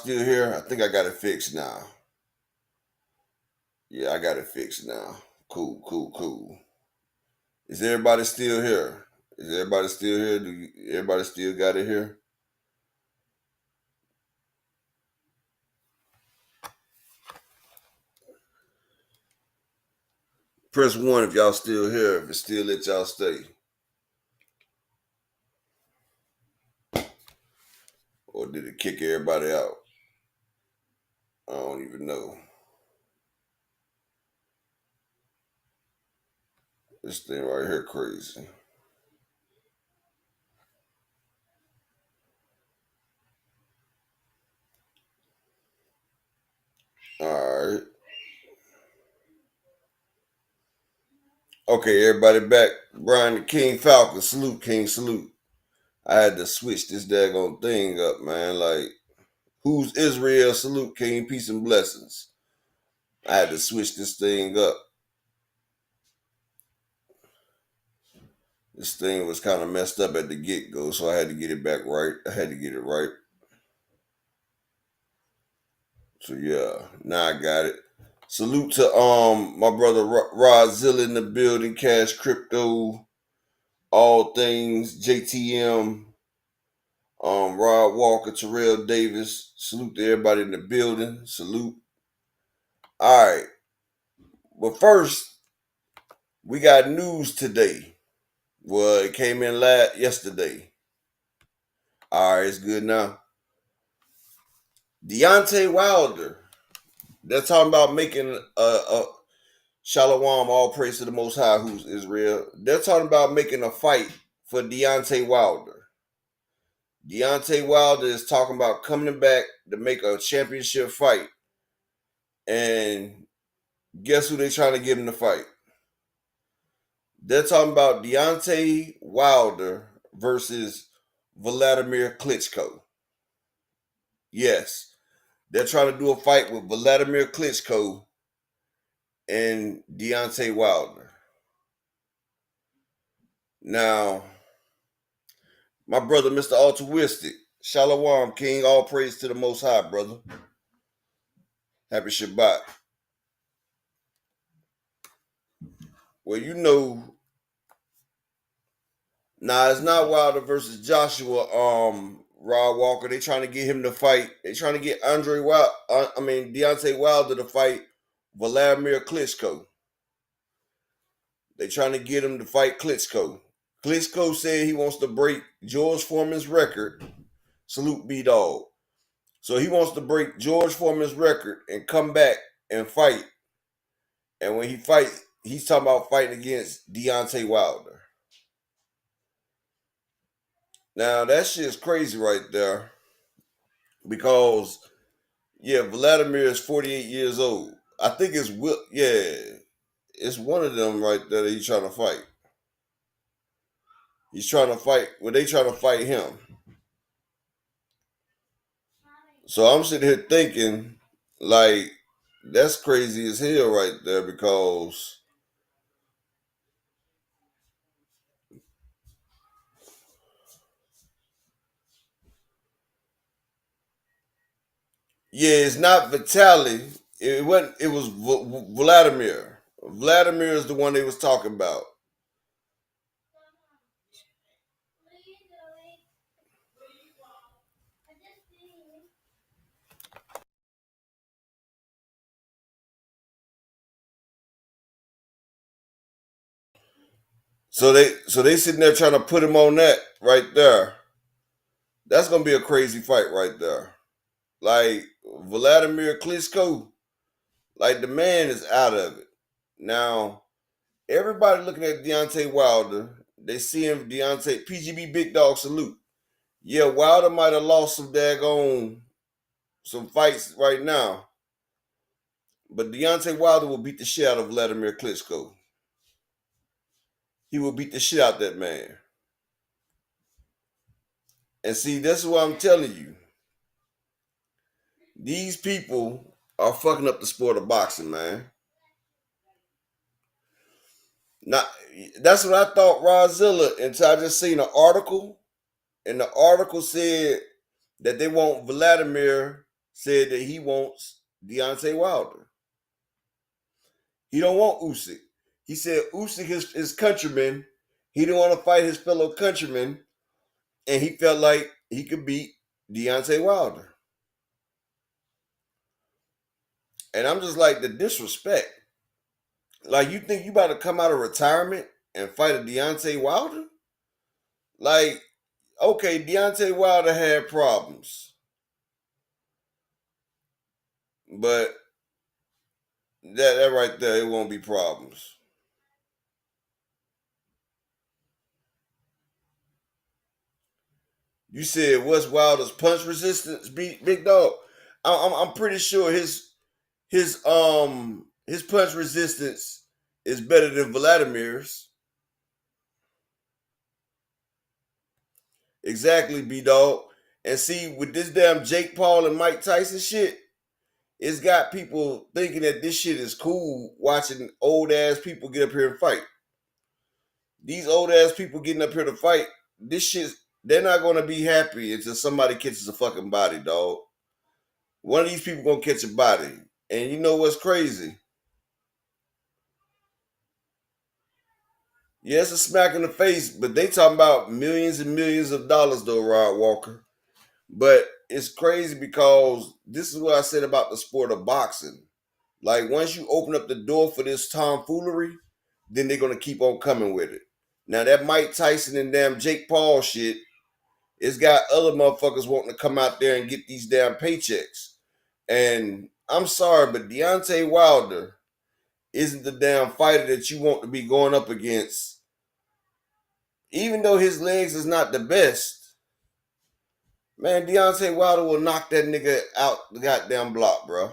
still here? I think I got it fixed now. Yeah, I got it fixed now. Cool, cool, cool. Is everybody still here? Is everybody still here? Everybody still got it here? Press 1 if y'all still here. If it still let y'all stay. Or did it kick everybody out? I don't even know. This thing right here crazy. Alright. Okay, everybody back. Brian the King Falcon. Salute, King. Salute. I had to switch this daggone thing up, man. Like, who's Israel? Salute, King. Peace and blessings. I had to switch this thing up. This thing was kind of messed up at the get-go, so I had to get it back right. I had to get it right. So yeah, now I got it. Salute to my brother Rodzilla in the building, Cash Crypto, all things JTM, Rod Walker, Terrell Davis. Salute to everybody in the building. Salute. All right. But first, we got news today. Well, it came in yesterday. All right, it's good now. Deontay Wilder. They're talking about making a Shalom, all praise to the Most High, who's Israel. They're talking about making a fight for Deontay Wilder. Deontay Wilder is talking about coming back to make a championship fight. And guess who they're trying to get him to fight? They're talking about Deontay Wilder versus Vladimir Klitschko. Yes, they're trying to do a fight with Vladimir Klitschko and Deontay Wilder. Now, my brother, Mr. Altruistic, Shalom, King, all praise to the Most High, brother. Happy Shabbat. Well, you know, it's not Wilder versus Joshua, Rod Walker. They trying to get him to fight. They trying to get Deontay Wilder to fight Vladimir Klitschko. They trying to get him to fight Klitschko. Klitschko said he wants to break George Foreman's record. Salute B-Dog. So he wants to break George Foreman's record and come back and fight. And when he fights, he's talking about fighting against Deontay Wilder. Now, that shit's crazy right there. Because, yeah, Vladimir is 48 years old. I think it's one of them right there that he's trying to fight. He's trying to fight, they trying to fight him. So I'm sitting here thinking, like, that's crazy as hell right there because it's not Vitaly. It wasn't. It was Vladimir. Vladimir is the one they was talking about. So they sitting there trying to put him on that right there. That's gonna be a crazy fight right there. Like Vladimir Klitschko, like the man is out of it. Now, everybody looking at Deontay Wilder, they see him Deontay PGB Big Dog salute. Yeah, Wilder might have lost some fights right now. But Deontay Wilder will beat the shit out of Vladimir Klitschko. He will beat the shit out that man. And see, that's what I'm telling you. These people are fucking up the sport of boxing, man. Not that's what I thought Rodzilla until I just seen an article, and the article said that they want Vladimir said that he wants Deontay Wilder. He don't want Usyk. He said Usyk is his countryman. He didn't want to fight his fellow countrymen, and he felt like he could beat Deontay Wilder. And I'm just like, the disrespect. Like, you think you about to come out of retirement and fight a Deontay Wilder? Like, okay, Deontay Wilder had problems, but that right there, it won't be problems. You said what's Wilder's punch resistance, big dog? I'm pretty sure his punch resistance is better than Vladimir's. Exactly, B dog. And see, with this damn Jake Paul and Mike Tyson shit, it's got people thinking that this shit is cool, watching old ass people get up here and fight. These old ass people getting up here to fight, this shit, they're not gonna be happy until somebody catches a fucking body, dog. One of these people gonna catch a body. And you know what's crazy? Yeah, it's a smack in the face, but they talking about millions and millions of dollars though, Rod Walker. But it's crazy because this is what I said about the sport of boxing. Like, once you open up the door for this tomfoolery, then they're gonna keep on coming with it. Now that Mike Tyson and damn Jake Paul shit, it's got other motherfuckers wanting to come out there and get these damn paychecks. And I'm sorry, but Deontay Wilder isn't the damn fighter that you want to be going up against. Even though his legs is not the best, man, Deontay Wilder will knock that nigga out the goddamn block, bro.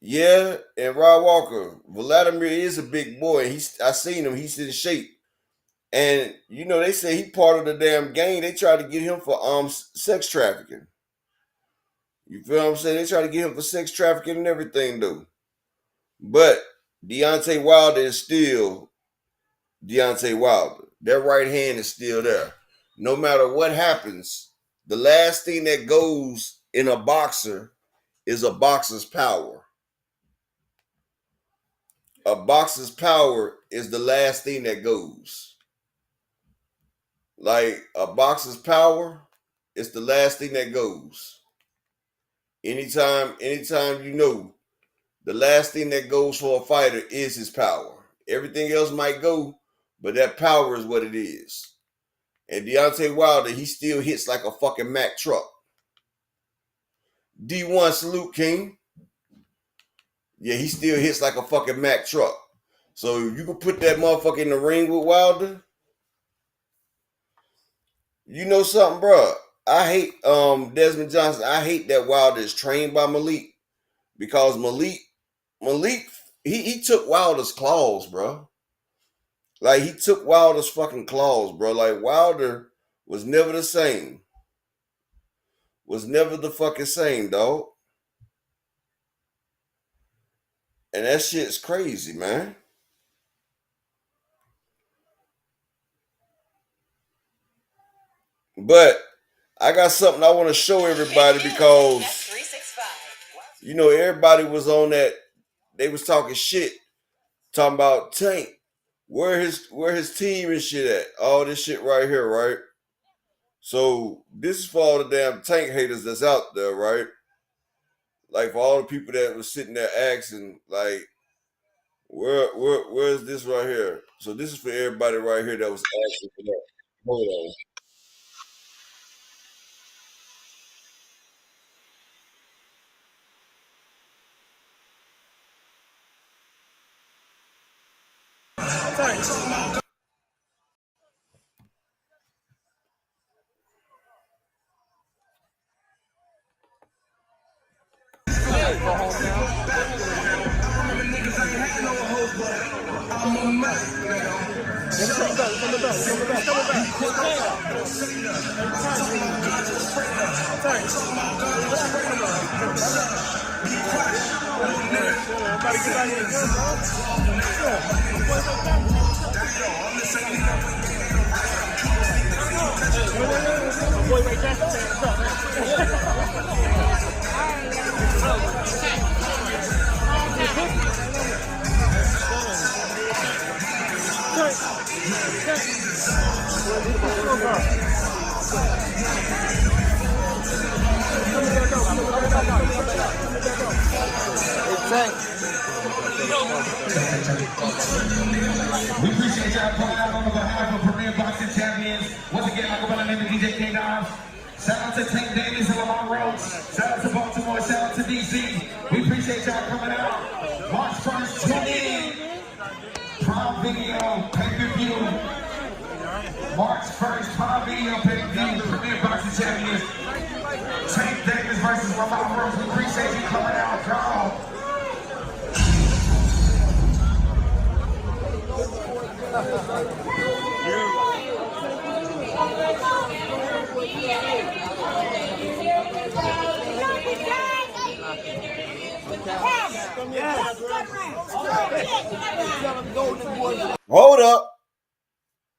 Yeah, and Rod Walker, Vladimir is a big boy. I seen him. He's in shape. And you know, they say he part of the damn gang. They try to get him for sex trafficking. You feel what I'm saying? They try to get him for sex trafficking and everything, though. But Deontay Wilder is still Deontay Wilder. Their right hand is still there. No matter what happens, the last thing that goes in a boxer is a boxer's power. A boxer's power is the last thing that goes. Like, a boxer's power is the last thing that goes. Anytime you know, the last thing that goes for a fighter is his power. Everything else might go, but that power is what it is. And Deontay Wilder, he still hits like a fucking Mack truck. D1 salute, King. Yeah, he still hits like a fucking Mack truck. So if you can put that motherfucker in the ring with Wilder, you know something, bro. I hate Desmond Johnson. I hate that Wilder is trained by Malik, because Malik, he took Wilder's claws, bro. Like, he took Wilder's fucking claws, bro. Like, Wilder was never the same. Was never the fucking same, dog. And that shit's crazy, man. But I got something I want to show everybody, because you know, everybody was on that. They was talking shit, talking about Tank. Where his team and shit at? All this shit right here, right? So this is for all the damn Tank haters that's out there, right? Like, for all the people that was sitting there asking, like, where's this right here? So this is for everybody right here that was asking for that. Hold on. We appreciate y'all coming out on behalf of Premier Boxing Champions. Once again, I go by the name of DJ K Dodge. Shout out to Tank Davis and Lamont Roach. Shout out to Baltimore. Shout out to DC. We appreciate y'all coming out. March 1st, tune in. Prime Video, pay-per-view. March 1st, Prime Video, pay-per-view. Premier Boxing Champions. Tank Davis versus Lamont Roach. We appreciate you coming out, y'all. Hold up.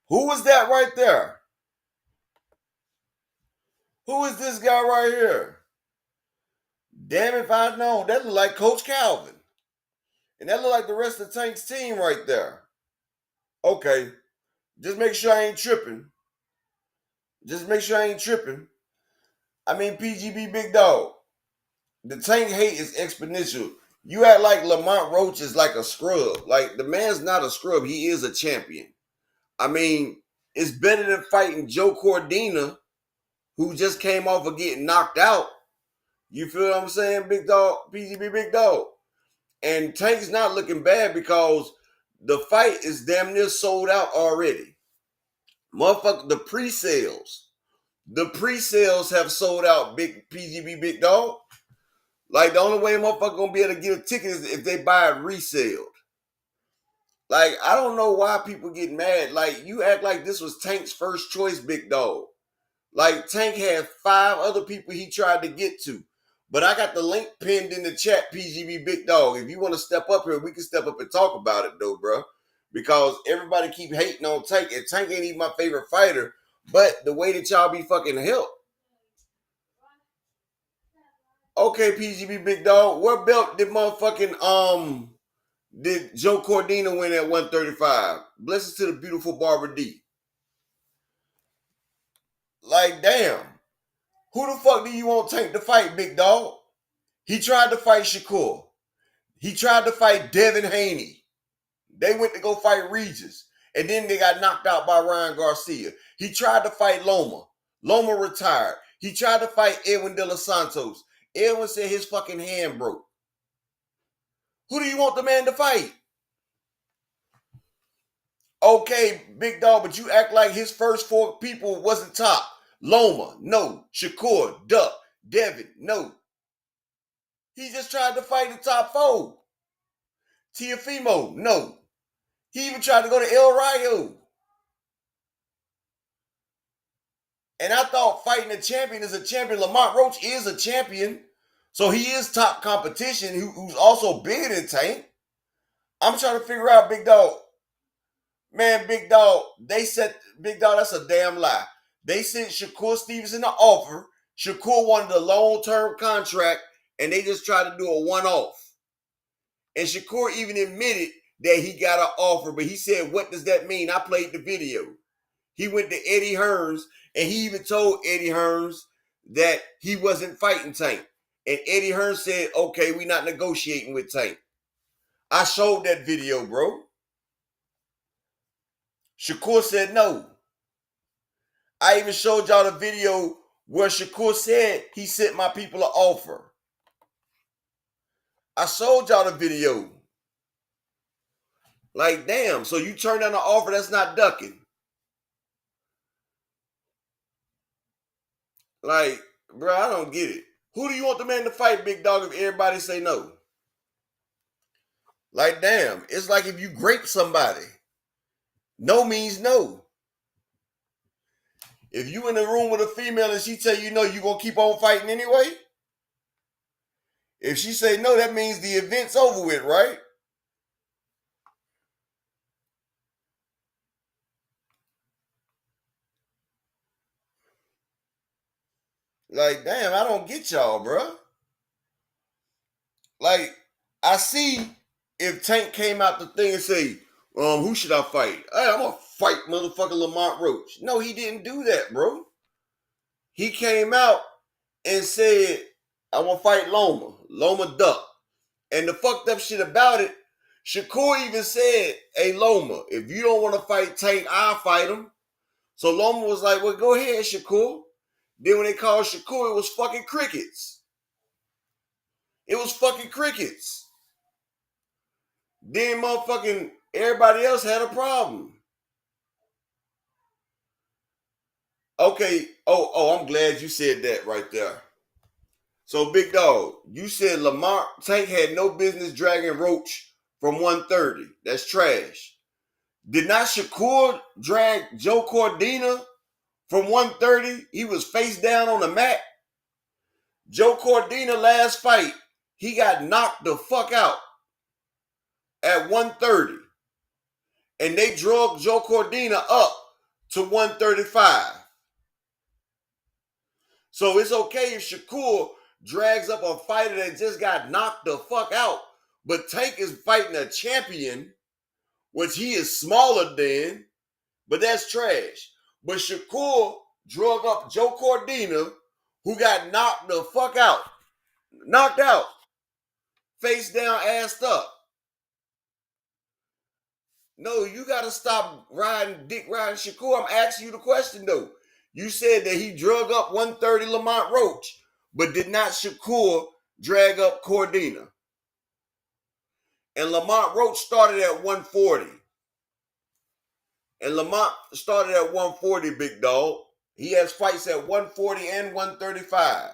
Who was that right there? Who is this guy right here? Damn if I know. That look like Coach Calvin. And that look like the rest of Tank's team right there. Okay. Just make sure I ain't tripping. I mean, PGB Big Dog. The Tank hate is exponential. You act like Lamont Roach is like a scrub. Like, the man's not a scrub. He is a champion. I mean, it's better than fighting Joe Cordina, who just came off of getting knocked out. You feel what I'm saying, Big Dog? PGB Big Dog. And Tank's not looking bad because the fight is damn near sold out already. Motherfucker, the pre-sales have sold out, Big PGB Big Dog. Like, the only way a motherfucker gonna be able to get a ticket is if they buy it resale. Like, I don't know why people get mad. Like, you act like this was Tank's first choice, Big Dog. Like, Tank had 5 other people he tried to get to. But I got the link pinned in the chat, PGB Big Dog. If you want to step up here, we can step up and talk about it, though, bro. Because everybody keep hating on Tank. And Tank ain't even my favorite fighter. But the way that y'all be fucking help. Okay, PGB Big Dog. What belt did motherfucking, did Joe Cordina win at 135? Blessings to the beautiful Barbara D. Like, damn. Who the fuck do you want Tank to fight, Big Dog? He tried to fight Shakur. He tried to fight Devin Haney. They went to go fight Regis. And then they got knocked out by Ryan Garcia. He tried to fight Loma. Loma retired. He tried to fight Edwin De Los Santos. Edwin said his fucking hand broke. Who do you want the man to fight? Okay, Big Dog, but you act like his first 4 people wasn't top. Loma, no. Shakur, duck. Devin, no. He just tried to fight the top 4. Teofimo, no. He even tried to go to El Rayo. And I thought fighting a champion is a champion. Lamont Roach is a champion. So he is top competition who's also bigger than Tank. I'm trying to figure out, Big Dog. Man, Big Dog, they said, Big Dog, that's a damn lie. They sent Shakur Stevenson an offer. Shakur wanted a long-term contract, and they just tried to do a one-off. And Shakur even admitted that he got an offer, but he said, what does that mean? I played the video. He went to Eddie Hearns, and he even told Eddie Hearns that he wasn't fighting Tank. And Eddie Hearns said, okay, we're not negotiating with Tank. I showed that video, bro. Shakur said no. I even showed y'all the video where Shakur said he sent my people an offer. I showed y'all the video. Like, damn, so you turned down an offer that's not ducking. Like, bro, I don't get it. Who do you want the man to fight, Big Dog, if everybody say no? Like, damn, it's like if you grape somebody. No means no. If you in the room with a female and she tell you no, you gonna keep on fighting anyway? If she say no, that means the event's over with, right? Like, damn, I don't get y'all, bro. Like, I see if Tank came out the thing and say, who should I fight? Hey, I'm gonna fight motherfucking Lamont Roach. No, he didn't do that, bro. He came out and said, I want to fight Loma. Loma duck. And the fucked up shit about it, Shakur even said, hey, Loma, if you don't want to fight Tank, I'll fight him. So Loma was like, well, go ahead, Shakur. Then when they called Shakur, it was fucking crickets. It was fucking crickets. Then motherfucking everybody else had a problem. Okay. Oh, I'm glad you said that right there. So, big dog, you said Lamar Tank had no business dragging Roach from 130. That's trash. Did not Shakur drag Joe Cordina from 130? He was face down on the mat. Joe Cordina last fight, he got knocked the fuck out at 130. And they drug Joe Cordina up to 135. So it's okay if Shakur drags up a fighter that just got knocked the fuck out. But Tank is fighting a champion, which he is smaller than, but that's trash. But Shakur drug up Joe Cordina, who got knocked the fuck out. Knocked out. Face down, assed up. No, you got to stop dick riding Shakur. I'm asking you the question, though. You said that he drug up 130 Lamont Roach, but did not Shakur drag up Cordina? And Lamont Roach started at 140. And Lamont started at 140, big dog. He has fights at 140 and 135.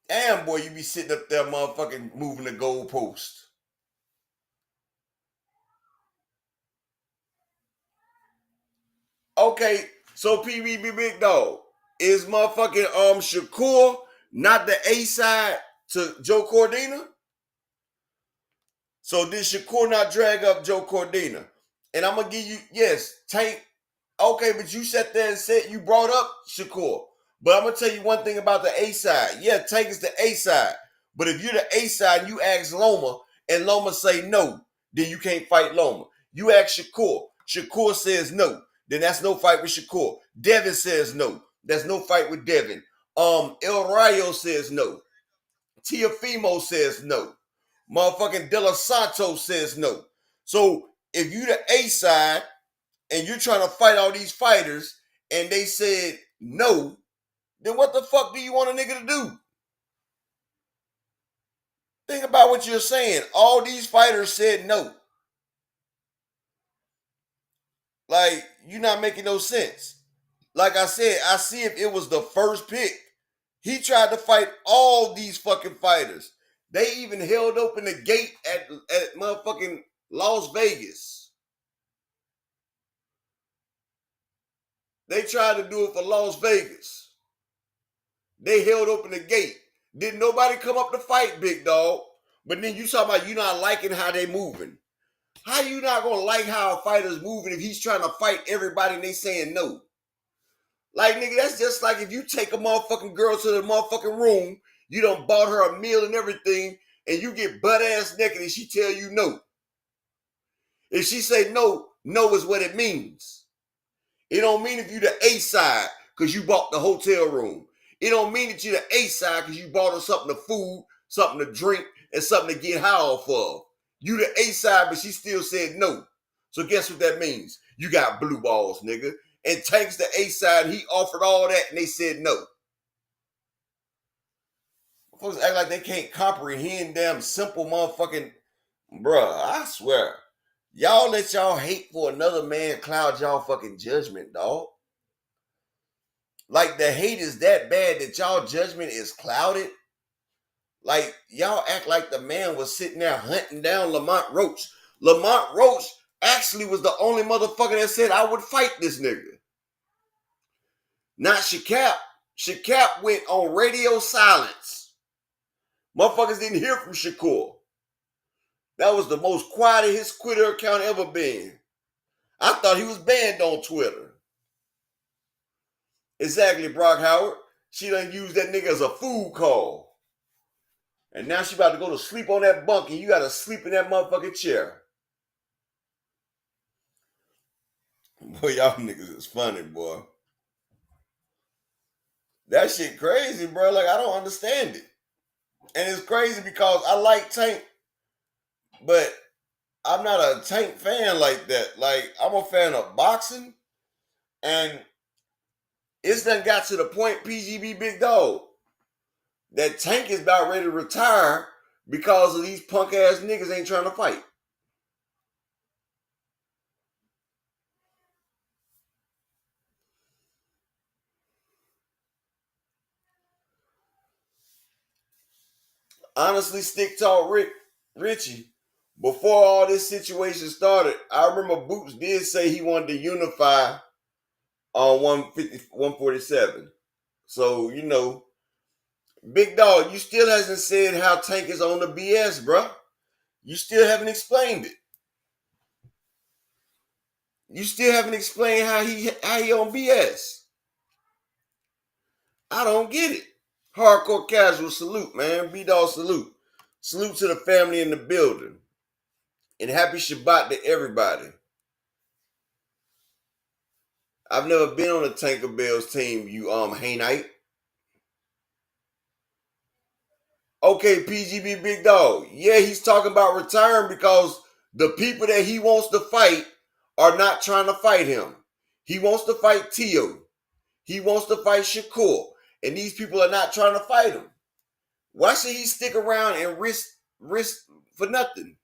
Damn, boy, you be sitting up there motherfucking moving the goalpost. Okay, so PBB big dog. Is motherfucking Shakur not the A side to Joe Cordina? So did Shakur not drag up Joe Cordina? And I'm gonna give you, yes, Tank. Okay, but you sat there and said you brought up Shakur. But I'm gonna tell you one thing about the A side. Yeah, Tank is the A side. But if you're the A side and you ask Loma and Loma say no, then you can't fight Loma. You ask Shakur. Shakur says no. Then that's no fight with Shakur. Devin says no. That's no fight with Devin. El Rayo says no. Tiafimo says no. Motherfucking De Los Santos says no. So if you the A side and you're trying to fight all these fighters and they said no, then what the fuck do you want a nigga to do? Think about what you're saying. All these fighters said no. Like, you're not making no sense. Like I said, I see if it was the first pick. He tried to fight all these fucking fighters. They even held open the gate at motherfucking Las Vegas. They tried to do it for Las Vegas. They held open the gate. Didn't nobody come up to fight, big dog. But then you talking about you not liking how they moving. How you not gonna like how a fighter's moving if he's trying to fight everybody and they saying no? Like, nigga, that's just like if you take a motherfucking girl to the motherfucking room, you done bought her a meal and everything, and you get butt ass naked and she tell you no. If she say no, no is what it means. It don't mean if you the A side because you bought the hotel room. It don't mean that you the A side because you bought her something to food, something to drink, and something to get high off of. You the A side, but she still said no. So guess what that means? You got blue balls, nigga. And Tank's the A side, he offered all that, and they said no. Folks act like they can't comprehend damn simple motherfucking, bruh, I swear. Y'all let y'all hate for another man cloud y'all fucking judgment, dog. Like the hate is that bad that y'all judgment is clouded. Like y'all act like the man was sitting there hunting down Lamont Roach. Lamont Roach actually was the only motherfucker that said I would fight this nigga. Not Shakap. Shakap went on radio silence. Motherfuckers didn't hear from Shakur. That was the most quiet his Twitter account ever been. I thought he was banned on Twitter. Exactly, Brock Howard. She done used that nigga as a food call. And now she about to go to sleep on that bunk and you gotta sleep in that motherfucking chair. Boy, y'all niggas is funny, boy. That shit crazy, bro. Like, I don't understand it. And it's crazy because I like Tank, but I'm not a Tank fan like that. Like, I'm a fan of boxing, and it's done got to the point, PGB Big Dog, that Tank is about ready to retire because of these punk ass niggas ain't trying to fight. Honestly, stick talk Richie, before all this situation started, I remember Boots did say he wanted to unify on 150, 147. So, Big Dog, you still hasn't said how Tank is on the BS, bro. You still haven't explained it. You still haven't explained how he on BS. I don't get it. Hardcore casual salute, man. B-Dog salute. Salute to the family in the building. And happy Shabbat to everybody. I've never been on a Tanker Bells team, you Hainite. Okay, PGB Big Dog. Yeah, he's talking about retiring because the people that he wants to fight are not trying to fight him. He wants to fight Tio. He wants to fight Shakur. And these people are not trying to fight him. Why should he stick around and risk for nothing?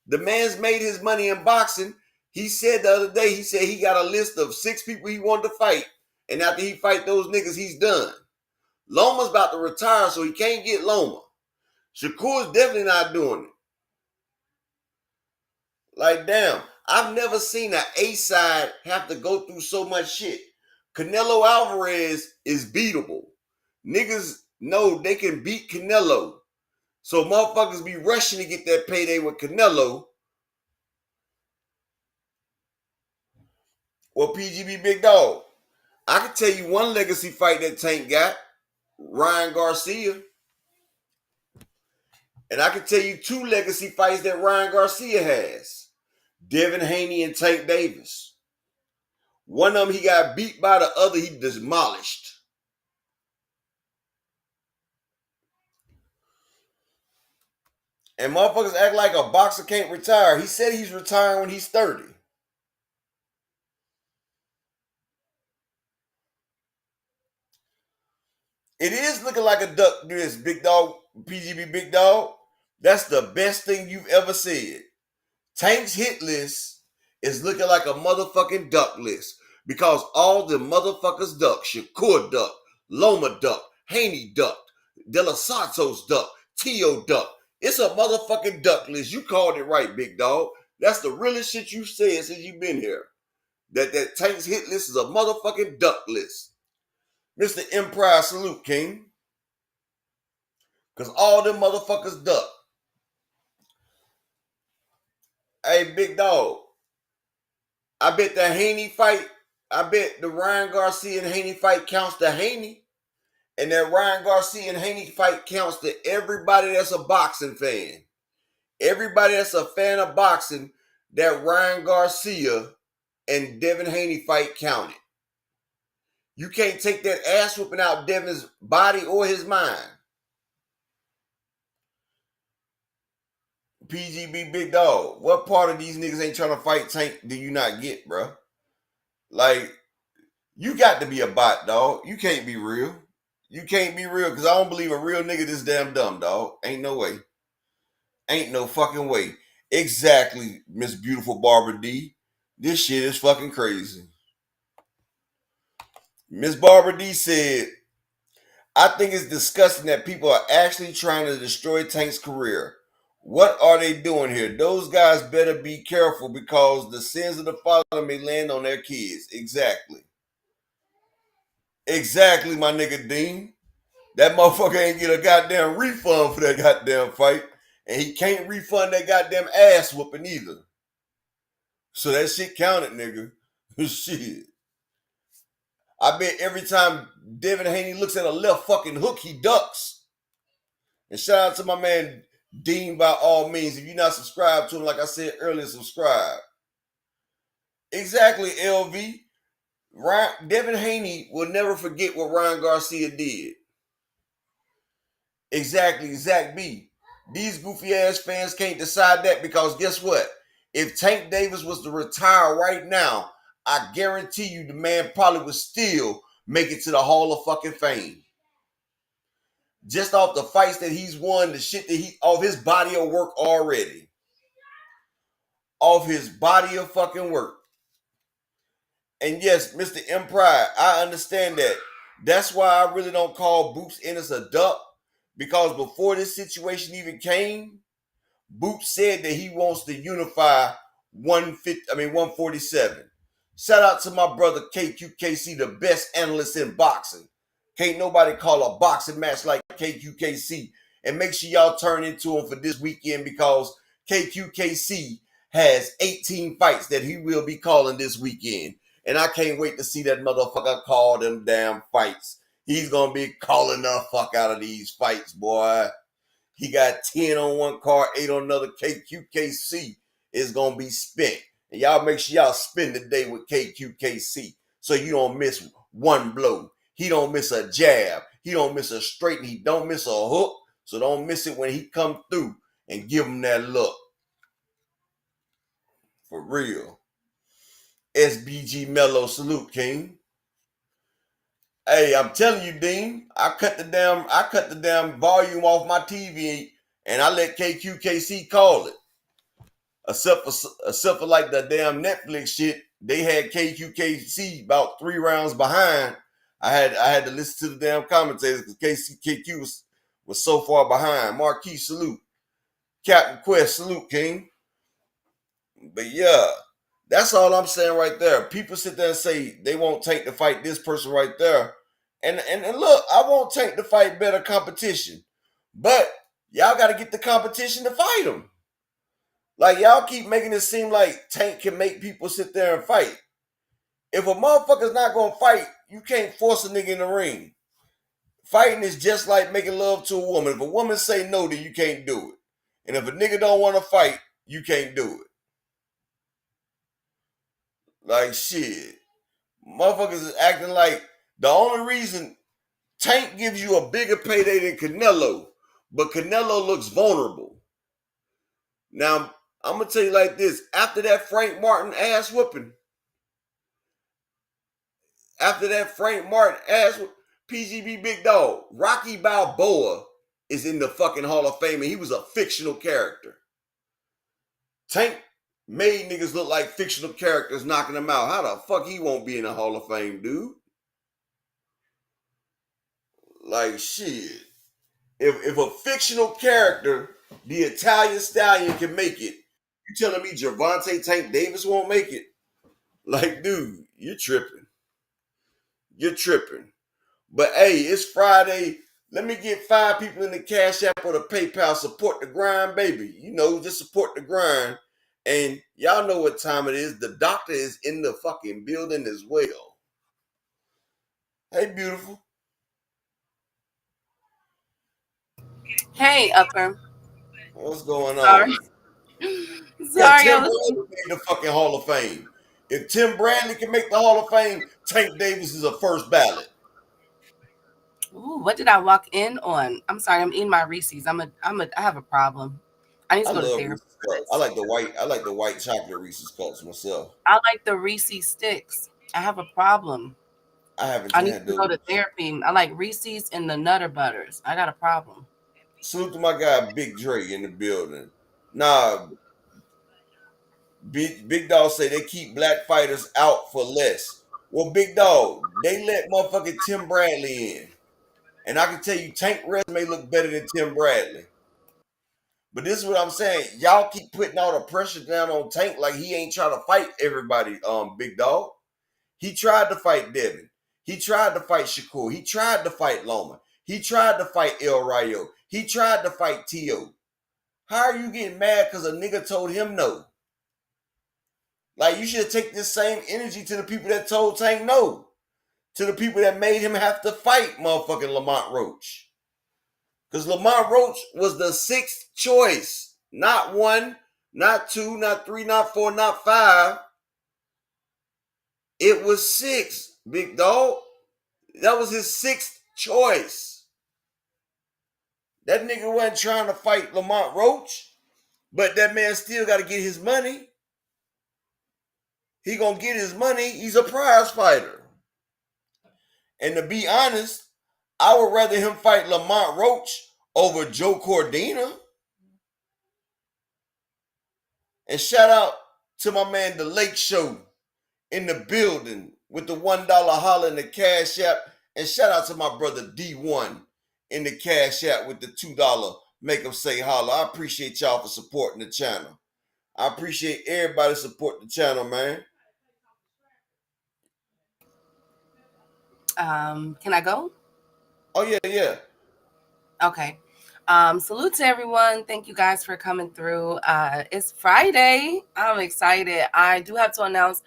The man's made his money in boxing. He said the other day, he said he got a list of 6 people he wanted to fight. And after he fight those niggas, he's done. Loma's about to retire, so he can't get Loma. Shakur's definitely not doing it. Like, damn, I've never seen an A-side have to go through so much shit. Canelo Alvarez is beatable. Niggas know they can beat Canelo. So motherfuckers be rushing to get that payday with Canelo. Well, PGB Big Dog, I can tell you one legacy fight that Tank got, Ryan Garcia. And I can tell you 2 legacy fights that Ryan Garcia has. Devin Haney and Tank Davis. One of them he got beat by, the other he demolished. And motherfuckers act like a boxer can't retire. He said he's retiring when he's 30. It is looking like a duck this, Big Dog, PGB Big Dog. That's the best thing you've ever said. Tank's hit list is looking like a motherfucking duck list because all the motherfuckers duck. Shakur duck, Loma duck, Haney duck, De Los Santos duck, Tio duck. It's a motherfucking duck list. You called it right, Big Dog. That's the realest shit you said since you've been here. That Tank's hit list is a motherfucking duck list. Mr. Empire salute, King. Because all them motherfuckers duck. Hey, Big Dog. I bet the Haney fight, I bet the Ryan Garcia and Haney fight counts to Haney. And that Ryan Garcia and Haney fight counts to everybody that's a boxing fan. Everybody that's a fan of boxing, that Ryan Garcia and Devin Haney fight counted. You can't take that ass whooping out Devin's body or his mind. PGB Big Dog, what part of these niggas ain't trying to fight Tank do you not get, bro? Like, you got to be a bot, dog. You can't be real. You can't be real because I don't believe a real nigga this damn dumb, dog. Ain't no way. Ain't no fucking way. Exactly, Miss Beautiful Barbara D. This shit is fucking crazy. Miss Barbara D said, I think it's disgusting that people are actually trying to destroy Tank's career. What are they doing here? Those guys better be careful because the sins of the father may land on their kids. Exactly. Exactly, my nigga Dean. That motherfucker ain't get a goddamn refund for that goddamn fight. And he can't refund that goddamn ass whooping either. So that shit counted, nigga. Shit. I bet every time Devin Haney looks at a left fucking hook, he ducks. And shout out to my man Dean by all means. If you're not subscribed to him, like I said earlier, subscribe. Exactly, LV. Devin Haney will never forget what Ryan Garcia did. Exactly, Zach B. These goofy ass fans can't decide that because guess what? If Tank Davis was to retire right now, I guarantee you the man probably would still make it to the Hall of fucking Fame. Just off the fights that he's won, the shit that off his body of work already. Off his body of fucking work. And yes, Mr. M. Pride, I understand that. That's why I really don't call Boots Ennis a duck. Because before this situation even came, Boots said that he wants to unify 147. Shout out to my brother KQKC, the best analyst in boxing. Can't nobody call a boxing match like KQKC. And make sure y'all turn into him for this weekend because KQKC has 18 fights that he will be calling this weekend. And I can't wait to see that motherfucker call them damn fights. He's going to be calling the fuck out of these fights, boy. He got 10 on one card, 8 on another. KQKC is going to be spent. And y'all make sure y'all spend the day with KQKC so you don't miss one blow. He don't miss a jab. He don't miss a straight. He don't miss a hook. So don't miss it when he come through and give him that look. For real. SBG Mello, salute, King. Hey, I'm telling you, Dean, I cut the damn volume off my TV and I let KQKC call it. Except for like the damn Netflix shit, they had KQKC about 3 rounds behind. I had to listen to the damn commentators because KQ was so far behind. Marquis, salute. Captain Quest, salute, King. But yeah, that's all I'm saying right there. People sit there and say they won't Tank to fight this person right there. And look, I won't Tank to fight better competition. But y'all got to get the competition to fight him. Like, y'all keep making it seem like Tank can make people sit there and fight. If a motherfucker's not going to fight, you can't force a nigga in the ring. Fighting is just like making love to a woman. If a woman say no, then you can't do it. And if a nigga don't want to fight, you can't do it. Like, shit. Motherfuckers is acting like the only reason Tank gives you a bigger payday than Canelo, but Canelo looks vulnerable. Now, I'm going to tell you like this. After that Frank Martin ass whooping, PGB Big Dog, Rocky Balboa is in the fucking Hall of Fame, and he was a fictional character. Tank made niggas look like fictional characters knocking them out. How the fuck he won't be in the Hall of Fame, dude? Like, shit. If a fictional character, the Italian Stallion, can make it, you telling me Gervonta Tank Davis won't make it? Like, dude, you're tripping. You're tripping. But hey, it's Friday. Let me get 5 people in the Cash App or the PayPal. Support the grind, baby. You know, just support the grind. And y'all know what time it is. The doctor is in the fucking building as well. Hey, beautiful. Hey, Upper. What's going Sorry. on? Yeah, Sorry, I Tim was. Bradley made the fucking Hall of Fame. If Tim Bradley can make the Hall of Fame, Tank Davis is a first ballot. Ooh, what did I walk in on? I'm sorry. I'm eating my Reese's. I have a problem. I need I to go to love therapy Reese's for cups. this. I like the white chocolate Reese's cups myself. I like the Reese's sticks. I have a problem. I haven't I need had to go to those. therapy. I like Reese's and the Nutter Butters. I got a problem. Salute to my guy Big Dre in the building. Nah, Big Dog say they keep black fighters out for less. Well, Big Dog, they let motherfucking Tim Bradley in. And I can tell you, Tank resume look better than Tim Bradley. But this is what I'm saying. Y'all keep putting all the pressure down on Tank like he ain't trying to fight everybody, Big Dog. He tried to fight Devin. He tried to fight Shakur. He tried to fight Loma. He tried to fight El Rayo. He tried to fight T.O. How are you getting mad because a nigga told him no? Like, you should take this same energy to the people that told Tank no. to the people that made him have to fight motherfucking Lamont Roach. Because Lamont Roach was the sixth choice. Not one, not two, not three, not four, not five. It was six, big dog. That was his sixth choice. That nigga wasn't trying to fight Lamont Roach, but that man still got to get his money. He gonna get his money. He's a prize fighter. And to be honest, I would rather him fight Lamont Roach over Joe Cordina. And shout out to my man, The Lake Show, in the building with the $1 holler in the Cash App. And shout out to my brother D1 in the Cash App with the $2 make them say holler. I appreciate y'all for supporting the channel. I appreciate everybody support the channel, man. Can I go? Oh, yeah. Okay. Salute to everyone. Thank you guys for coming through. It's Friday. I'm excited. I do have to announce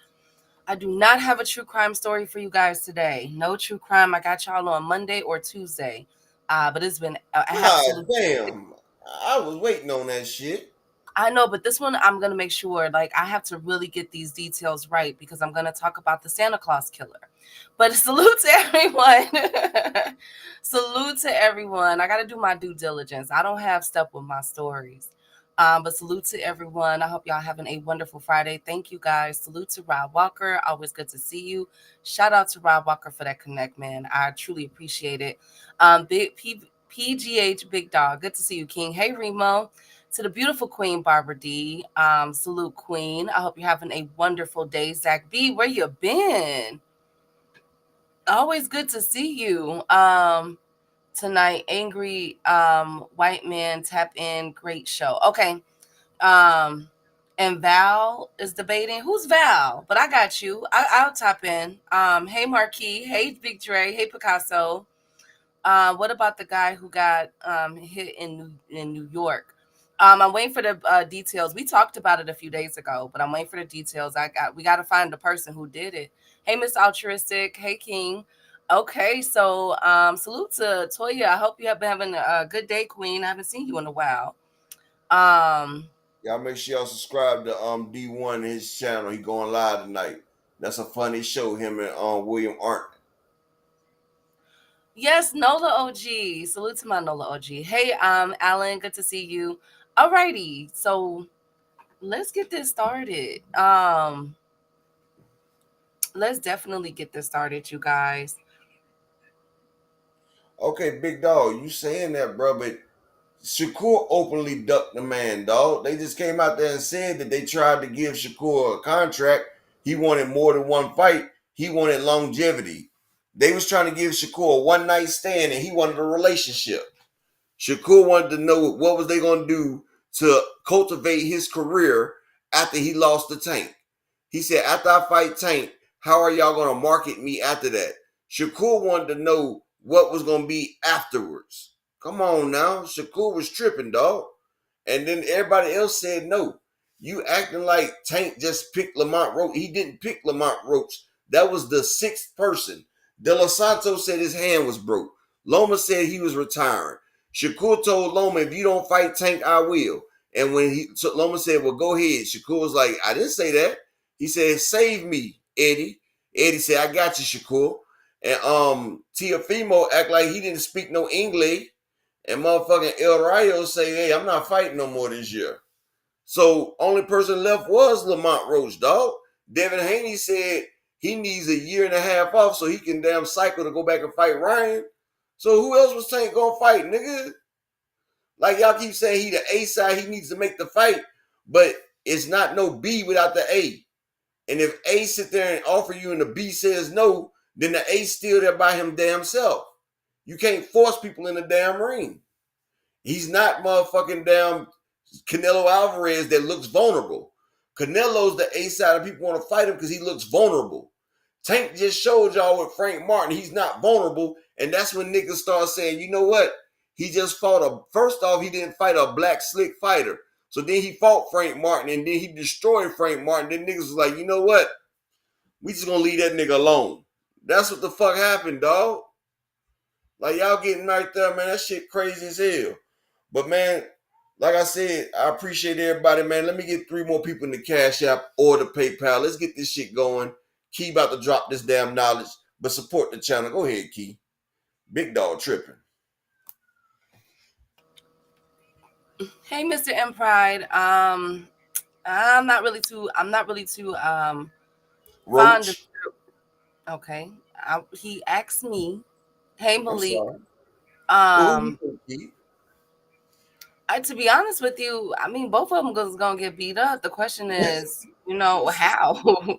I do not have a true crime story for you guys today. No true crime. I got y'all on Monday or Tuesday. But it's been an absolute. Damn. I was waiting on that shit. I know, but this one I'm gonna make sure, like, I have to really get these details right because I'm gonna talk about the Santa Claus killer. But salute to everyone. Salute to everyone. I gotta do my due diligence. I don't have stuff with my stories. But salute to everyone. I hope y'all having a wonderful Friday. Thank you guys. Salute to Rob Walker. Always good to see you. Shout out to Rob Walker for that connect, man. I truly appreciate it. PGH Big Dog. Good to see you, King. Hey, Remo. To the beautiful Queen Barbara D. Salute, Queen. I hope you're having a wonderful day. Zach B, where you been? Always good to see you. Tonight, Angry White Man Tap In. Great show. Okay. And Val is debating. Who's Val? But I got you. I'll tap in. Hey, Marquis. Hey, Big Dre. Hey, Picasso. What about the guy who got hit in New York? I'm waiting for the details. We talked about it a few days ago, but I'm waiting for the details. We got to find the person who did it. Hey, Miss Altruistic. Hey, King. Okay, so salute to Toya. I hope you have been having a good day, Queen. I haven't seen you in a while. Y'all make sure y'all subscribe to D1 his channel. He going live tonight. That's a funny show. Him and William Arndt. Yes, Nola OG. Salute to my Nola OG. Hey, Alan, good to see you. Alrighty, so let's get this started. Let's definitely get this started, you guys. Okay, big dog, you saying that, bro, but Shakur openly ducked the man, dog. They just came out there and said that they tried to give Shakur a contract. He wanted more than one fight. He wanted longevity. They was trying to give Shakur a one-night stand, and he wanted a relationship. Shakur wanted to know what was they going to do to cultivate his career after he lost the Tank. He said, after I fight Tank, how are y'all going to market me after that? Shakur wanted to know what was going to be afterwards. Come on now. Shakur was tripping, dog. And then everybody else said no. You acting like Tank just picked Lamont Roach. He didn't pick Lamont Roach. That was the sixth person. De Los Santos said his hand was broke. Loma said he was retiring. Shakur told Loma, if you don't fight Tank, I will. And when Loma said, well, go ahead. Shakur was like, I didn't say that. He said, save me, Eddie. Eddie said, I got you, Shakur. And Teofimo act like he didn't speak no English. And motherfucking El Rayo say, hey, I'm not fighting no more this year. So only person left was Lamont Roach, dog. Devin Haney said he needs a year and a half off so he can damn cycle to go back and fight Ryan. So who else was Tank gonna fight, nigga? Like y'all keep saying he the A side, he needs to make the fight, but it's not no B without the A. And if A sit there and offer you and the B says no, then the A still there by him damn self. You can't force people in the damn ring. He's not motherfucking damn Canelo Alvarez that looks vulnerable. Canelo's the A side of people want to fight him because he looks vulnerable. Tank just showed y'all with Frank Martin, he's not vulnerable. And that's when niggas start saying, you know what? He just fought first off, he didn't fight a black slick fighter. So then he fought Frank Martin and then he destroyed Frank Martin. Then niggas was like, you know what? We just gonna leave that nigga alone. That's what the fuck happened, dog. Like y'all getting right there, man. That shit crazy as hell. But man, like I said, I appreciate everybody, man. Let me get 3 more people in the Cash App or the PayPal. Let's get this shit going. Key about to drop this damn knowledge, but support the channel. Go ahead, Key. Big dog tripping. Hey, Mr. M Pride. I'm not really too fond of. Roach. Okay. He asked me, "Hey, I'm Malik." sorry. Well, who you Um, think, Key? to be honest with you, I mean, both of them is gonna get beat up. The question is, how?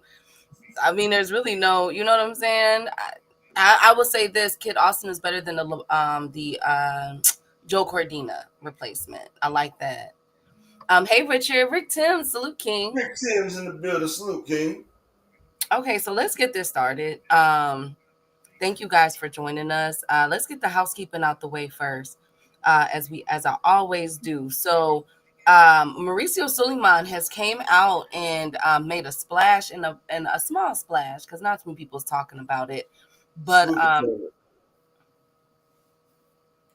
I mean, there's really no, you know what I'm saying? I would say this: Kid Austin is better than the Joe Cordina replacement. I like that. Hey Richard, Rick Tim, salute King. Rick Tim's in the building. Salute, King. Okay, so let's get this started. Thank you guys for joining us. Let's get the housekeeping out the way first, as I always do. So, Mauricio Suleiman has came out and made a splash in a small splash because not too many people's talking about it. But Salute the planet.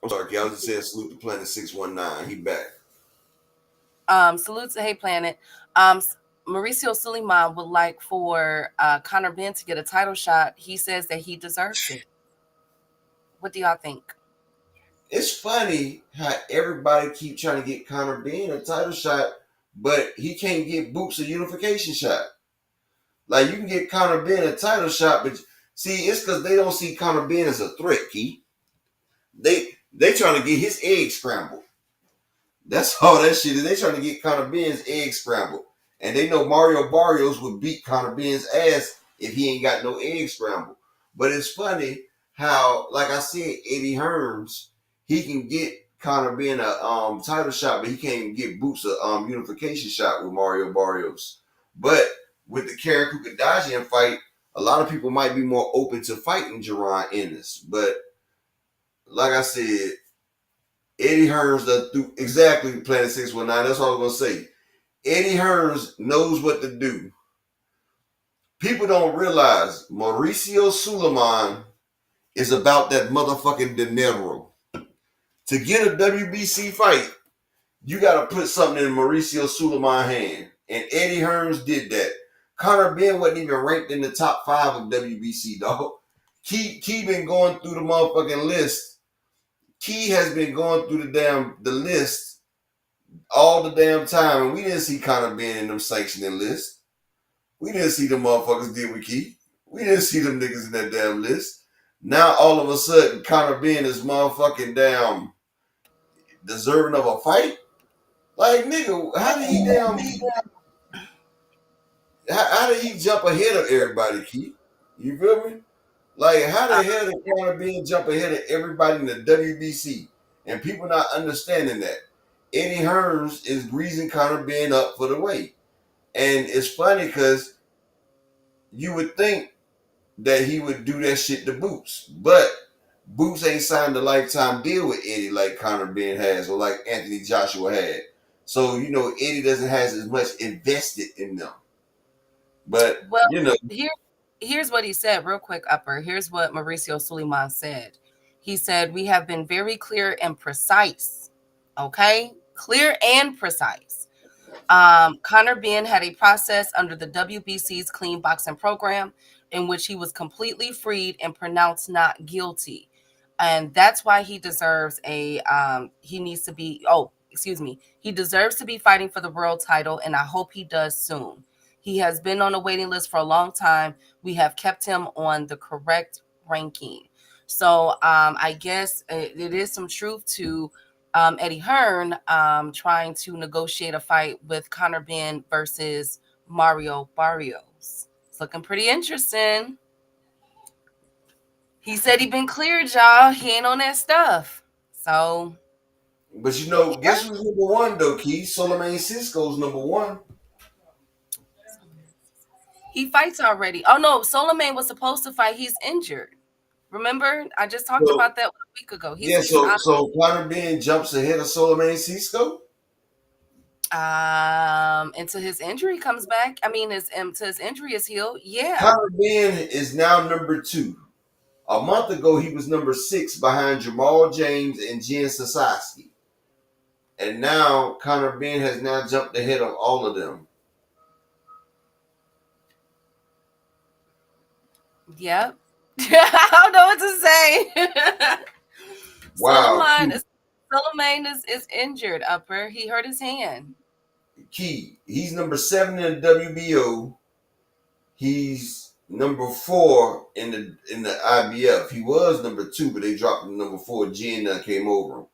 I'm sorry, Key. I was just saying salute the planet 619. He back. salute to Hey Planet. Um, Mauricio Suleiman would like for Conor Benn to get a title shot. He says that he deserves it. What do y'all think? It's funny how everybody keep trying to get Conor Benn a title shot, but he can't get Boots a unification shot. Like you can get Conor Benn a title shot, but see, it's because they don't see Conor Benn as a threat, Key. They trying to get his egg scrambled. That's all that shit is. They trying to get Conor Benn's egg scrambled. And they know Mario Barrios would beat Conor Benn's ass if he ain't got no egg scrambled. But it's funny how, like I said, Eddie Hearns, he can get Conor Benn a title shot, but he can't even get Boots a unification shot with Mario Barrios. But with the Karen Kukadajian fight, a lot of people might be more open to fighting Jerron Ennis. But like I said, Eddie Hearns does do exactly Planet 619. That's all I was gonna say. Eddie Hearns knows what to do. People don't realize Mauricio Suleiman is about that motherfucking dinero. To get a WBC fight, you gotta put something in Mauricio Suleiman's hand. And Eddie Hearns did that. Conor Benn wasn't even ranked in the top 5 of WBC, dog. Key been going through the motherfucking list. Key has been going through the list all the damn time, and we didn't see Conor Benn in them sanctioning lists. We didn't see them motherfuckers deal with Key. We didn't see them niggas in that damn list. Now all of a sudden, Conor Benn is motherfucking damn deserving of a fight. Like nigga, how did he jump ahead of everybody, Key? You feel me? Like how the hell did Conor Benn jump ahead of everybody in the WBC? And people not understanding that. Eddie Hearns is greasing Conor Benn up for the weight. And it's funny because you would think that he would do that shit to Boots. But Boots ain't signed a lifetime deal with Eddie like Conor Benn has or like Anthony Joshua had. So, Eddie doesn't have as much invested in them. But, Well, here, here's what he said, real quick, Upper. Here's what Mauricio Suleiman said. He said, "We have been very clear and precise." Okay? Clear and precise. Conor Benn had a process under the WBC's clean boxing program in which he was completely freed and pronounced not guilty. And that's why he deserves he needs to be, oh, excuse me, he deserves to be fighting for the world title, and I hope he does soon. He has been on a waiting list for a long time. We have kept him on the correct ranking. So I guess it is some truth to Eddie Hearn trying to negotiate a fight with Conor Benn versus Mario Barrios. It's looking pretty interesting. He said he been cleared, y'all. He ain't on that stuff. So, but yeah. guess who's number one though, Key? Solomon Cisco's number one. He fights already. Oh no, Solomon was supposed to fight. He's injured. Remember? I just talked So about that a week ago. yeah, He's so out. so Conor Benn jumps ahead of Solomon Cisco. Until his injury comes back. I mean, his until his injury is healed. Yeah. Conor Ben is now number 2. A month ago, he was number 6 behind Jamal James and Jen Sasaki. And now Conor Ben has now jumped ahead of all of them. Yep. I don't know what to say. Wow, Suleiman is is injured. Upper. He hurt his hand. Key. He's number 7 in the WBO. He's number 4 in the IBF. He was number 2, but they dropped him to number 4. Jen came over him.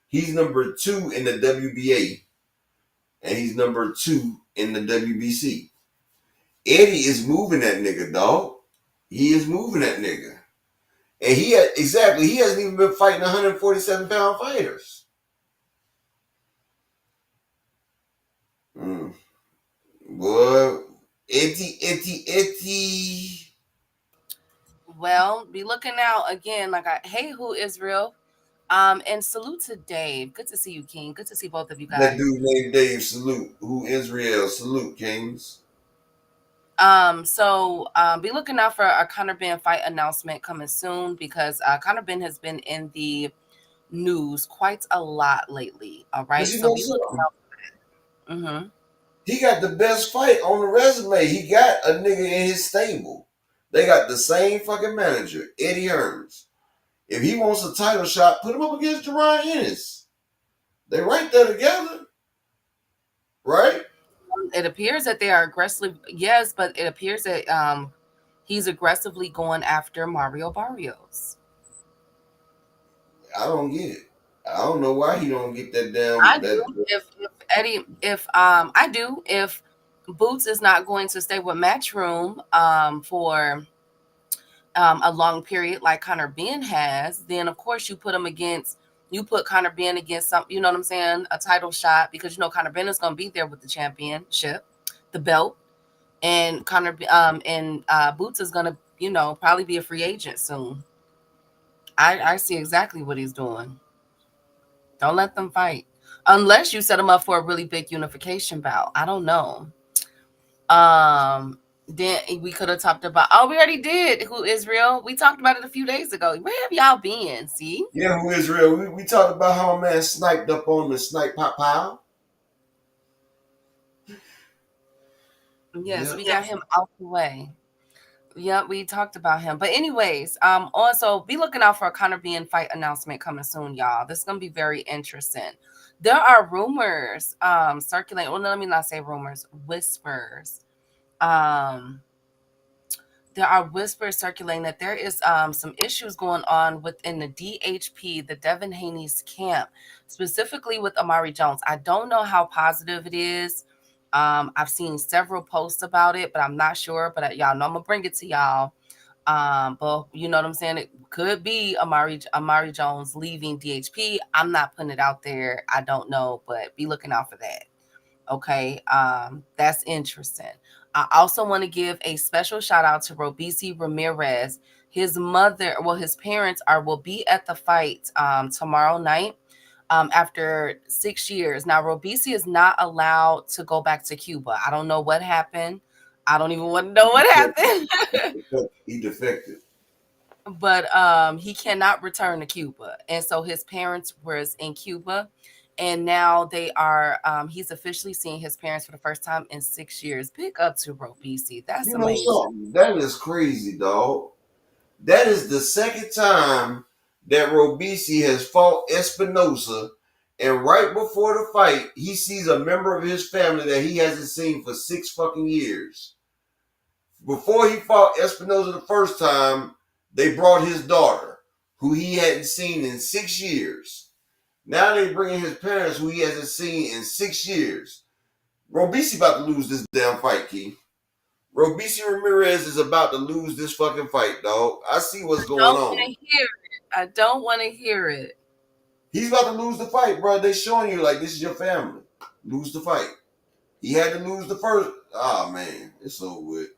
He's number 2 in the WBA, and he's number 2 in the WBC. Eddie is moving that nigga, dog. He is moving that nigga. And he hasn't even been fighting 147-pound fighters. Mm. Boy, Eddie. Well, be looking out again. Hey, who Israel? And salute to Dave. Good to see you, King. Good to see both of you That guys. dude named Dave, salute. Who Israel, salute, Kings. Be looking out for a Conor Ben fight announcement coming soon because Conor Ben has been in the news quite a lot lately. All But right, you so know be looking something? out. Mm-hmm. He got the best fight on the resume. He got a nigga in his stable. They got the same fucking manager, Eddie Hearns. If he wants a title shot, put him up against Jerron Ennis. They right there together, right? It appears that they are aggressively, yes, but it appears that he's aggressively going after Mario Barrios. I don't get it. I don't know why he don't get that I damn do. that. If Eddie, if I do. If Boots is not going to stay with Matchroom for a long period like Conor Ben has, then of course you put Conor Ben against some, you know what I'm saying, a title shot because you know Conor Ben is going to be there with the championship, the belt, and Boots is going to probably be a free agent soon. I see exactly what he's doing. Don't let them fight unless you set them up for a really big unification bout. I don't know. Um, then we could have talked about. Oh, we already did. Who Israel? We talked about it a few days ago. Where have y'all been? See? Yeah, who Israel? We talked about how a man sniped up on the snipe pop pile. Yes, Yeah. we got him out the way. Yeah, we talked about him. But anyways, also be looking out for a Conor Ben fight announcement coming soon, y'all. This is gonna be very interesting. There are rumors circulating. Well, no, let me not say rumors, whispers. Um there are whispers circulating that there is some issues going on within the DHP, the Devin Haney's camp, specifically with Amari Jones. I don't know how positive it is. I've seen several posts about it, but I'm not sure. But y'all know I'm gonna bring it to y'all. But you know what I'm saying? It could be Amari Jones leaving DHP. I'm not putting it out there. I don't know, but be looking out for that. Okay, that's interesting. I also want to give a special shout out to Robisi Ramirez. His mother, well, his parents will be at the fight tomorrow night. After 6 years. Now, Robisi is not allowed to go back to Cuba. I don't know what happened. I don't even want to know what happened. He defected. But he cannot return to Cuba, and so his parents was in Cuba, and now they are. He's officially seeing his parents for the first time in 6 years. Big up to Robisi. That's You know amazing. something? That is crazy, dog. That is the second time that Robisi has fought Espinosa, and right before the fight, he sees a member of his family that he hasn't seen for 6 fucking years. Before he fought Espinosa the first time, they brought his daughter, who he hadn't seen in 6 years. Now they bringing his parents, who he hasn't seen in 6 years. Robisi about to lose this damn fight, Keith. Robisi Ramirez is about to lose this fucking fight, dog. I see what's going Don't want to on. hear it. I don't want to hear it. He's about to lose the fight, bro. They showing you like this is your family. Lose the fight. He had to lose the first. Ah, man, it's so good.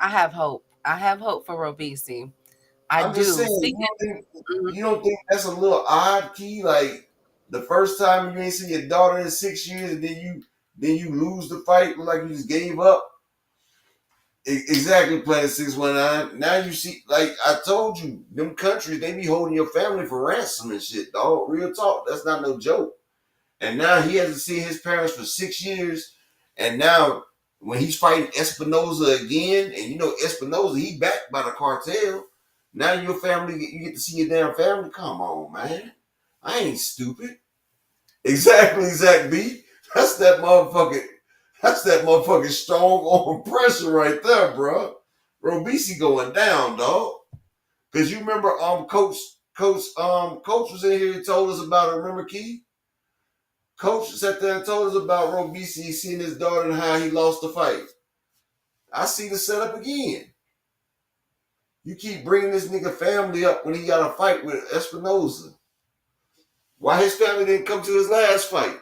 I have hope. I have hope for Robisi. I I'm just do. saying, Speaking. Mhm. you don't think that's a little odd, Key? Like, The first time you ain't seen your daughter in 6 years, and then you lose the fight, look like you just gave up. Exactly, Planet 619. Now you see, like I told you, them countries they be holding your family for ransom and shit, dog. Real talk. That's not no joke. And now he hasn't seen his parents for 6 years. And now when he's fighting Espinoza again, and you know Espinoza, he backed by the cartel. Now your family, you get to see your damn family. Come on, man. I ain't stupid. Exactly, Zach B. That's that motherfucking. That's that motherfucking strong arm pressure right there, bro. Robisi going down, dog. Cause you remember, Coach was in here and told us about it. Remember, Key? Coach sat there and told us about Robisi seeing his daughter and how he lost the fight. I see the setup again. You keep bringing this nigga family up when he got a fight with Espinoza. Why his family didn't come to his last fight?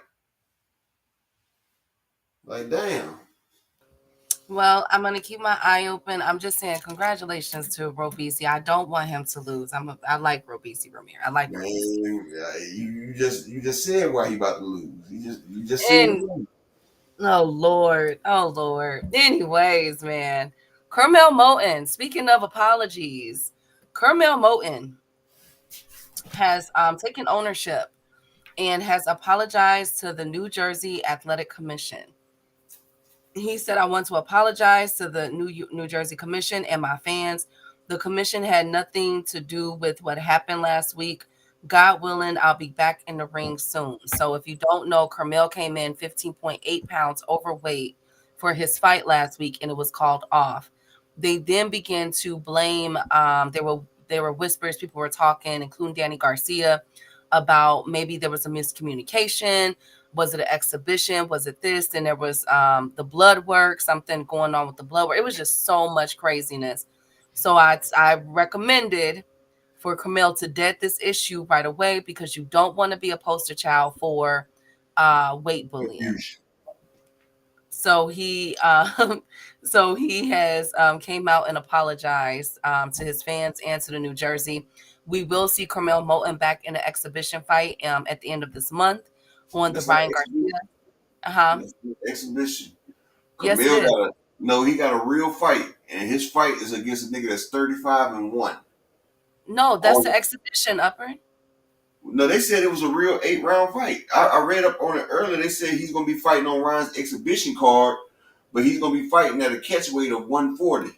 Like, damn. Well, I'm gonna keep my eye open. I'm just saying, congratulations to Robisi. I don't want him to lose. I like Robisi Ramir. I like Man, Robisi. you just said why he about to lose. You just said And it. oh Lord, oh Lord. Anyways, man, Kermel Moten. Speaking of apologies, Kermel Moten has taken ownership and has apologized to the New Jersey Athletic Commission. He said, I want to apologize to the New Jersey Commission and my fans. The commission had nothing to do with what happened last week. God willing, I'll be back in the ring soon. So if you don't know, Carmel came in 15.8 pounds overweight for his fight last week, and it was called off. They then began to blame. There were whispers. People were talking, including Danny Garcia, about maybe there was a miscommunication. Was it an exhibition? Was it this? And there was the blood work, something going on with the blood work. It was just so much craziness. So I recommended for Camille to dead this issue right away because you don't want to be a poster child for weight bullying. Abuse. So he so he has came out and apologized to his fans and to the New Jersey. We will see Carmel Moten back in an exhibition fight at the end of this month on the That's not Ryan exhibition. Garcia. Uh-huh. That's not exhibition. Yes, it Camille is. got a no. He got a real fight, and his fight is against a nigga that's 35-1. No, that's the All exhibition, Upper. No, they said it was a real 8 round fight. I read up on it earlier. They said he's gonna be fighting on Ryan's exhibition card, but he's gonna be fighting at a catch weight of 140,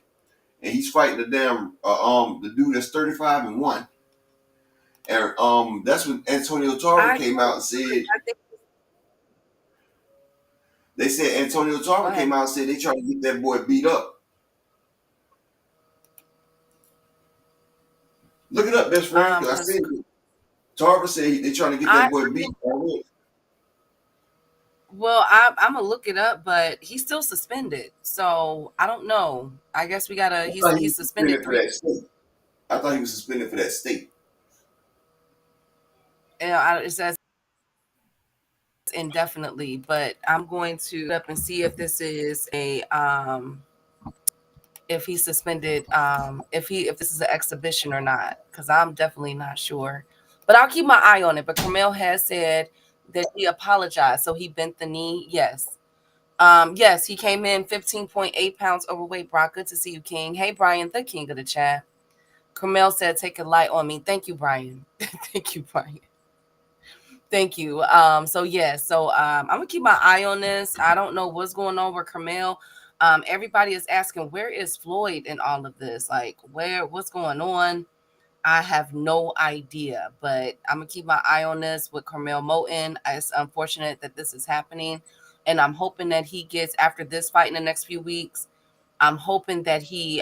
and he's fighting the dude that's 35-1. And that's when Antonio Tarver I came out and said I think they said Antonio go Tarver ahead. came out and said they trying to get that boy beat up. Look it up, best friend. 'Cause I Because said Tarver said they trying to get I that boy beat didn't. up. Well, I'm gonna look it up, but he's still suspended, so I don't know. I guess we gotta. I He's thought he he's was suspended suspended for 3. that state. I thought he was suspended for that state. It says indefinitely, but I'm going to look up and see if this is a if he's suspended if this is an exhibition or not, because I'm definitely not sure. But I'll keep my eye on it. But Carmel has said that he apologized, so he bent the knee. Yes. Yes, he came in 15.8 pounds overweight. Brock, good to see you, King. Hey, Brian, the king of the chat. Carmel said, take a light on me. Thank you, Brian. Thank you, Brian. Thank you. I'm gonna keep my eye on this. I don't know what's going on with Carmel. Everybody is asking, where is Floyd in all of this? Like, what's going on? I have no idea, but I'm gonna keep my eye on this with Carmel Moten. It's unfortunate that this is happening, and I'm hoping that he gets after this fight in the next few weeks. I'm hoping that he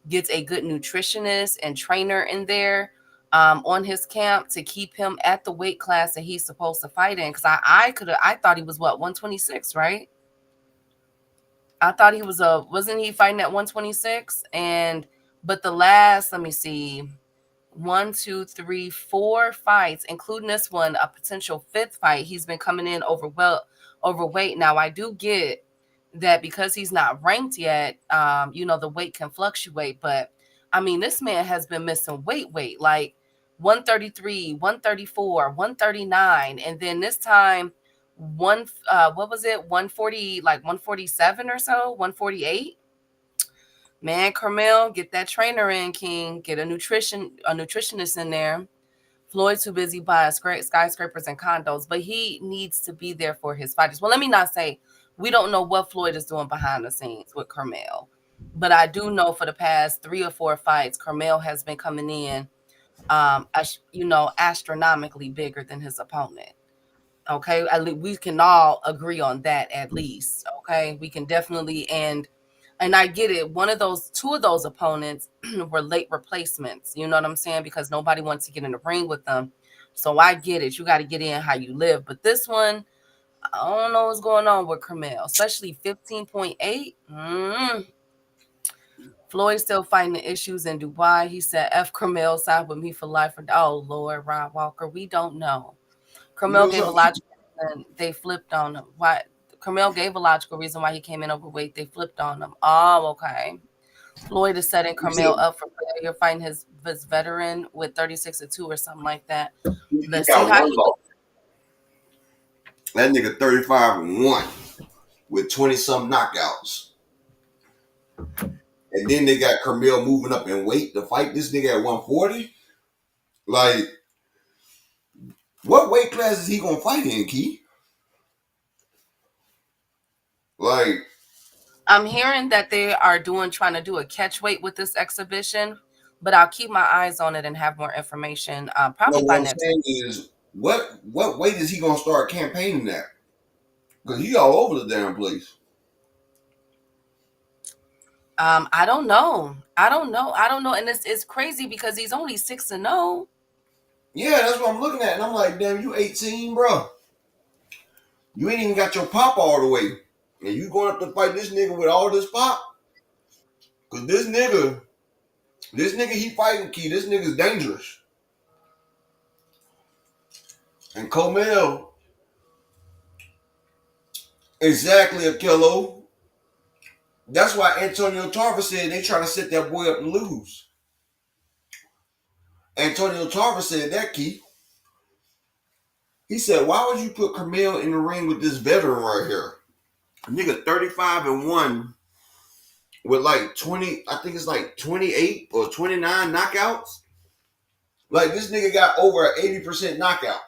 gets a good nutritionist and trainer in there on his camp to keep him at the weight class that he's supposed to fight in. Because I thought he was what 126, right? I thought he was wasn't he fighting at 126? And but the last, let me see, 1, 2, 3, 4 fights, including this one, a potential fifth fight. He's been coming in overweight. Now I do get that because he's not ranked yet. The weight can fluctuate, but I mean, this man has been missing weight. Like 133, 134, 139, and then this time what was it? 140, like 147 or so, 148. Man, Carmel, get that trainer in, King. Get a nutritionist in there. Floyd's too busy buying skyscrapers and condos, but he needs to be there for his fighters. Well, let me not say we don't know what Floyd is doing behind the scenes with Carmel, but I do know for the past 3 or 4 fights, Carmel has been coming in, astronomically bigger than his opponent. Okay, at least we can all agree on that. At least, okay, we can definitely and I get it. Two of those opponents were late replacements. You know what I'm saying? Because nobody wants to get in the ring with them. So I get it. You got to get in how you live. But this one, I don't know what's going on with Carmel, especially 15.8. Floyd still fighting the issues in Dubai. He said, F Carmel side with me for life. Oh, Lord, Rod Walker, we don't know. You Carmel know gave a something? logical reason. They flipped on him. Why? Carmel gave a logical reason why he came in overweight. They flipped on him. Oh, okay. Floyd is setting He said Carmel up for failure, fighting his veteran with 36-2 or something like that. he Let's see got how one he loss. That nigga 35-1 with 20 some knockouts. And then they got Carmel moving up in weight to fight this nigga at 140. Like, what weight class is he gonna fight in, Key? Like, I'm hearing that they are trying to do a catch weight with this exhibition, but I'll keep my eyes on it and have more information no, probably by what I'm next week. saying is, what weight is he gonna start campaigning at? Because he all over the damn place. I don't know. I don't know. And it's crazy because he's only 6-0. Yeah, that's what I'm looking at. And I'm like, damn, you 18, bro. You ain't even got your pop all the way. And you going up to fight this nigga with all this pop? Because this nigga he fighting, Key, this nigga's dangerous. And Comel, exactly, Akello. That's why Antonio Tarver said they trying to set that boy up to lose. Antonio Tarver said that, Key. He said, why would you put Camille in the ring with this veteran right here? A nigga 35-1 with like 20, I think it's like 28 or 29 knockouts. Like this nigga got over an 80% knockout.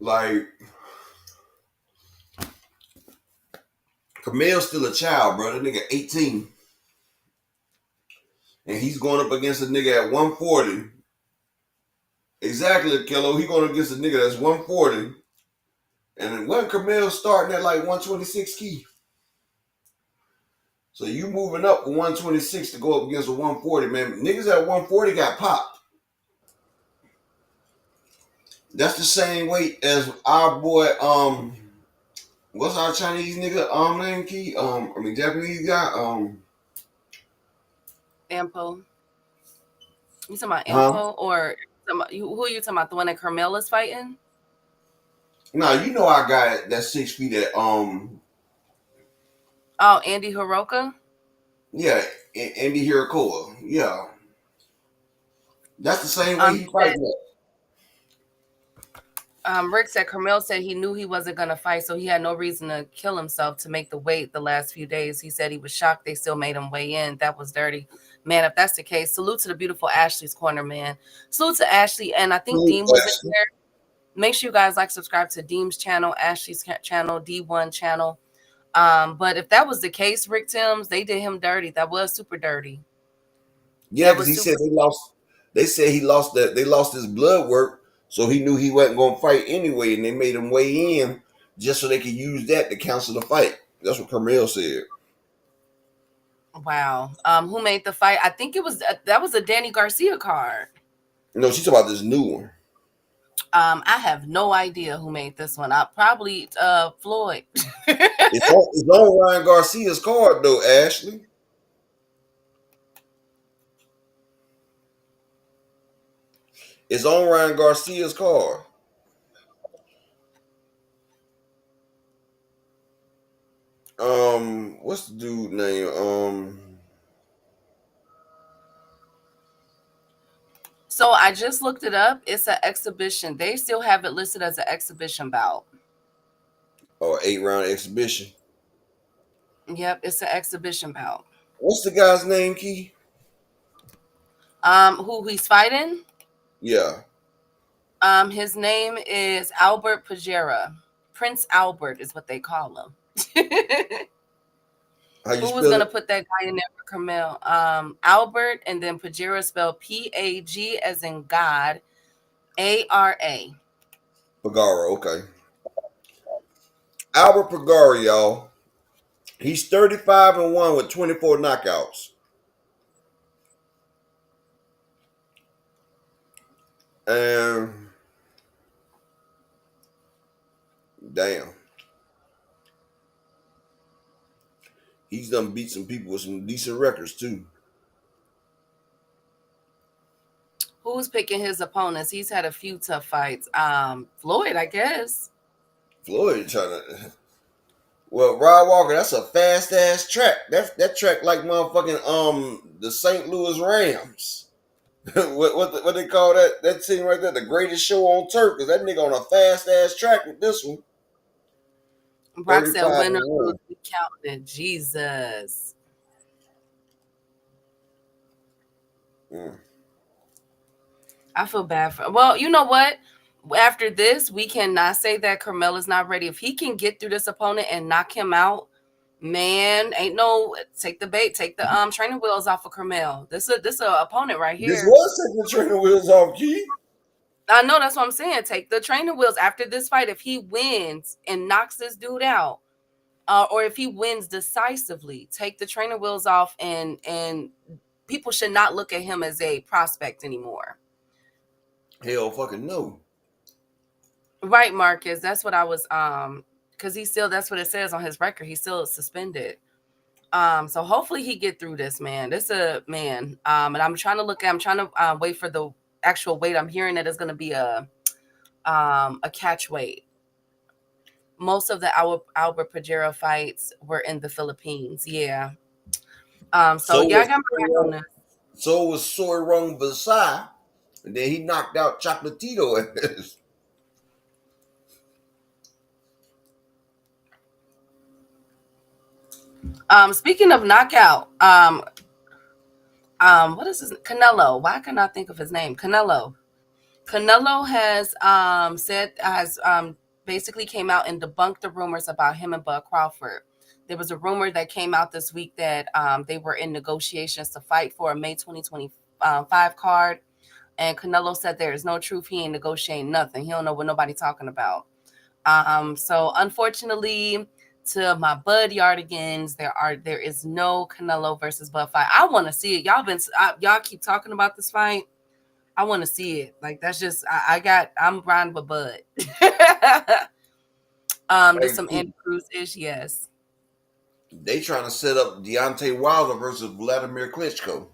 Like Camille's still a child, bro. That nigga 18. And he's going up against a nigga at 140. Exactly, Kilo. He going against a nigga that's 140. And when Camille starting at like 126 key. So you moving up from 126 to go up against a 140, man. Niggas at 140 got popped. That's the same weight as our boy, what's our Chinese nigga name key? Japanese guy, Ampo. You talking about huh? Ampo or who are you talking about? The one that Carmel is fighting? Nah, you know our guy that's 6 feet at Oh, Andy Hiroka. yeah, Andy Hirakoa. Yeah. That's the same way He he said fighting at. Rick said Carmel said he knew he wasn't going to fight, so he had no reason to kill himself to make the weight the last few days. He said he was shocked they still made him weigh in. That was dirty. Man, if that's the case, salute to the beautiful Ashley's Corner, man. Salute to Ashley. And I think Deem was in there. Make sure you guys subscribe to Deem's channel, Ashley's channel, D1 channel. But if that was the case, Rick Timms, they did him dirty. That was super dirty. Yeah, That because was he said super. they lost. They said he lost that. They lost his blood work, so he knew he wasn't going to fight anyway, and they made him weigh in just so they could use that to cancel the fight. That's what Carmel said. Wow. Who made the fight? I think it was that was a Danny Garcia card. No, she's talking about this new one. I have no idea who made this one. I probably Floyd. It's on Ryan Garcia's card though, Ashley. It's on Ryan Garcia's card. What's the dude name? So I just looked it up. It's an exhibition. They still have it listed as an exhibition bout. Or 8 round exhibition. Yep, it's an exhibition bout. What's the guy's name, Key? Who he's fighting? Yeah. His name is Albert Pajera. Prince Albert is what they call him. How you Who was spell gonna it? put that guy in there for Carmel? Albert, and then Pajera spelled Pag as in God, Ara. Pagaro, okay. Albert Pagaro, y'all. He's 35-1 with 24 knockouts. And damn, he's done beat some people with some decent records too. Who's picking his opponents? He's had a few tough fights. Floyd, I guess. Floyd trying to. Well, Rod Walker, that's a fast ass track. That track like motherfucking the St. Louis Rams. What they call that team right there? The greatest show on turf. Cause that nigga on a fast ass track with this one. Brock Thirty said, five win or and lose, one. we counting it. Jesus. Mm. I feel bad for. Well, you know what? After this, we cannot say that Carmel is not ready. If he can get through this opponent and knock him out, man, ain't no take the bait, take the training wheels off of Carmel. This a opponent right This here. was taking the training wheels off, Key. I know that's what I'm saying. Take the training wheels after this fight. If he wins and knocks this dude out, or if he wins decisively, take the trainer wheels off, and people should not look at him as a prospect anymore. Hell, fucking no. Right, Marcus. That's what I was because he's still, that's what it says on his record. He's still suspended. So hopefully he get through this, man. This a man. And I'm trying to wait for the actual weight. I'm hearing that it's gonna be a catch weight. Most of the Albert Pajero fights were in the Philippines. Yeah. So So yeah, I was got my back on this. Soy Rung Versailles, and then he knocked out Chocolatito. Speaking of knockout, what is his Canelo? Why can I think of his name? Canelo. Canelo has basically came out and debunked the rumors about him and Bud Crawford. There was a rumor that came out this week that they were in negotiations to fight for a May 2025 card. And Canelo said there is no truth. He ain't negotiating nothing. He don't know what nobody talking about. So unfortunately, to my Bud Yardigans, there is no Canelo versus Bud fight. I want to see it. Y'all keep talking about this fight. I want to see it. Like that's just I'm riding with Bud. There's some Andy Cruz ish, yes. They trying to set up Deontay Wilder versus Vladimir Klitschko.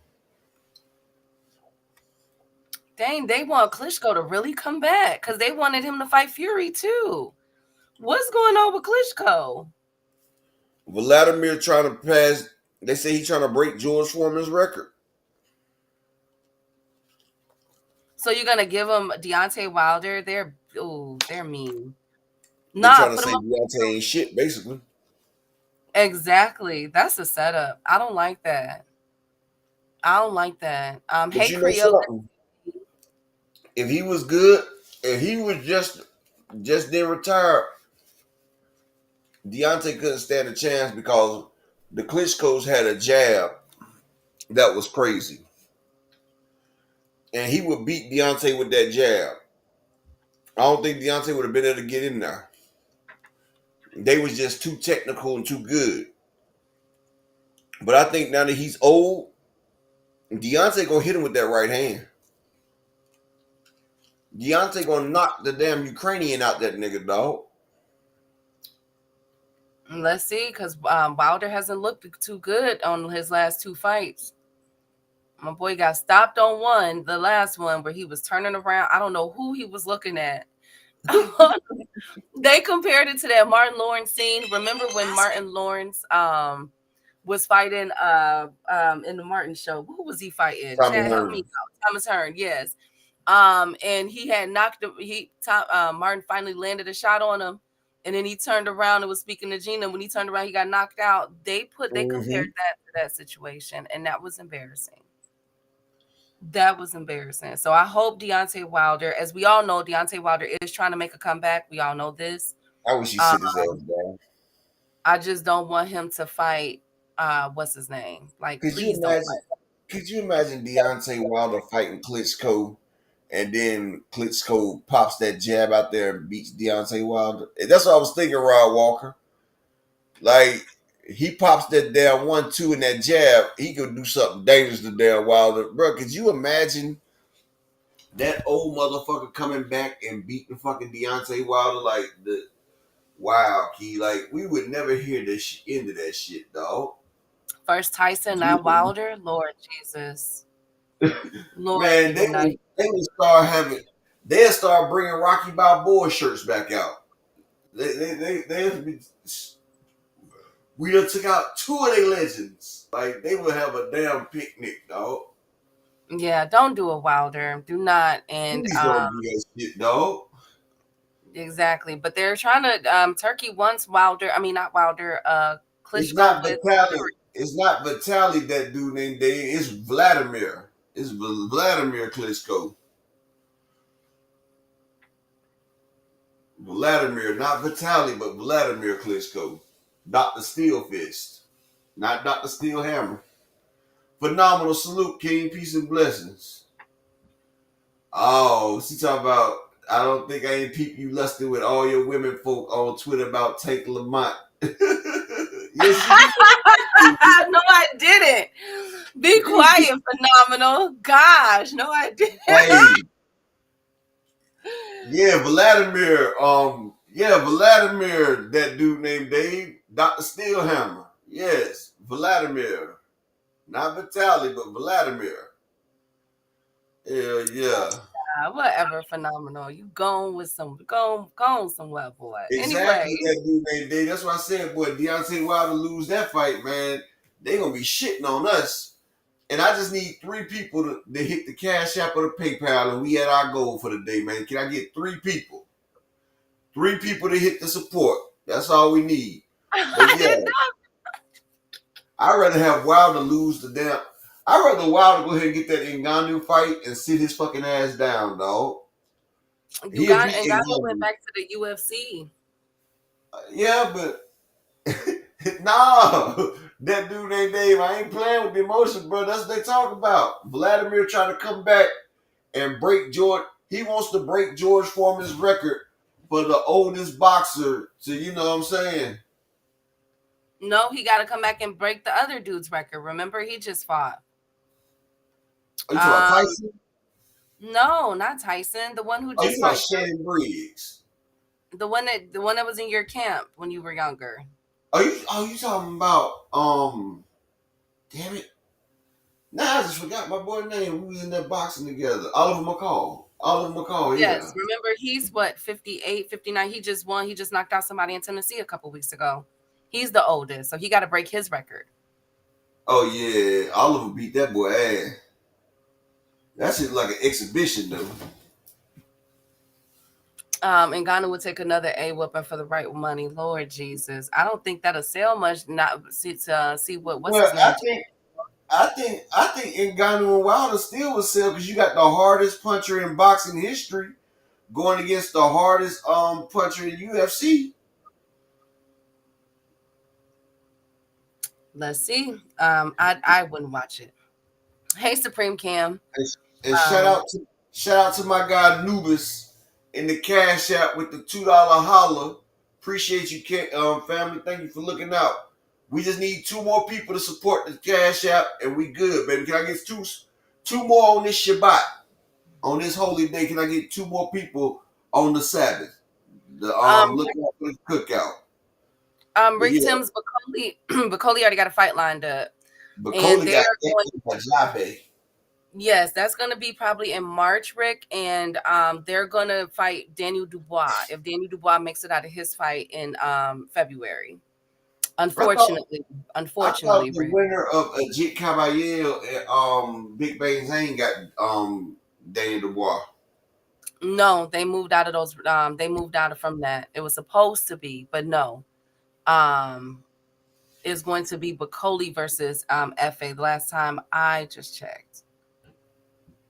Dang, they want Klitschko to really come back because they wanted him to fight Fury too. What's going on with Klitschko? Vladimir trying to pass. They say he's trying to break George Foreman's record. So you're gonna give him Deontay Wilder? They're mean. They Nah, trying to put him say up. Deontay ain't shit, basically. Exactly. That's a setup. I don't like that. I don't like that. But Hey you know Creole. something? If he was good, if he was just then retired, Deontay couldn't stand a chance because the Klitschko's had a jab that was crazy, and he would beat Deontay with that jab. I don't think Deontay would have been able to get in there. They was just too technical and too good. But I think now that he's old, Deontay gonna hit him with that right hand. Deontay gonna knock the damn Ukrainian out that nigga, dog. Let's see, because Wilder hasn't looked too good on his last two fights. My boy got stopped on one, the last one, where he was turning around. I don't know who he was looking at. They compared it to that Martin Lawrence scene. Remember when Martin Lawrence was fighting in the Martin show? Who was he fighting? Tommy Chad, help me Hearns. out. Thomas Hearn, yes. And he had knocked him. Martin finally landed a shot on him, and then he turned around and was speaking to Gina. When he turned around, he got knocked out. They compared Mm-hmm. that to that situation, and that was embarrassing. That was embarrassing. So I hope Deontay Wilder, as we all know, Deontay Wilder is trying to make a comeback. We all know this. I wish he Um, sit his ass down. I just don't want him to fight. What's his name? Like, Could you please don't imagine? fight. Could you imagine Deontay Wilder fighting Klitschko, and then Klitschko pops that jab out there and beats Deontay Wilder? And that's what I was thinking, Rod Walker. Like he pops that damn 1-2 and that jab, he could do something dangerous to damn Wilder, bro. Could you imagine that old motherfucker coming back and beating fucking Deontay Wilder? Like the wow, Key. Like we would never hear this end of that shit, dog. First Tyson, not Wilder. Lord Jesus. Lord, Man, you not. they would start having they'll start bringing Rocky Balboa shirts back out. They be, we done took out two of their legends. Like they would have a damn picnic, dog. Yeah, don't do a Wilder. Do not. And Please don't do that shit, dog. exactly. But they're trying to Turkey wants Wilder. I mean not Wilder, It's Klitschko not with Vitali. It's not Vitali that dude named Dave. It's Vladimir. It's Vladimir Klitschko. Vladimir, not Vitali, but Vladimir Klitschko. Dr. Steelfist. Not Dr. Steelhammer. Phenomenal salute, King. Peace and blessings. Oh, she talking about, I don't think I ain't peep you lusted with all your women folk on Twitter about Tank Lamont. Yes, she did. no, I didn't. Be quiet, phenomenal. Gosh, no, I didn't. Hey, yeah, Vladimir, that dude named Dave, Dr. Steelhammer. Yes, Vladimir. Not Vitaly, but Vladimir. Hell yeah. Whatever, phenomenal. You going with some go somewhere, boy. Exactly Anyway, that dude named Dave. That's why I said, boy, Deontay Wilder lose that fight, man. They gonna be shitting on us. And I just need three people to hit the Cash App or the PayPal, and we had our goal for the day, man. Can I get three people? Three people to hit the support. That's all we need. But I yeah, did I'd rather have Wilder lose the damn. I'd rather Wilder go ahead and get that Ngannou fight and sit his fucking ass down, dog. not. He'll beat Ngannou went Ngannou. back to the UFC. Yeah, but nah, that dude named Dave. I ain't playing with the emotions, bro. That's what they talk about. Vladimir trying to come back and break George. He wants to break George Foreman's record for the oldest boxer. So you know what I'm saying? No, he got to come back and break the other dude's record. Remember, he just fought. Are you talking about Um, Tyson? no, not Tyson. The one who Oh, you just talking about fought. Shane Briggs? The one that was in your camp when you were younger. You talking about damn it. Nah, I just forgot my boy's name. We was in that boxing together. Oliver McCall. Oliver McCall, yeah. Yes, remember he's what 58, 59. He just won. He just knocked out somebody in Tennessee a couple weeks ago. He's the oldest, so he got to break his record. Oh yeah. Oliver beat that boy ass. That shit like an exhibition though. And Ghana would take another A whooping for the right money. Lord Jesus, I don't think that'll sell much. Not see to see what's Well, his name. I think Ngannou and Wilder still would sell because you got the hardest puncher in boxing history going against the hardest puncher in UFC. Let's see. I wouldn't watch it. Hey, Supreme Cam. And Um, shout out to my guy Nubis in the Cash App with the $2 holler. Appreciate you, family. Thank you for looking out. We just need two more people to support the Cash App, and we good, baby. Can I get two more on this Shabbat, on this holy day? Can I get two more people on the Sabbath? The um, look out for the cookout. But Rick yeah, Tim's Bacoli. Bacoli already got a fight lined up, and Bacola they're got going. Kajabe. Yes, that's going to be probably in March, Rick, and they're going to fight Daniel Dubois if Daniel Dubois makes it out of his fight in February. I thought Unfortunately, I thought unfortunately, the Ray. winner of Ajit Caballero and Big Bang Zane got Daniel Dubois. No, they moved out of those. They moved out of from that. It was supposed to be, but no. Um, it's going to be Bacoli versus FA. The last time I just checked.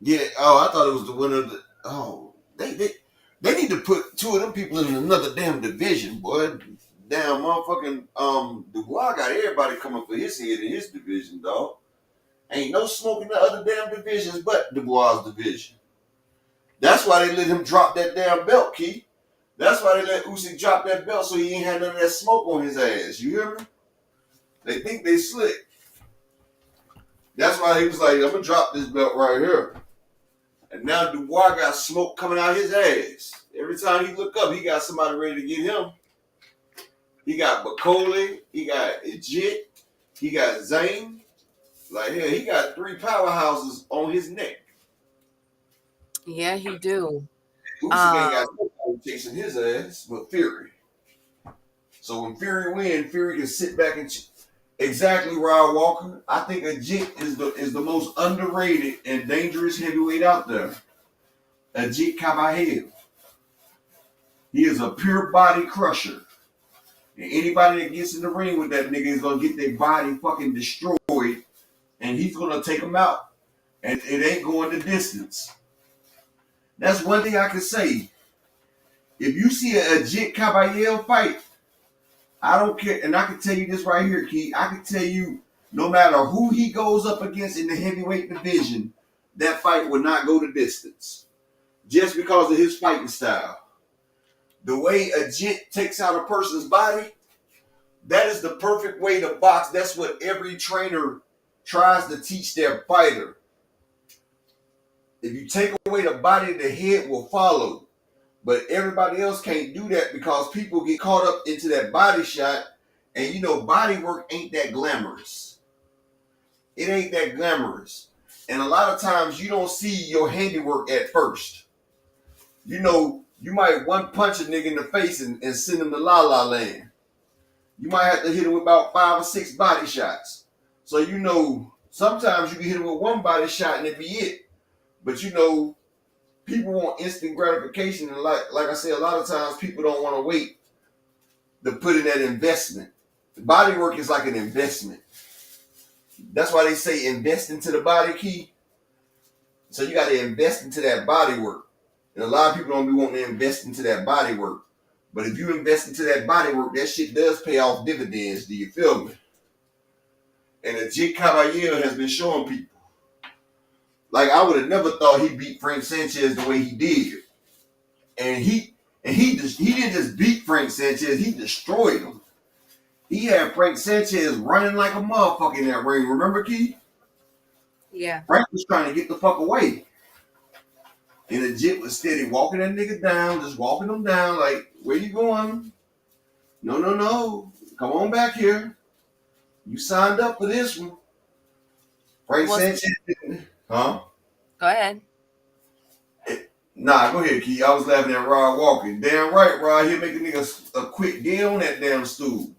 Yeah. Oh, I thought it was the winner of the. Oh, they need to put two of them people in another damn division, boy. Damn motherfucking Dubois got everybody coming for his head in his division, dog. Ain't no smoke in the other damn divisions but Dubois' division. That's why they let him drop that damn belt, Key. That's why they let Usyk drop that belt so he ain't had none of that smoke on his ass. You hear me? They think they slick. That's why he was like, I'm gonna drop this belt right here. And now Dubois got smoke coming out his ass. Every time he look up, he got somebody ready to get him. He got Bacoli, he got Ajit, he got Zane. Like, yeah, he got three powerhouses on his neck. Yeah, he do. Usyk Um, ain't got nobody chasing his ass but Fury. So when Fury wins, Fury can sit back and exactly Rod Walker. I think Ajit is the most underrated and dangerous heavyweight out there. Ajit Caballero. He is a pure body crusher. And anybody that gets in the ring with that nigga is gonna get their body fucking destroyed, and he's gonna take them out. And it ain't going the distance. That's one thing I can say. If you see a Ajit Caballero fight, I don't care, and I can tell you this right here, Key. I can tell you, no matter who he goes up against in the heavyweight division, that fight will not go the distance, just because of his fighting style. The way Ajit takes out a person's body, that is the perfect way to box. That's what every trainer tries to teach their fighter. If you take away the body, the head will follow. But everybody else can't do that because people get caught up into that body shot. And you know, body work ain't that glamorous. It ain't that glamorous. And a lot of times you don't see your handiwork at first. You know, you might one punch a nigga in the face and send him to La La Land. You might have to hit him with about 5 or 6 body shots. So you know, sometimes you can hit him with one body shot and it be it. But you know, people want instant gratification, and like I say, a lot of times people don't want to wait to put in that investment. Body work is like an investment. That's why they say invest into the body, Key. So you got to invest into that body work. And a lot of people don't be wanting to invest into that body work. But if you invest into that body work, that shit does pay off dividends. Do you feel me? And Ajit Caballero has been showing people. Like, I would have never thought he beat Frank Sanchez the way he did. And he didn't just beat Frank Sanchez, he destroyed him. He had Frank Sanchez running like a motherfucker in that ring. Remember, Keith? yeah. Frank was trying to get the fuck away. And the Jit was steady walking that nigga down, just walking him down, like, where you going? No, no, no. Come on back here. You signed up for this one. Frank Well, Sanchez, huh? go ahead. Nah, go ahead, Key. I was laughing at Rod Walker. Damn right, Rod. He'll make a nigga a quick deal on that damn stool.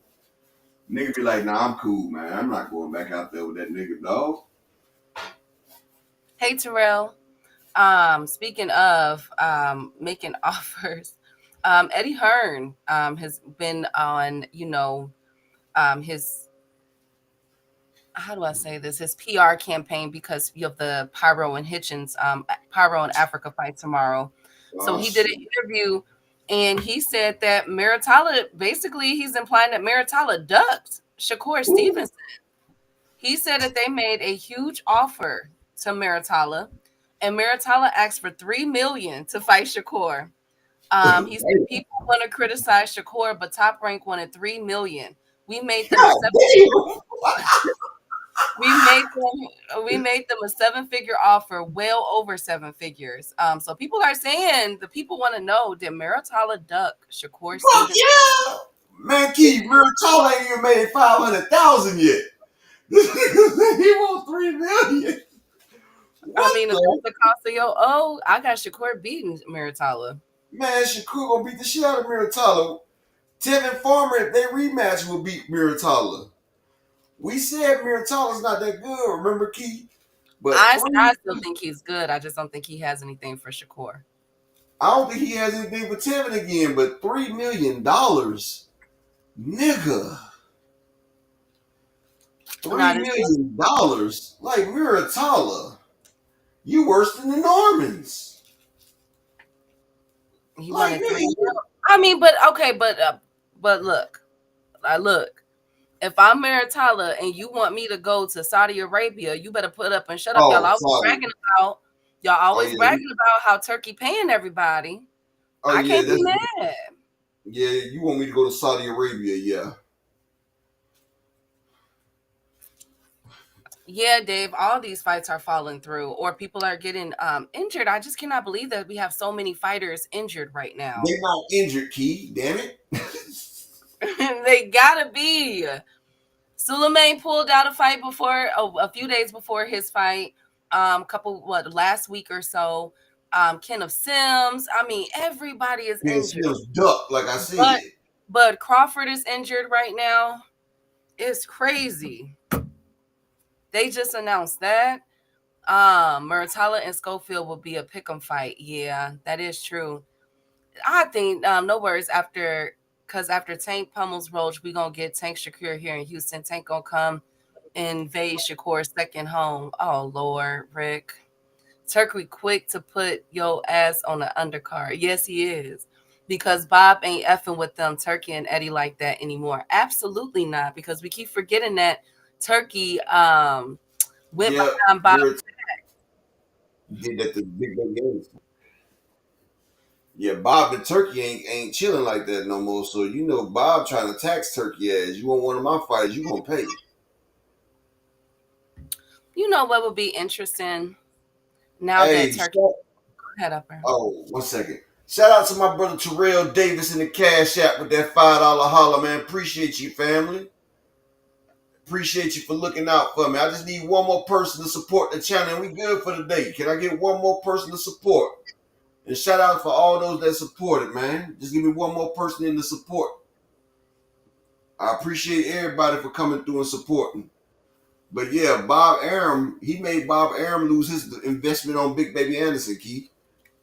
Nigga be like, nah, I'm cool, man. I'm not going back out there with that nigga, dog. Hey, Terrell. Speaking of making offers, Eddie Hearn has been on, his, how do I say this? His PR campaign because of the Pyro and Hitchens, Pyro and Africa fight tomorrow. So Oh, he did an shit. interview and he said that Maritala, basically, he's implying that Maritala ducked Shakur Ooh. Stevenson. He said that they made a huge offer to Maritala, and Maritala asked for $3 million to fight Shakur. He said people want to criticize Shakur, but Top Rank wanted $3 million. We made them a God seven. damn. We made them a 7-figure offer, well over 7 figures. So people are saying the people want to know, did Maritala duck Shakur Fuck Stevenson? yeah. Man, Keith, Murtaugh ain't even made 500,000 yet. He wants 3 million. I What mean, if that's the the cost of your I got Shakur beating Maritala. man? Shakur gonna beat the shit out of Murtaugh. Tevin Farmer, if they rematch, will beat Muratalla. We said Muratala's not that good, remember, Key? But I still think he's good. I just don't think he has anything for Shakur. I don't think he has anything for Tevin again, but $3 million, nigga. Now $3 this is million, like Muratalla. You worse than the Normans. he Like, wanted 3 mil. nigga, I mean, but okay, but look, look. If I'm Maritala and you want me to go to Saudi Arabia, you better put up and shut up. oh, sorry. Y'all Oh always yeah, bragging about how Turkey paying everybody. oh I yeah, can't be that's mad. yeah. You want me to go to Saudi Arabia? Yeah. Yeah, Dave, all these fights are falling through or people are getting injured. I just cannot believe that we have so many fighters injured right now. They not injured, Key. Damn it. They gotta be. Suleiman pulled out a fight before a few days before his fight. Couple last week or so. Ken of Sims. I mean, everybody is Yeah, injured. Slim's duck, like I But said. but Crawford is injured right now. It's crazy. They just announced that. Muratalla and Schofield will be a pick'em fight. Yeah, that is true. I think no worries after because after Tank pummels Roach, we gonna get Tank Shakur here in Houston. Tank gonna come invade Shakur's second home. Oh Lord, Rick. Turkey quick to put your ass on the undercard. Yes, he is. Because Bob ain't effing with them Turkey and Eddie like that anymore. Absolutely not. Because we keep forgetting that Turkey went Yeah, behind Bob. Murat did that to Big Bang Games. Yeah, Bob the Turkey ain't chilling like that no more. So you know Bob trying to tax Turkey ass. You want one of my fights, you gonna pay. You know what would be interesting now that Hey, Turkey head upper. oh, 1 second. Shout out to my brother Terrell Davis in the Cash App with that $5 holler, man. Appreciate you, family. Appreciate you for looking out for me. I just need one more person to support the channel, and we good for the day. Can I get one more person to support? And shout out for all those that supported, man. Just give me one more person in the support. I appreciate everybody for coming through and supporting. But yeah, Bob Arum, he made Bob Arum lose his investment on Big Baby Anderson, Keith.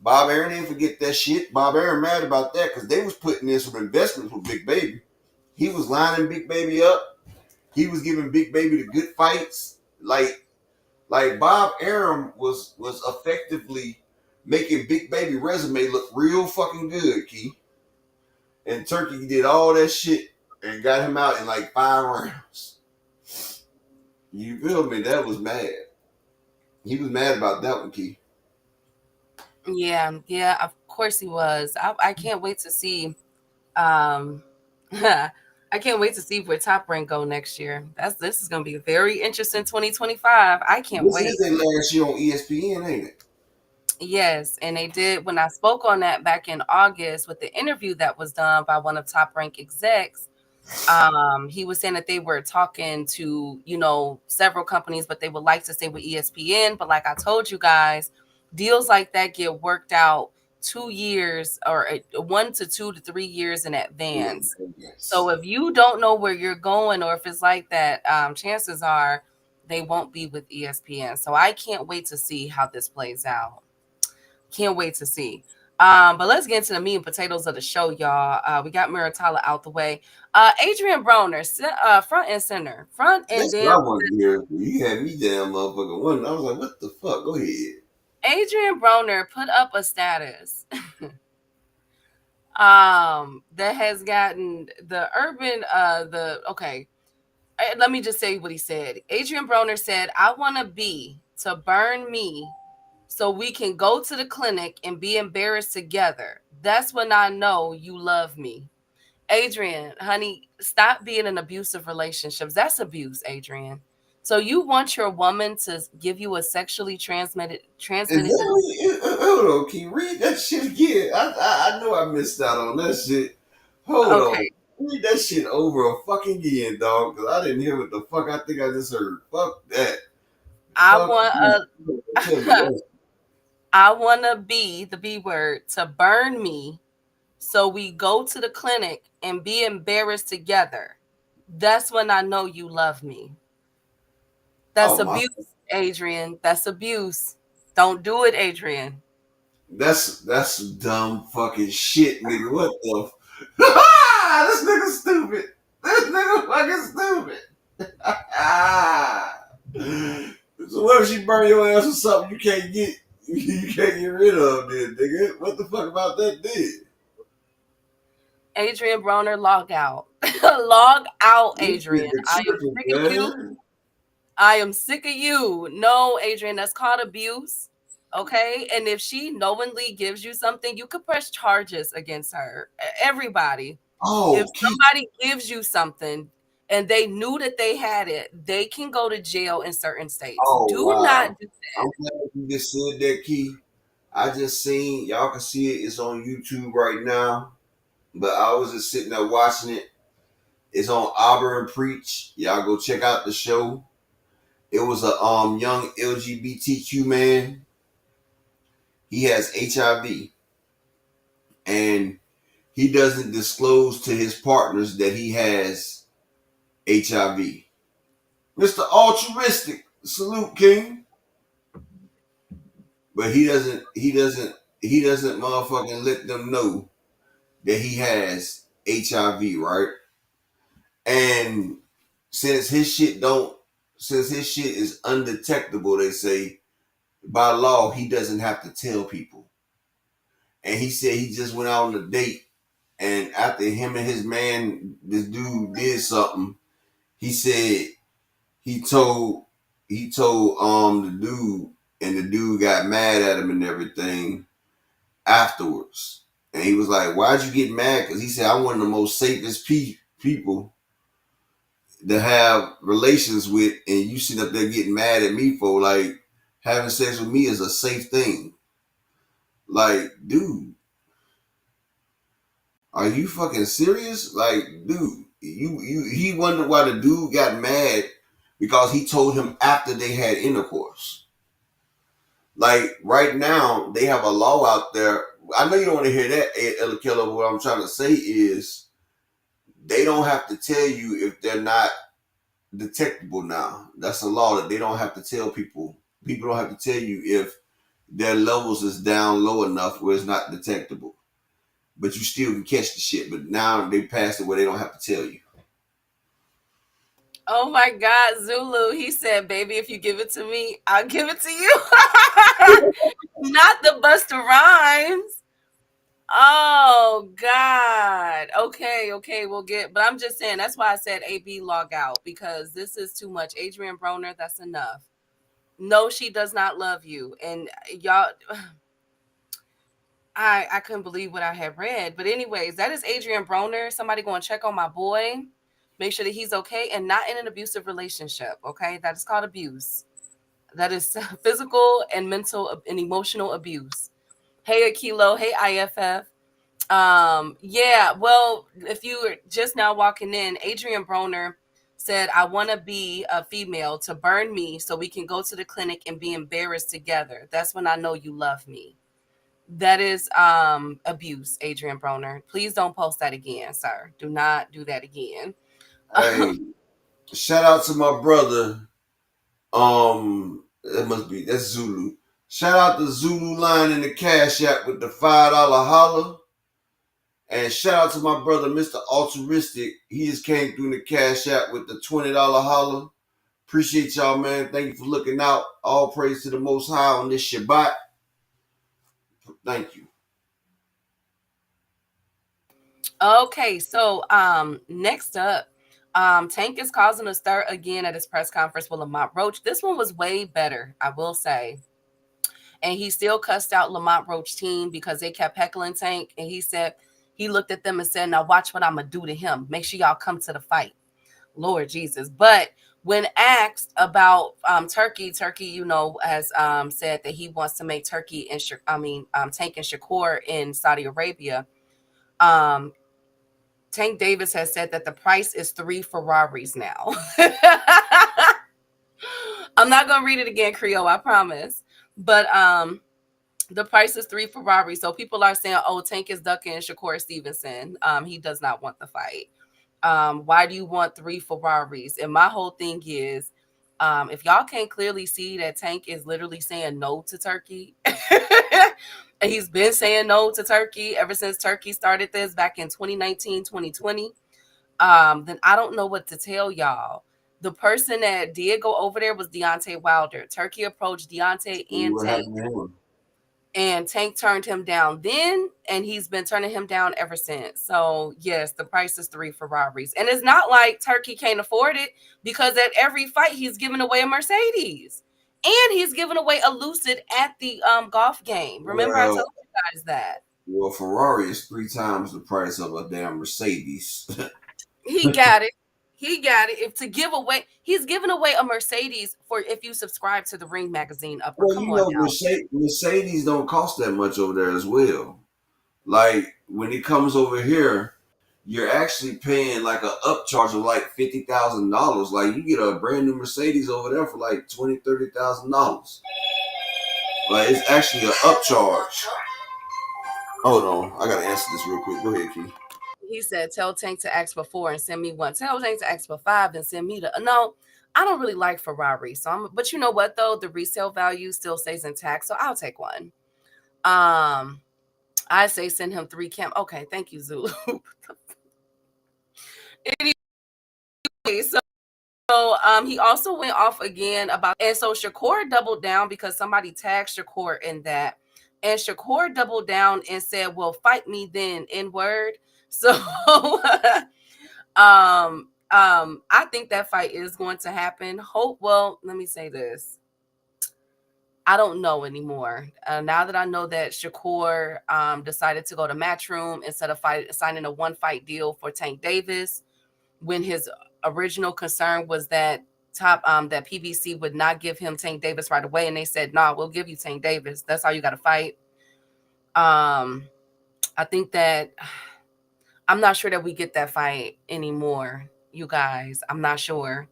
Bob Arum didn't forget that shit. Bob Arum mad about that because they was putting in some investments with Big Baby. He was lining Big Baby up. He was giving Big Baby the good fights. Like Bob Arum was effectively making Big Baby resume look real fucking good, Key. And Turkey did all that shit and got him out in like 5 rounds. You feel me? That was mad. He was mad about that one, Key. Yeah, of course he was. I can't wait to see um I can't wait to see where Top Rank go next year. This is gonna be a very interesting 2025. I can't This wait. is their last year on ESPN, ain't it? Yes, and they did when I spoke on that back in August with the interview that was done by one of Top Rank execs. He was saying that they were talking to, several companies, but they would like to stay with ESPN. But like I told you guys, deals like that get worked out 2 years or 1 to 2 to 3 years in advance. So Yes. if you don't know where you're going or if it's like that, chances are they won't be with ESPN. So I can't wait to see how this plays out. Can't wait to see. But let's get into the meat and potatoes of the show, y'all. We got Muratalla out the way. Adrian Broner, front and center, front and That's what I damn. want to hear. You had me damn motherfucker one. I was like, what the fuck? Go ahead. Adrian Broner put up a status that has gotten the urban the okay. Let me just say what he said. Adrian Broner said, "I want to be to burn me so we can go to the clinic and be embarrassed together. That's when I know you love me." Adrian, honey, stop being in abusive relationships. That's abuse, Adrian. So you want your woman to give you a sexually Is transmitted disease? that hold on, can you read that shit again? I know I missed out on that shit. Hold on. Okay. Read that shit over a fucking again, dog, because I didn't hear what the fuck I think I just heard. Fuck that. I Fuck want you. Tell me a that. I want to be the B word to burn me so we go to the clinic and be embarrassed together, that's when I know you love me. That's Oh my, abuse, Adrian. That's abuse. Don't do it, Adrian. that's some dumb fucking shit, nigga. What the? This nigga stupid. This nigga fucking stupid. So what if she burn your ass with something you can't get? You can't get rid of, then, nigga. What the fuck about that, then? Adrian Broner, log out. Log out, This Adrian. nigga I am tripping, sick of you. man. I am sick of you. No, Adrian, that's called abuse. Okay. And if she knowingly gives you something, you could press charges against her. Everybody. If Oh, Keith. somebody gives you something and they knew that they had it, they can go to jail in certain states. Oh, Do not wow. do I'm that. glad you just said that, Keith. I just seen, y'all can see it. It's on YouTube right now. But I was just sitting there watching it. It's on Auburn Preach. Y'all go check out the show. It was a young LGBTQ man. He has HIV, and he doesn't disclose to his partners that he has HIV. Mr. Altruistic, salute King. But he doesn't motherfucking let them know that he has HIV, right? And since his shit don't since his shit is undetectable, they say by law he doesn't have to tell people. And he said he just went out on a date, and after him and his man, this dude did something. He said he told the dude, and the dude got mad at him and everything afterwards. And he was like, "Why'd you get mad?" Because he said, "I'm one of the most safest people to have relations with, and you sit up there getting mad at me for like having sex with me is a safe thing." Like, dude, are you fucking serious? Like, dude, he wondered why the dude got mad because he told him after they had intercourse. Like right now, they have a law out there. I know you don't want to hear that, Ella Keller. But what I'm trying to say is they don't have to tell you if they're not detectable now. That's a law that they don't have to tell people. People don't have to tell you if their levels is down low enough where it's not detectable. But you still can catch the shit. But now they passed it where they don't have to tell you. Oh my God, Zulu. He said, baby, if you give it to me, I'll give it to you. Not the Busta Rhymes. Oh God. Okay, okay, we'll get, but I'm just saying that's why I said AB log out, because this is too much. Adrian Broner, that's enough. No, she does not love you. And y'all, I couldn't believe what I had read. But anyways, that is Adrian Broner. Somebody going to check on my boy, make sure that he's okay and not in an abusive relationship. Okay, that is called abuse. That is physical and mental and emotional abuse. Hey Akilo, hey IFF. Yeah, well, if you were just now walking in, Adrian Broner said, I want to be a female to burn me so we can go to the clinic and be embarrassed together. That's when I know you love me. That is abuse, Adrian Broner. Please don't post that again, sir. Do not do that again. Hey, shout out to my brother. That's Zulu. Shout out to Zulu line in the Cash App with the $5 holler. And shout out to my brother, Mr. Altruistic. He just came through the Cash App with the $20 holler. Appreciate y'all, man. Thank you for looking out. All praise to the Most High on this Shabbat. Thank you. Okay, so next up, Tank is causing a stir again at his press conference with Lamont Roach. This one was way better, I will say. And he still cussed out Lamont Roach team because they kept heckling Tank. And he said, he looked at them and said, now watch what I'm going to do to him. Make sure y'all come to the fight. Lord Jesus. But when asked about Turkey, has said that he wants to make Turkey and Tank and Shakur in Saudi Arabia. Tank Davis has said that the price is 3 Ferraris now. I'm not gonna read it again, Creole, I promise. But The price is three Ferraris. So people are saying, "Oh, Tank is ducking Shakur Stevenson. He does not want the fight. Why do you want three Ferraris?" And my whole thing is, if y'all can't clearly see that Tank is literally saying no to Turkey, and he's been saying no to Turkey ever since Turkey started this back in 2019, 2020, then I don't know what to tell y'all. The person that did go over there was Deontay Wilder. Turkey approached Deontay See and what Tank, happened to him. and Tank turned him down then, and he's been turning him down ever since. So yes, the price is three Ferraris, and it's not like Turkey can't afford it, because at every fight he's giving away a Mercedes, and he's giving away a Lucid at the golf game. Remember, I Well, told you guys that. well, Ferrari is three times the price of a damn Mercedes. He got it. He got it. If to give away, he's giving away a Mercedes for if you subscribe to the Ring magazine. Upper, Well, come on now. Mercedes don't cost that much over there as well. Like when it comes over here, you're actually paying like a upcharge of like $50,000. Like you get a brand new Mercedes over there for like $20,000, $30,000. Like it's actually an upcharge. Hold on, I gotta answer this real quick. Go ahead, Key. He said, "Tell Tank to ask for four and send me one. Tell Tank to ask for five and send me the." No, I don't really like Ferrari, so I'm. But you know what though, the resale value still stays intact, so I'll take one. Um, I say send him three cam. Okay, thank you, Zulu. Anyway, so he also went off again about, and so Shakur doubled down because somebody tagged Shakur in that, and Shakur doubled down and said, "Well, fight me then." In word. So I think that fight is going to happen. Hope. Well, let me say this. I don't know anymore. Now that I know that Shakur decided to go to Matchroom instead of signing a one fight deal for Tank Davis, when his original concern was that that PBC would not give him Tank Davis right away, and they said, "No, we'll give you Tank Davis. That's how you got to fight." Um, I think that I'm not sure that we get that fight anymore, you guys. I'm not sure.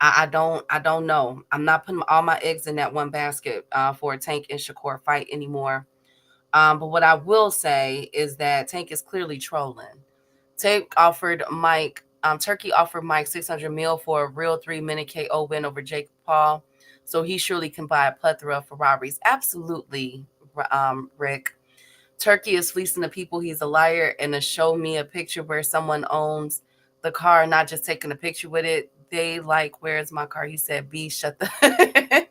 I don't know. I'm not putting all my eggs in that one basket for a Tank and Shakur fight anymore. But what I will say is that Tank is clearly trolling. Turkey offered Mike 600 mil for a real 3-minute KO win over Jake Paul. So he surely can buy a plethora of Ferraris. Absolutely, Rick. Turkey is fleecing the people. He's a liar. And to show me a picture where someone owns the car, not just taking a picture with it. They like, "Where's my car?" He said, "B, shut the."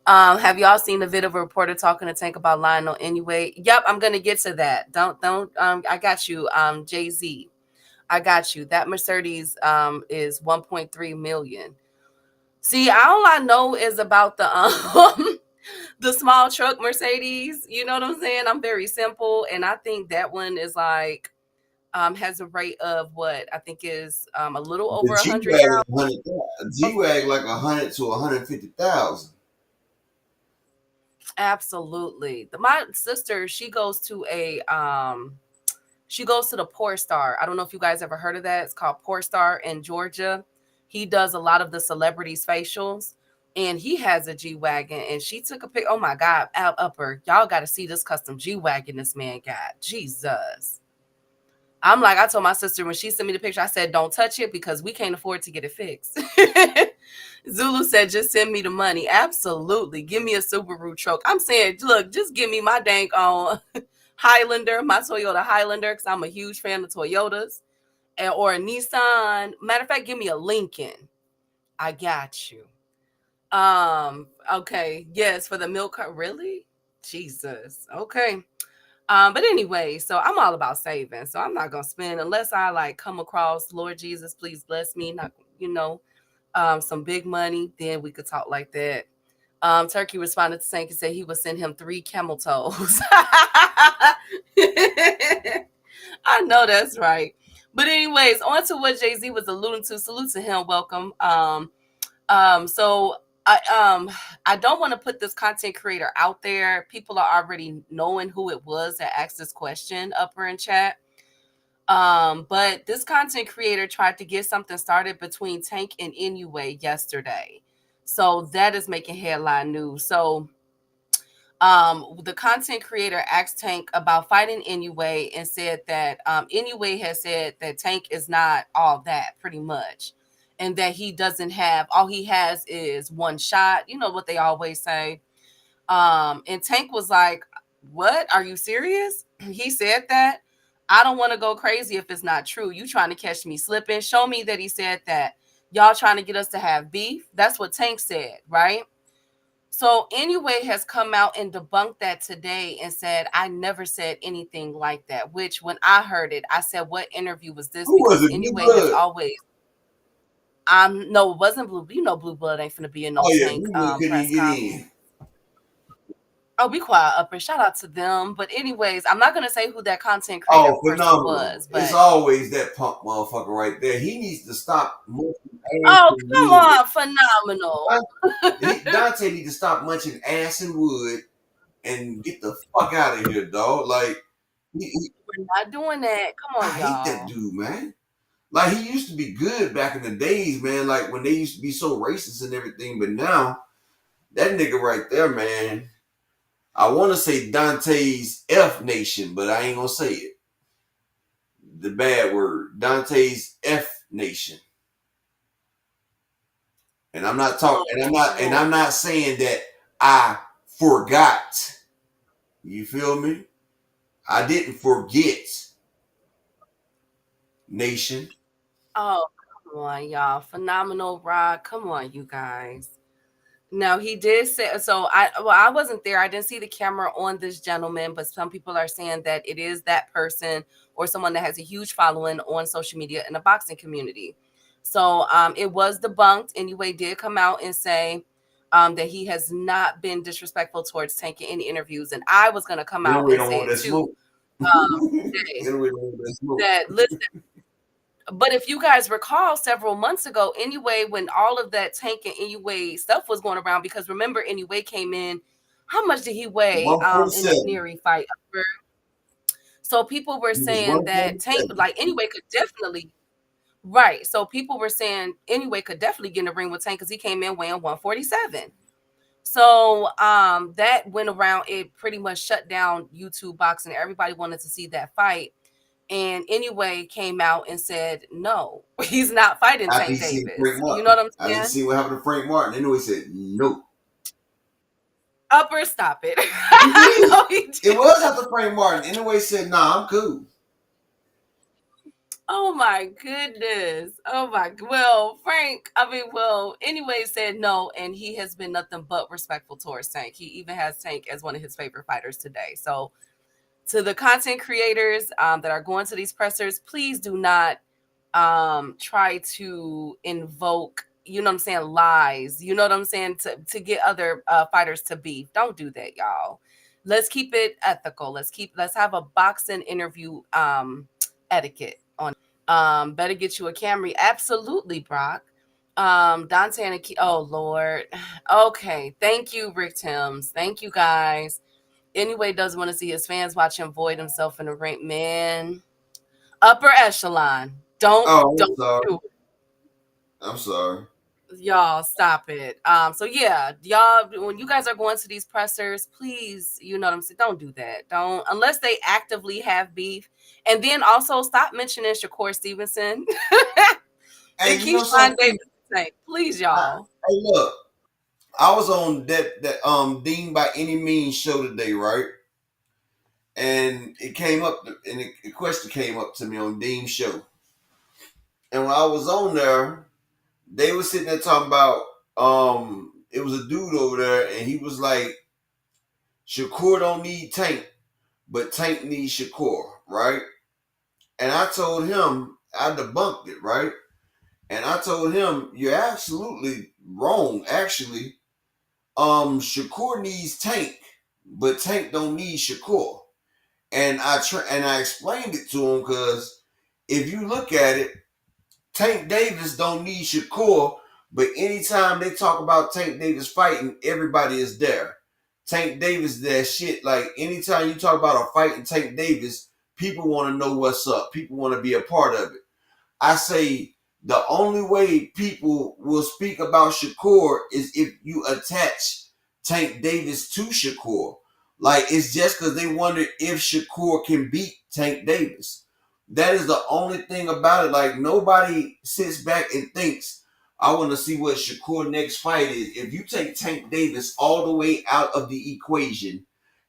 Have y'all seen the video of a reporter talking to Tank about lying on Inoue? Yep, I'm gonna get to that. Don't. I got you. Jay-Z, I got you. That Mercedes is 1.3 million. See, all I know is about the the small truck Mercedes. You know what I'm saying? I'm very simple, and I think that one is like has a rate of what I think is a little The over G 100 Wag, now. G Wag like 100 to 150,000. Absolutely. My sister, she goes to the Poor Star. I don't know if you guys ever heard of that. It's called Poor Star in Georgia. He does a lot of the celebrities facials, and he has a G wagon. And she took a pic. Oh my God, Al Upper, y'all got to see this custom G wagon this man got. Jesus. I'm like, I told my sister when she sent me the picture, I said, "Don't touch it because we can't afford to get it fixed." Zulu said, "Just send me the money." Absolutely. Give me a Subaru truck. I'm saying, look, just give me my dang on Highlander, my Toyota Highlander, because I'm a huge fan of Toyotas, or a Nissan. Matter of fact, give me a Lincoln. I got you. Okay. Yes, for the milk cart. Really? Jesus. Okay. But anyway, so I'm all about saving. So I'm not gonna spend unless I like come across, Lord Jesus, please bless me, not some big money, then we could talk like that. Turkey responded to Sank and said he would send him 3 camel toes. I know that's right. But anyways, on to what Jay-Z was alluding to. Salute to him. Welcome. So I don't want to put this content creator out there. People are already knowing who it was that asked this question upper in chat. But this content creator tried to get something started between Tank and Inoue yesterday. So that is making headline news. So The content creator asked Tank about fighting Inoue and said that Inoue has said that Tank is not all that, pretty much, and that he doesn't have, all he has is one shot. You know what they always say. And Tank was like, "What? Are you serious?" He said that. I don't want to go crazy if it's not true. You trying to catch me slipping? Show me that he said that. Y'all trying to get us to have beef? That's what Tank said, right? So Inoue has come out and debunked that today and said, I never said anything like that, which when I heard it, I said, what interview was this? Who was Because it? Blue Inoue has Blood. always, no, it wasn't Blue. You know, Blue Blood ain't finna be in no Oh yeah, Tank Blue Blood couldn't press even get conference. in. Oh, be quiet, Upper. Shout out to them. But anyways, I'm not gonna say who that content creator Oh, person phenomenal! was, It's but always that punk motherfucker right there. He needs to stop munching ass oh, and come wood. on, phenomenal. Dante need to stop munching ass and wood and get the fuck out of here, dog. Like, We're not doing that. Come I on, hate that y'all. dude, man. Like, he used to be good back in the days, man. Like when they used to be so racist and everything, but now that nigga right there, man. I want to say Dante's F Nation, but I ain't gonna say it. The bad word, Dante's F Nation. And I'm not talking, Oh, and I'm Lord. not saying that I forgot. You feel me? I didn't forget, nation. Oh, come on, y'all. Phenomenal Rock. Come on, you guys. No, he did say so. I wasn't there. I didn't see the camera on this gentleman, but some people are saying that it is that person or someone that has a huge following on social media in the boxing community. So it was debunked. Anyway, did come out and say that he has not been disrespectful towards Tank in any interviews. And I was gonna come out Anyway, and don't say want it that too. smoke. Today, Anyway, don't want that smoke. that listen, but if you guys recall several months ago, anyway, when all of that Tank and Inoue stuff was going around, because remember, Inoue came in, how much did he weigh in his 147. Neary fight? So people were He was saying that Tank, 147. like Inoue could definitely, right. So people were saying Inoue could definitely get in the ring with Tank because he came in weighing 147. So that went around, it pretty much shut down YouTube boxing. Everybody wanted to see that fight. And Inoue came out and said, no, he's not fighting After he Tank seen Frank Davis. You know Martin. what I'm I didn't saying? see what happened to Frank Martin. Anyway, he said no. Upper, stop it. He I did. know he It did. was after Frank Martin. Anyway, said nah, I'm cool. Oh my goodness. Oh my. Well, Frank, I mean, well, anyway, said no, and he has been nothing but respectful towards Tank. He even has Tank as one of his favorite fighters today. So, to the content creators that are going to these pressers, please do not try to invoke, you know what I'm saying, lies, you know what I'm saying, to get other fighters to beef. Don't do that, y'all. Let's keep it ethical. Let's have a boxing interview etiquette on it. Better get you a Camry. Absolutely, Brock. Dante and oh Lord. Okay. Thank you, Rick Timms. Thank you guys. Anyway, doesn't want to see his fans watch him void himself in the ring. Man, upper echelon. Oh, I'm Don't sorry. do it. I'm sorry. Y'all stop it. So yeah, y'all, when you guys are going to these pressers, please, you know what I'm saying, don't do that. Don't, unless they actively have beef. And then also stop mentioning Shakur Stevenson Hey, and you know Keyshawn something? Davis. Please, I, y'all. hey, look. I was on that Dean by Any Means show today, right? And it came up, and a question came up to me on Dean's show. And when I was on there, they were sitting there talking about it was a dude over there, and he was like, Shakur don't need Tank, but Tank needs Shakur, right? And I told him, I debunked it, right? And I told him, you're absolutely wrong, actually. Shakur needs Tank, but Tank don't need Shakur. And I explained it to him because if you look at it, Tank Davis don't need Shakur, but anytime they talk about Tank Davis fighting, everybody is there. Tank Davis, that shit. Like anytime you talk about a fight in Tank Davis, people want to know what's up. People want to be a part of it. I say the only way people will speak about Shakur is if you attach Tank Davis to Shakur. Like it's just because they wonder if Shakur can beat Tank Davis. That is the only thing about it. Like nobody sits back and thinks, I want to see what Shakur next fight is. If you take Tank Davis all the way out of the equation,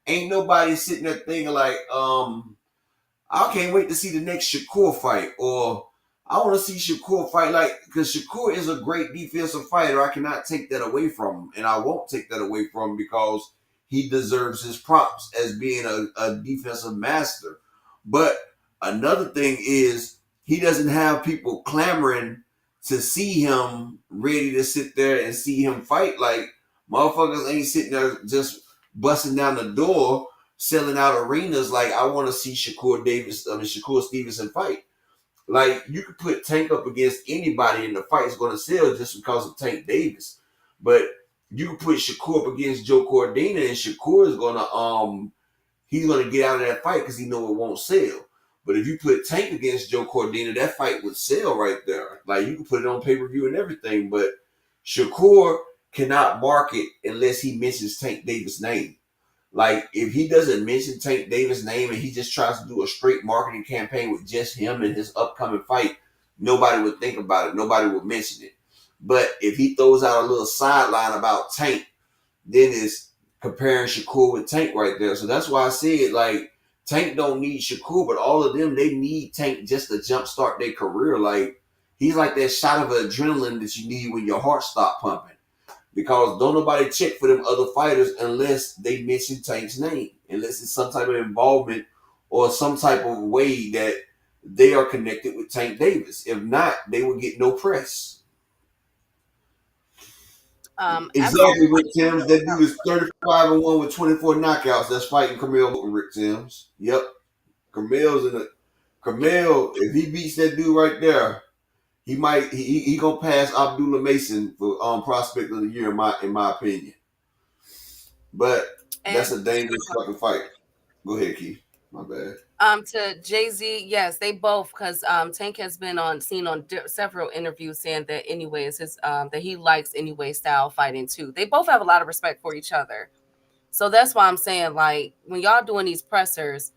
ain't nobody sitting there thinking like, I can't wait to see the next Shakur fight, or I want to see Shakur fight like because Shakur is a great defensive fighter. I cannot take that away from him, and I won't take that away from him because he deserves his props as being a defensive master. But another thing is he doesn't have people clamoring to see him ready to sit there and see him fight. Like motherfuckers ain't sitting there just busting down the door selling out arenas. Like I want to see Shakur Stevenson fight. Like you could put Tank up against anybody and the fight's going to sell just because of Tank Davis. But you could put Shakur up against Joe Cordina and Shakur is going to he's going to get out of that fight because he know it won't sell. But if you put Tank against Joe Cordina, that fight would sell right there. Like you can put it on pay per view and everything. But Shakur cannot market unless he mentions Tank Davis' name. Like if he doesn't mention Tank Davis' name and he just tries to do a straight marketing campaign with just him and his upcoming fight, nobody would think about it. Nobody would mention it. But if he throws out a little sideline about Tank, then it's comparing Shakur with Tank right there. So that's why I said like Tank don't need Shakur, but all of them they need Tank just to jumpstart their career. Like he's like that shot of adrenaline that you need when your heart stop pumping because don't nobody check for them other fighters unless they mention Tank's name, unless it's some type of involvement or some type of way that they are connected with Tank Davis. If not, they would get no press. Exactly, Rick Absolutely. Timms. That dude is 35-1 with 24 knockouts. That's fighting Camille Rick Timms. Yep. Camille's in the Camille, if he beats that dude right there, he gonna pass Abdullah Mason for prospect of the year in my opinion. But And that's a dangerous fucking fight. Go ahead, Keith. My bad. to Jay-Z, yes, they both because Tank has been on seen on several interviews saying that anyway is his that he likes anyway style fighting too. They both have a lot of respect for each other. So that's why I'm saying like when y'all doing these pressers,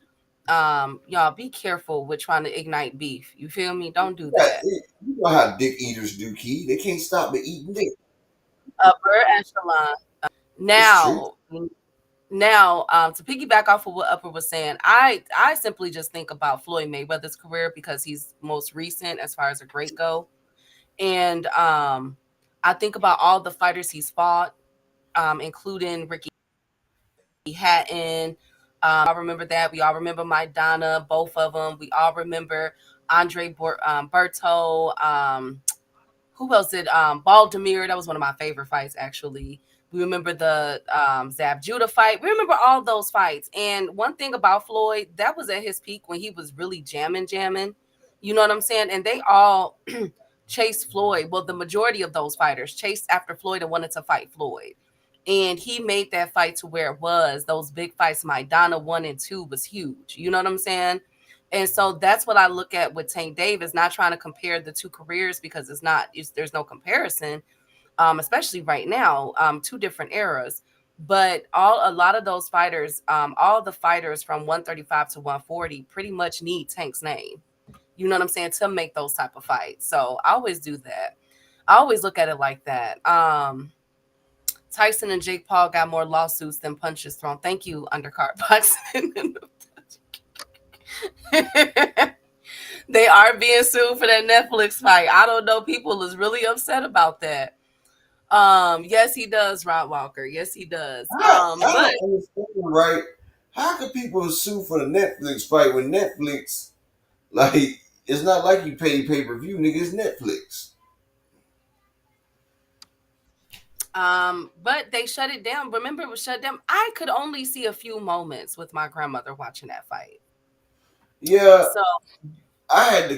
y'all be careful with trying to ignite beef. You feel me? Don't do Yeah, that. you know how dick eaters do, Keith. They can't stop but eating dick. Upper echelon. It's true. Now, to piggyback off of what Upper was saying, I simply just think about Floyd Mayweather's career because he's most recent as far as a great go, and I think about all the fighters he's fought, including Ricky Hatton. I remember that. We all remember Maidana, both of them. We all remember Andre Berto. Who else did Baltimore? That was one of my favorite fights, actually. We remember the Zab Judah fight. We remember all those fights. And one thing about Floyd, that was at his peak when he was really jamming. You know what I'm saying? And they all chased Floyd. Well, the majority of those fighters chased after Floyd and wanted to fight Floyd. And he made that fight to where it was. Those big fights, Maidana 1 and 2 was huge. You know what I'm saying? And so that's what I look at with Tank Davis, not trying to compare the two careers because there's no comparison, especially right now, two different eras. But a lot of those fighters, all the fighters from 135 to 140 pretty much need Tank's name. You know what I'm saying? To make those type of fights. So I always do that. I always look at it like that. Tyson and Jake Paul got more lawsuits than punches thrown. Thank you, undercard boxing. They are being sued for that Netflix fight. I don't know. People is really upset about that. Yes, he does, Rod Walker. Yes, he does. I But don't understand, right? How could people sue for the Netflix fight when Netflix, like, it's not like you pay per view, nigga. It's Netflix. but they shut it down. Remember, it was shut down. I could only see a few moments with my grandmother watching that fight. Yeah, So I had to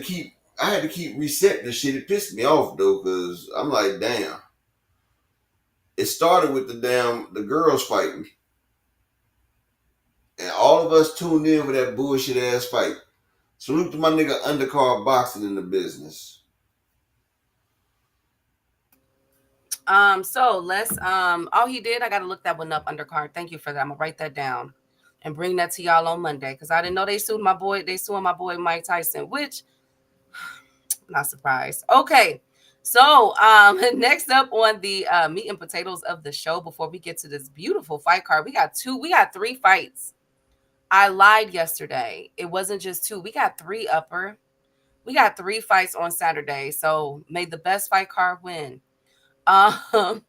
keep resetting the shit. It pissed me off though, cause I'm like, damn. It started with the girls fighting, and all of us tuned in for that bullshit ass fight. Salute to my nigga undercard boxing in the business. so let's oh he did. I gotta look that one up undercard. Thank you for that. I'm gonna write that down. and bring that to y'all on Monday because I didn't know they sued my boy. They suing my boy Mike Tyson, which not surprised. Okay. So, next up on the meat and potatoes of the show, before we get to this beautiful fight card, we got three fights. I lied yesterday. It wasn't just two. We got three upper. We got three fights on Saturday. So may the best fight card win. Um,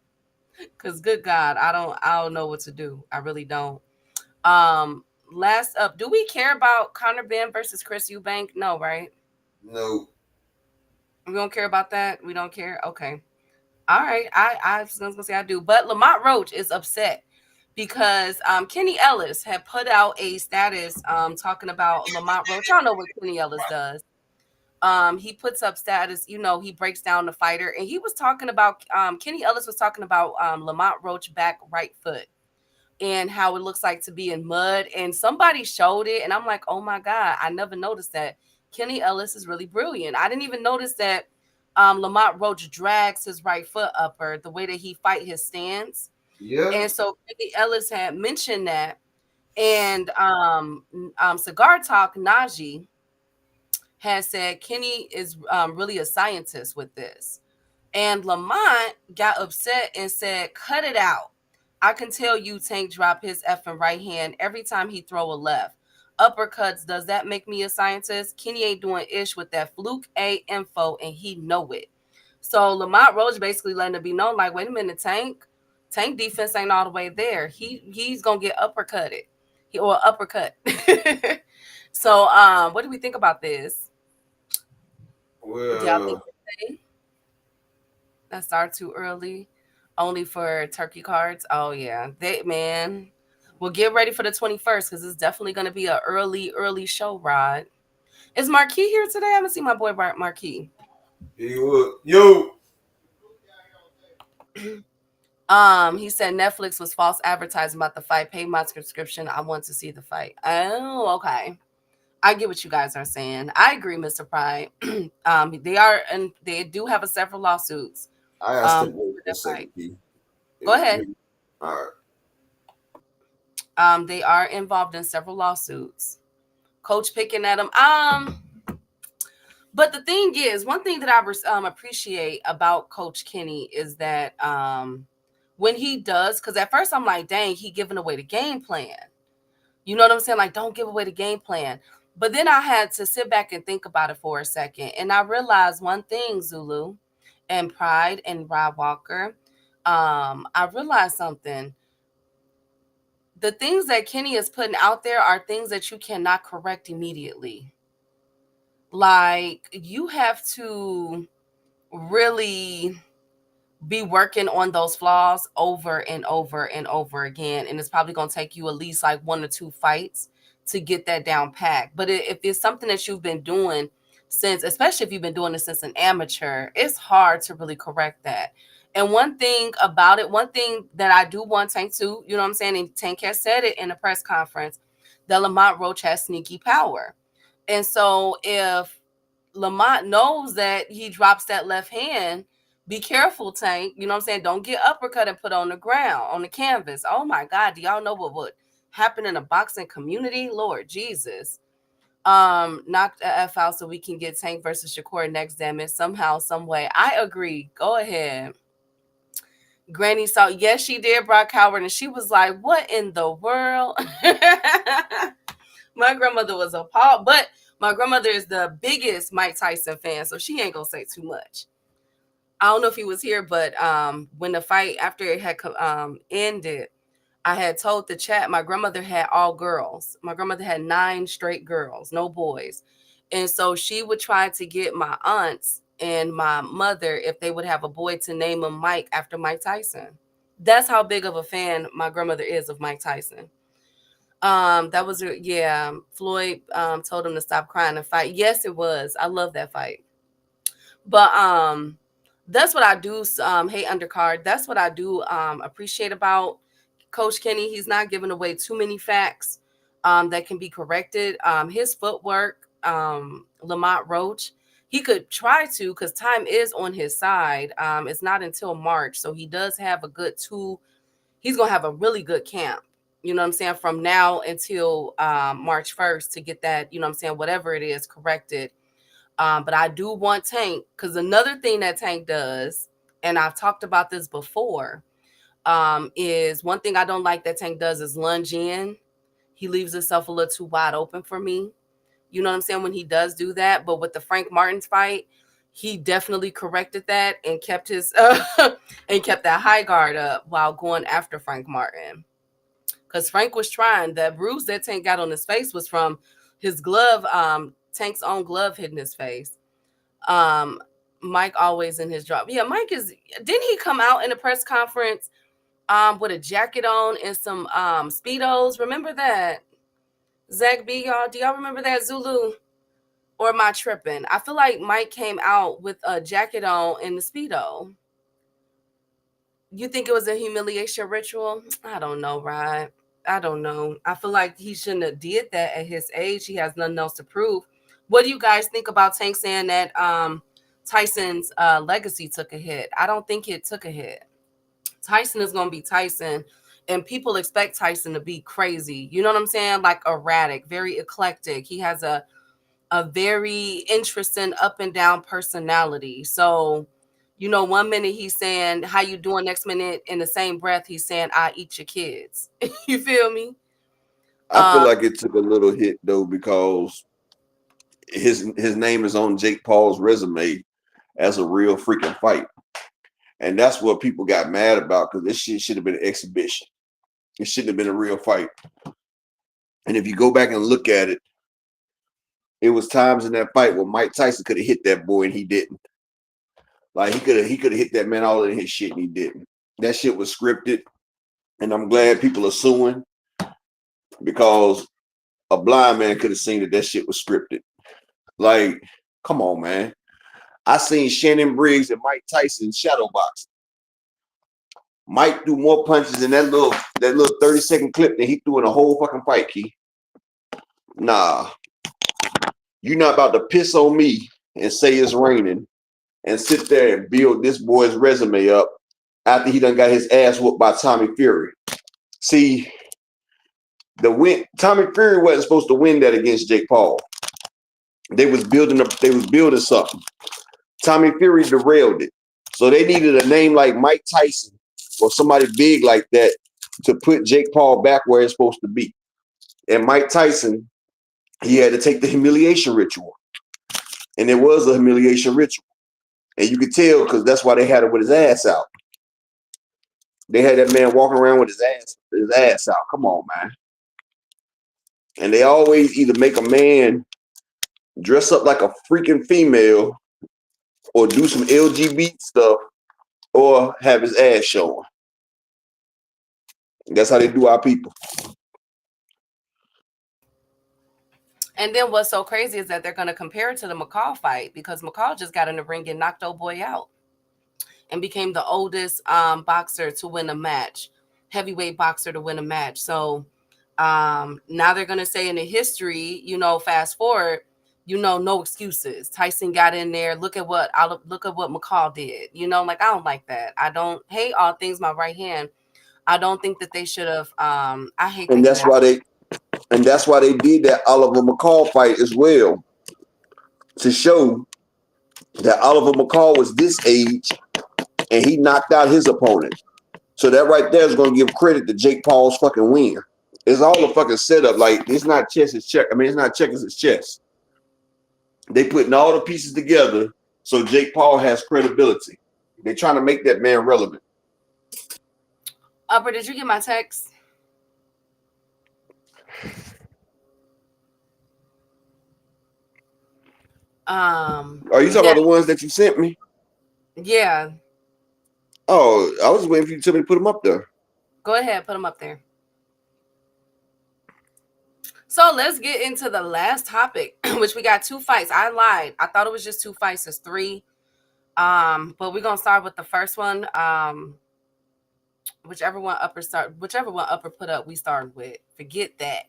because good God, I don't know what to do. I really don't. Um, last up, do we care about Conor Ben versus Chris Eubank? No, right? No. We don't care about that. We don't care. Okay. All right. I was gonna say I do, but Lamont Roach is upset because Kenny Ellis had put out a status talking about Lamont Roach. Y'all know what Kenny Ellis does. He puts up status, he breaks down the fighter, and he was talking about Kenny Ellis was talking about Lamont Roach back right foot and how it looks like to be in mud. And somebody showed it, and I'm like, oh my God, I never noticed that. Kenny Ellis is really brilliant. I didn't even notice that Lamont Roach drags his right foot upper the way that he fight his stance. Yeah. And so Kenny Ellis had mentioned that. And Cigar Talk Najee has said Kenny is really a scientist with this. And Lamont got upset and said, cut it out. I can tell you Tank drop his effing right hand every time he throw a left. Uppercuts, does that make me a scientist? Kenny ain't doing ish with that fluke A info, and he know it. So Lamont Roach basically letting it be known, like, wait a minute, Tank defense ain't all the way there. He's gonna get uppercutted. Or uppercut. So what do we think about this? Do y'all think Well, that start too early? Only for turkey cards? Oh yeah. They man. Well, get ready for the 21st because it's definitely gonna be an early show, Rod. Is Marquis here today? I haven't seen my boy Marquis. he would. Yo. He said Netflix was false advertising about the fight. Pay my subscription. I want to see the fight. Oh, okay. I get what you guys are saying. I agree, Mr. Pride. They are, and they do have several lawsuits. I gotta step away For for a that fight. second, P. Go ahead. All right. They are involved in several lawsuits. Coach picking at them. But the thing is, one thing that I appreciate about Coach Kenny is that when he does, because at first I'm like, dang, he giving away the game plan. You know what I'm saying? Like, don't give away the game plan. But then I had to sit back and think about it for a second. And I realized one thing, Zulu and Pride and Rod Walker. I realized something. The things that Kenny is putting out there are things that you cannot correct immediately. Like, you have to really be working on those flaws over and over and over again. And it's probably going to take you at least like 1 or 2 fights to get that down packed. But if it's something that you've been doing since, especially if you've been doing it since an amateur, it's hard to really correct that. And one thing about it, one thing that I do want Tank to, you know what I'm saying? And Tank has said it in a press conference, that Lamont Roach has sneaky power. And so if Lamont knows that he drops that left hand, be careful, Tank. You know what I'm saying? Don't get uppercut and put on the ground, on the canvas. Oh my God. Do y'all know what would happen in a boxing community? Lord Jesus. Knock the F out so we can get Tank versus Shakur next, damn it. Somehow, some way. I agree. Go ahead. Granny saw, yes, she did, Brock Howard, and she was like, what in the world? My grandmother was appalled, but my grandmother is the biggest Mike Tyson fan, so she ain't gonna say too much. I don't know if he was here, but when the fight after it had ended, I had told the chat my grandmother had all girls. My grandmother had 9 straight girls, no boys, and so she would try to get my aunts and my mother if they would have a boy to name him Mike after Mike Tyson. That's how big of a fan my grandmother is of Mike Tyson. That was yeah. Floyd told him to stop crying and fight. Yes, it was. I love that fight. But that's what I do. Hate undercard. That's what I do appreciate about Coach Kenny. He's not giving away too many facts that can be corrected. His footwork, Lamont Roach, he could try to because time is on his side. It's not until March, so he does have a good 2. He's gonna have a really good camp. you know what I'm saying, from now until March 1st to get that, you know what I'm saying, whatever it is corrected. But I do want Tank, because another thing that Tank does, and I've talked about this before, is one thing I don't like that Tank does is lunge in. He leaves himself a little too wide open for me. You know what I'm saying, when he does do that. But with the Frank Martin's fight, he definitely corrected that and kept his and kept that high guard up while going after Frank Martin. Because Frank was trying. That bruise that Tank got on his face was from his glove, Tank's own glove hitting his face. Um, Mike always in his drop. Yeah, Mike is. Didn't he come out in a press conference with a jacket on and some speedos? Remember that? Zach B, y'all. Do y'all remember that, Zulu? Or am I tripping? I feel like Mike came out with a jacket on and the speedo. You think it was a humiliation ritual? I don't know, right? I don't know. I feel like he shouldn't have did that at his age. He has nothing else to prove. What do you guys think about Tank saying that Tyson's legacy took a hit? I don't think it took a hit. Tyson is going to be Tyson, and people expect Tyson to be crazy. You know what I'm saying? Like erratic, very eclectic. He has a very interesting up and down personality. So, you know, one minute he's saying, "How you doing?" Next minute, in the same breath, he's saying, "I eat your kids." You feel me? I feel like it took a little hit though because his name is on Jake Paul's resume as a real freaking fight, and that's what people got mad about because this shit should have been an exhibition. It shouldn't have been a real fight. And if you go back and look at it, it was times in that fight where Mike Tyson could have hit that boy and he didn't. Like he could have hit that man all in his shit and he didn't. That shit was scripted, and I'm glad people are suing because a blind man could have seen that shit was scripted. Like, come on, man. I seen Shannon Briggs and Mike Tyson shadow boxing. Mike threw more punches in that little 30-second clip than he threw in a whole fucking fight, Key. Nah, you're not about to piss on me and say it's raining and sit there and build this boy's resume up after he done got his ass whooped by Tommy Fury. See, Tommy Fury wasn't supposed to win that against Jake Paul. They was building something. Tommy Fury derailed it. So they needed a name like Mike Tyson or somebody big like that to put Jake Paul back where it's supposed to be. And Mike Tyson, he had to take the humiliation ritual. And it was a humiliation ritual. And you could tell because that's why they had it with his ass out. They had that man walking around with his ass out. Come on, man. And they always either make a man dress up like a freaking female or do some LGBT stuff or have his ass showing. That's how they do our people. And then what's so crazy is that they're going to compare it to the McCall fight because McCall just got in the ring and knocked old boy out and became the oldest boxer to win a match, heavyweight boxer to win a match. So now they're going to say in the history, you know, fast forward, you know, no excuses. Tyson got in there. Look at what McCall did. You know, like I don't like that. I don't hate all things my right hand. I don't think that they should have. I hate And things that's that why they did that Oliver McCall fight as well to show that Oliver McCall was this age and he knocked out his opponent. So that right there is going to give credit to Jake Paul's fucking win. It's all a fucking setup. Like it's not chess, it's check. I mean, it's not checkers, it's chess. They putting all the pieces together so Jake Paul has credibility. They're trying to make that man relevant. Upper, did you get my text? Are you talking Yeah, about the ones that you sent me? yeah. Oh, I was waiting for you to tell me to put them up there. Go ahead, put them up there. So let's get into the last topic, which we got two fights. I lied. I thought it was just two fights. It's three. But we're gonna start with the first one. Whichever one upper put up, we started with. Forget that.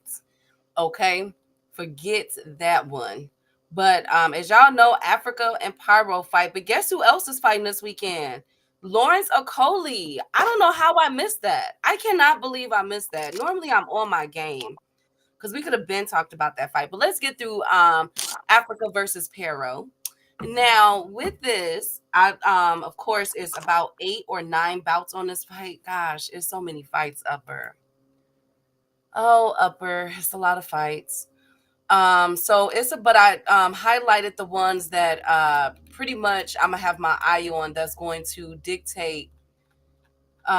Okay, forget that one. But as y'all know, Africa and Pyro fight. But guess who else is fighting this weekend? Lawrence Okoli. I don't know how I missed that. I cannot believe I missed that. Normally I'm on my game because we could have been talked about that fight. But let's get through Africa versus Paro. Now with this, I of course it's about 8 or 9 bouts on this fight. Gosh, it's so many fights, Upper. Oh, Upper, it's a lot of fights. So it's a, but I highlighted the ones that pretty much I'm gonna have my eye on that's going to dictate you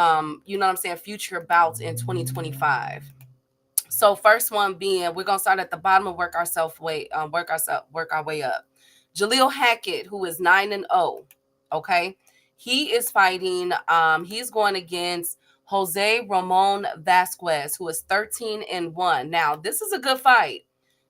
know what I'm saying, future bouts in 2025. So first one being, we're gonna start at the bottom and work our way up. Jaleel Hackett, who is 9-0. Okay. He is fighting, he's going against Jose Ramon Vasquez, who is 13-1. Now, this is a good fight.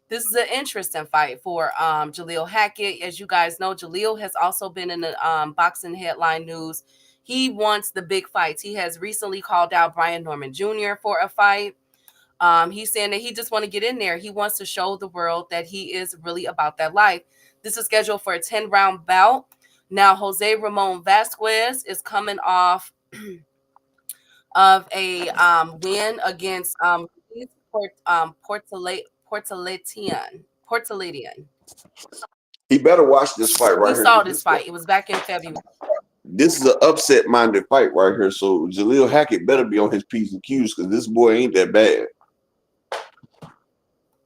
This is an interesting fight for Jaleel Hackett. As you guys know, Jaleel has also been in the boxing headline news. He wants the big fights. He has recently called out Brian Norman Jr. for a fight. He's saying that he just want to get in there. He wants to show the world that he is really about that life. This is scheduled for a 10-round bout. Now, Jose Ramon Vasquez is coming off of a win against Portolatian. He better watch this fight We right here. saw 'Cause this fight. It was back in February. this is an upset minded fight right here. So Jaleel Hackett better be on his P's and Q's because this boy ain't that bad.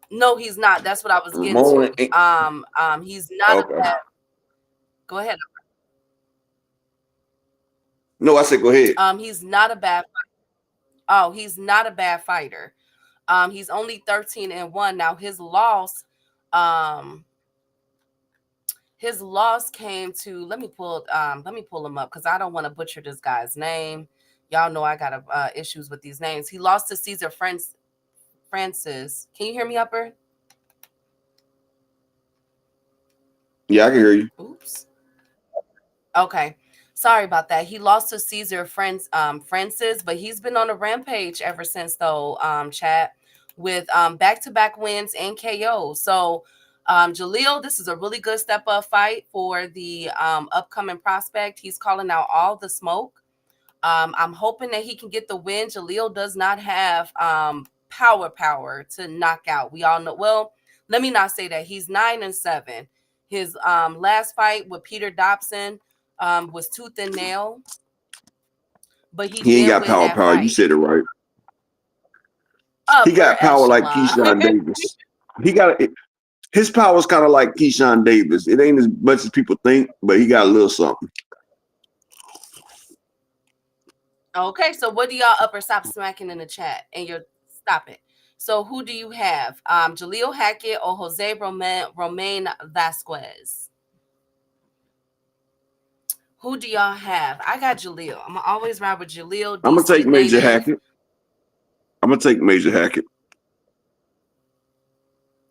No, he's not. That's what I was getting Ramon to. ain't He's not a okay. bad. Go ahead. No, I said go ahead. He's not a bad. Oh, he's not a bad fighter. He's only 13-1 now. Um, his loss came to. Let me pull him up because I don't want to butcher this guy's name. Y'all know I got issues with these names. He lost to Caesar Francis. Can you hear me, Upper? Yeah, I can hear you. Oops. Okay. Sorry about that. He lost to Caesar Francis, but he's been on a rampage ever since, though, chat, with back-to-back wins and KO. So, Jaleel, this is a really good step-up fight for the upcoming prospect. He's calling out all the smoke. I'm hoping that he can get the win. Jaleel does not have power to knock out. We all know. Well, let me not say that. He's 9-7. His last fight with Peter Dobson was tooth and nail, but he He ain't did got win that power. You fight. said it right. He Upper got power like echelon. Keyshawn Davis. He got his power is kind of like Keyshawn Davis. It ain't as much as people think, but he got a little something. Okay, so what do y'all upper stop smacking in the chat? And you're stop it. So who do you have? Jaleel Hackett or Jose Romain Vasquez? Who do y'all have? I got Jaleel. I'm always ride with Jaleel, I'm gonna DC take Major native. Hackett. I'm gonna take Major Hackett.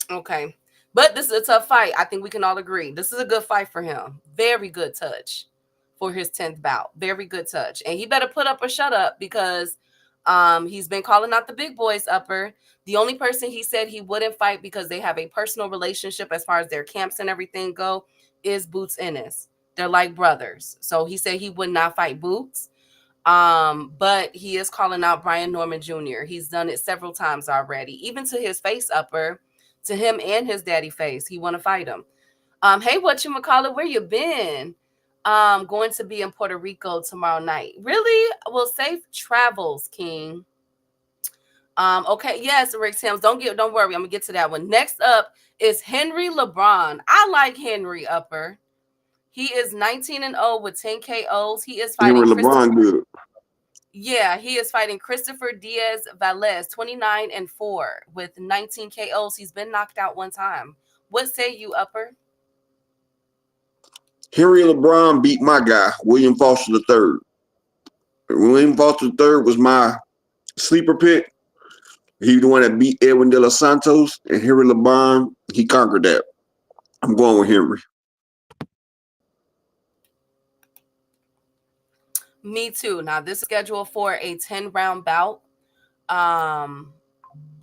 Okay. But this is a tough fight. I think we can all agree. This is a good fight for him. Very good touch for his 10th bout. Very good touch. And he better put up or shut up because he's been calling out the big boys, Upper. The only person he said he wouldn't fight because they have a personal relationship as far as their camps and everything go is Boots Ennis. They're like brothers. So he said he would not fight Boots. But he is calling out Brian Norman Jr. He's done it several times already, even to his face, Upper, to him and his daddy face. He want to fight him. Hey, whatchamacallit, where you been? Going to be in Puerto Rico tomorrow night. Really? Well, safe travels, King. Okay, yes, Rick Sims. Don't worry. I'm gonna get to that one. Next up is Henry LeBron. I like Henry, Upper. He is 19-0 with 10 KOs. He is fighting Henry Christopher. LeBron good. Yeah, he is fighting Christopher Diaz Valez, 29-4 with 19 KOs. He's been knocked out one time. What say you, Upper? Henry LeBron beat my guy, William Foster III. William Foster III was my sleeper pick. He the one that beat Edwin De Los Santos, and Henry LeBron, he conquered that. I'm going with Henry. Me too. Now, this is scheduled for a 10-round bout.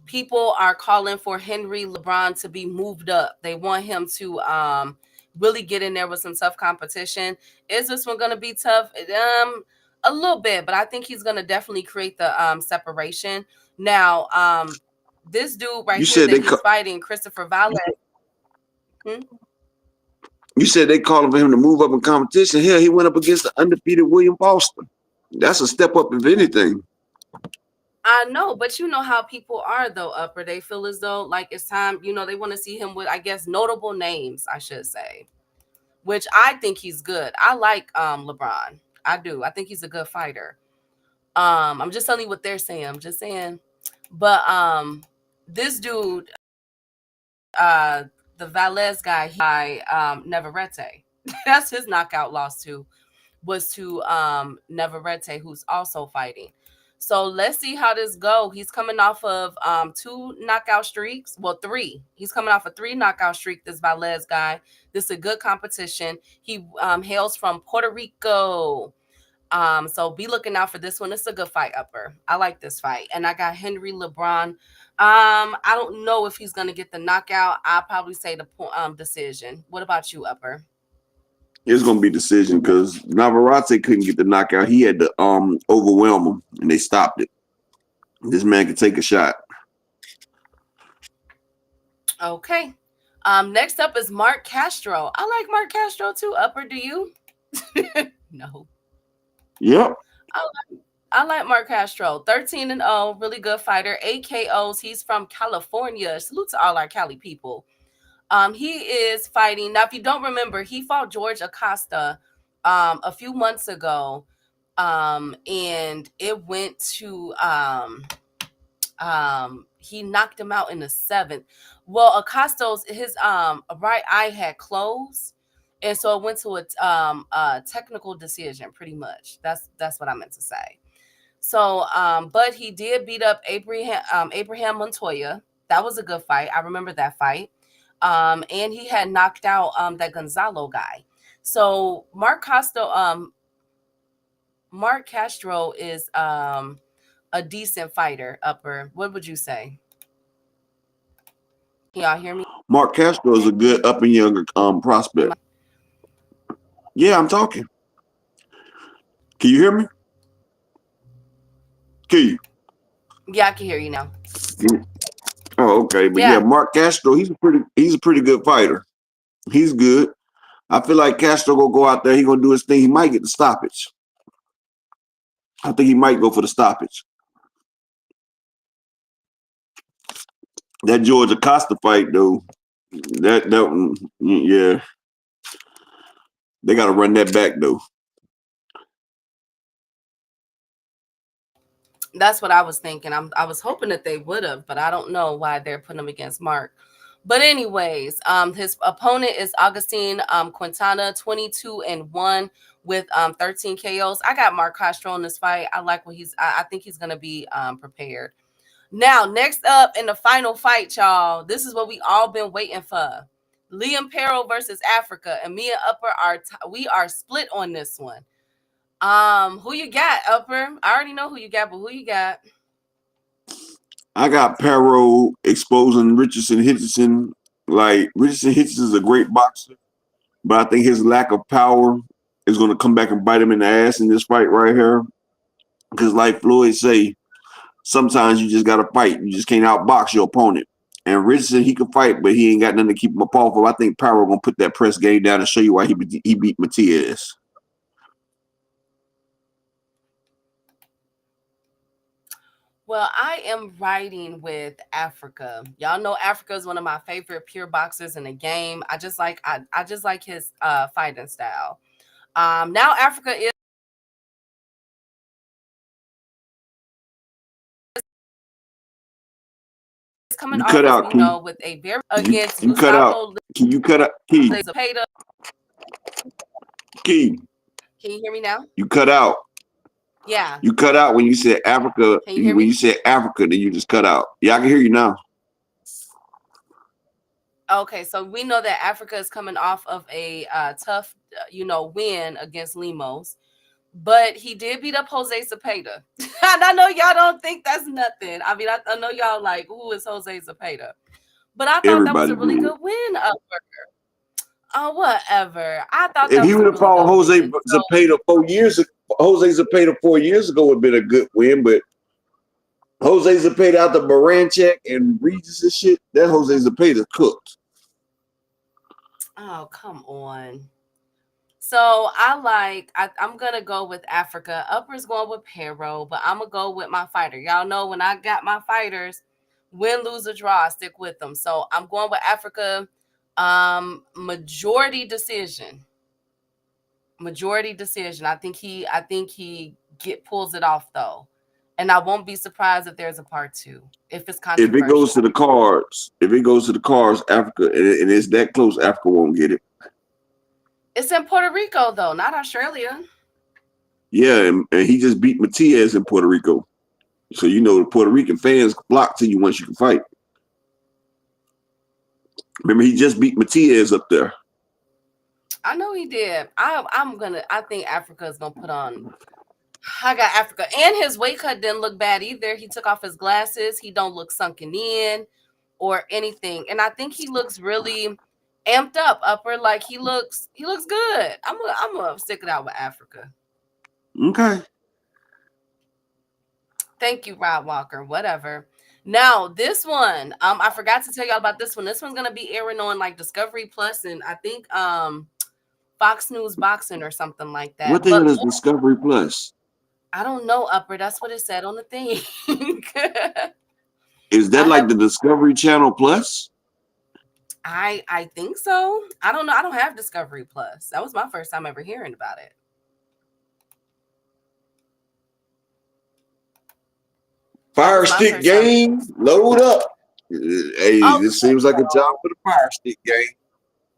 People are calling for Henry LeBron to be moved up. They want him to really get in there with some tough competition. Is this one gonna be tough? A little bit, but I think he's gonna definitely create the separation. Now, this dude right You here said that they he's call, fighting, Christopher Valle. Hmm? you said they calling for him to move up in competition. Hell, he went up against the undefeated William Foster. That's a step up if anything. I know, but you know how people are though, Upper. They feel as though like it's time, they want to see him with, I guess, notable names, I should say. Which I think he's good. I like LeBron. I do. I think he's a good fighter. I'm just telling you what they're saying. I'm just saying. But this dude, uh the Valles guy, Neverete. That's his knockout loss too. Was to Neverete, who's also fighting. So let's see how this go. He's coming off of 2 knockout streaks. Well, 3. He's coming off a 3 knockout streak. This Valles guy. This is a good competition. He hails from Puerto Rico. So be looking out for this one. It's a good fight, Upper. I like this fight. And I got Henry LeBron. I don't know if he's gonna get the knockout. I'll probably say the decision. What about you, Upper? It's gonna be decision because Navarrete couldn't get the knockout. He had to overwhelm him, and they stopped it. This man could take a shot. Okay. Next up is Mark Castro. I like Mark Castro too. Upper, do you? No. Yep. I like Mark Castro. 13-0, really good fighter. 8 KOs. He's from California. Salute to all our Cali people. He is fighting. Now, if you don't remember, he fought George Acosta a few months ago. And it went to he knocked him out in the 7th. Well, Acosta's his right eye had closed, and so it went to a technical decision. Pretty much, that's what I meant to say. So, but he did beat up Abraham Montoya. That was a good fight. I remember that fight. And he had knocked out that Gonzalo guy. So Mark Castro is a decent fighter. Upper, what would you say? Can y'all hear me? Mark Castro is a good up and younger prospect. Yeah, I'm talking. Can you hear me? Can you? Yeah, I can hear you now. Oh, okay. But yeah, Yeah, Mark Castro, he's a pretty good fighter. He's good. I feel like Castro gonna go out there. He gonna do his thing. He might get the stoppage. I think he might go for the stoppage. That George Acosta fight though, that yeah, they got to run that back though. that's what I was thinking. I was hoping that they would have, but I don't know why they're putting him against Mark. But anyways, his opponent is Augustine Quintana, 22-1 with 13 KOs. I got Mark Castro in this fight. I like what I think he's gonna be prepared. Now, next up in the final fight, y'all. This is what we all been waiting for. Liam Paro versus Africa, and me and Upper we are split on this one. Who you got, Upper? I already know who you got, but who you got? I got Paro exposing Richardson Hitchison. Like Richardson Hitchison is a great boxer, but I think his lack of power is going to come back and bite him in the ass in this fight right here. Because, like Floyd say, sometimes you just got to fight. You just can't outbox your opponent. And Richardson, he can fight, but he ain't got nothing to keep him apart from. I think Paro gonna put that press game down and show you why he beat Matias. Well, I am riding with Africa. Y'all know Africa is one of my favorite pure boxers in the game. I just like his fighting style. Now Africa is coming You off, cut as out, we Key. know, with a very against You cut out. Gustavo Key, you cut out, Key. Zepeda. Key. Can you hear me now? You cut out. Yeah. You cut out when you said Africa. Can you hear When me? you said Africa, then you just cut out. Yeah, I can hear you now. Okay, so we know that Africa is coming off of a tough, win against Limos, but he did beat up Jose Zepeda. And I know y'all don't think that's nothing. I mean, I know y'all like, who is Jose Zepeda? But I thought that was Everybody a really did. good win. Oh, whatever. I thought If that he was a would have really fought good Jose win. So Zepeda 4 years ago, Jose Zepeda 4 years ago would have been a good win, but Jose Zepeda out the Baranchek and Regis and shit, that Jose Zepeda cooked. oh, come on. So I'm gonna go with Africa. Upper's going with Paro, but I'm gonna go with my fighter. Y'all know when I got my fighters, win, lose, or draw, I stick with them. So I'm going with Africa. Majority decision. Majority decision. I think he get pulls it off though. And I won't be surprised if there's a part two, if it's If it goes controversial. to the cards, Africa, and it's that close, Africa won't get it. It's in Puerto Rico though, not Australia. Yeah, and he just beat Matias in Puerto Rico. So you know the Puerto Rican fans block to you once you can fight. Remember, he just beat Matias up there. I know he did. I think Africa is gonna put on. I got Africa, and his weight cut didn't look bad either. He took off his glasses. He don't look sunken in or anything, and I think he looks really amped up. Upper, like he looks good. I'm gonna stick it out with Africa. Okay. Thank you, Rob Walker. Whatever. Now this one, I forgot to tell y'all about this one. This one's gonna be airing on like Discovery Plus, and I think Fox News Boxing or something like What that. the But hell is Discovery Plus? I don't know, Upper. That's what it said on the thing. Is that I like have the Discovery Channel Plus? I think so. I don't know. I don't have Discovery Plus. That was my first time ever hearing about it. That Fire was my Stick first time. game, load up. Hey, Oh this seems like a job for the Fire Stick game.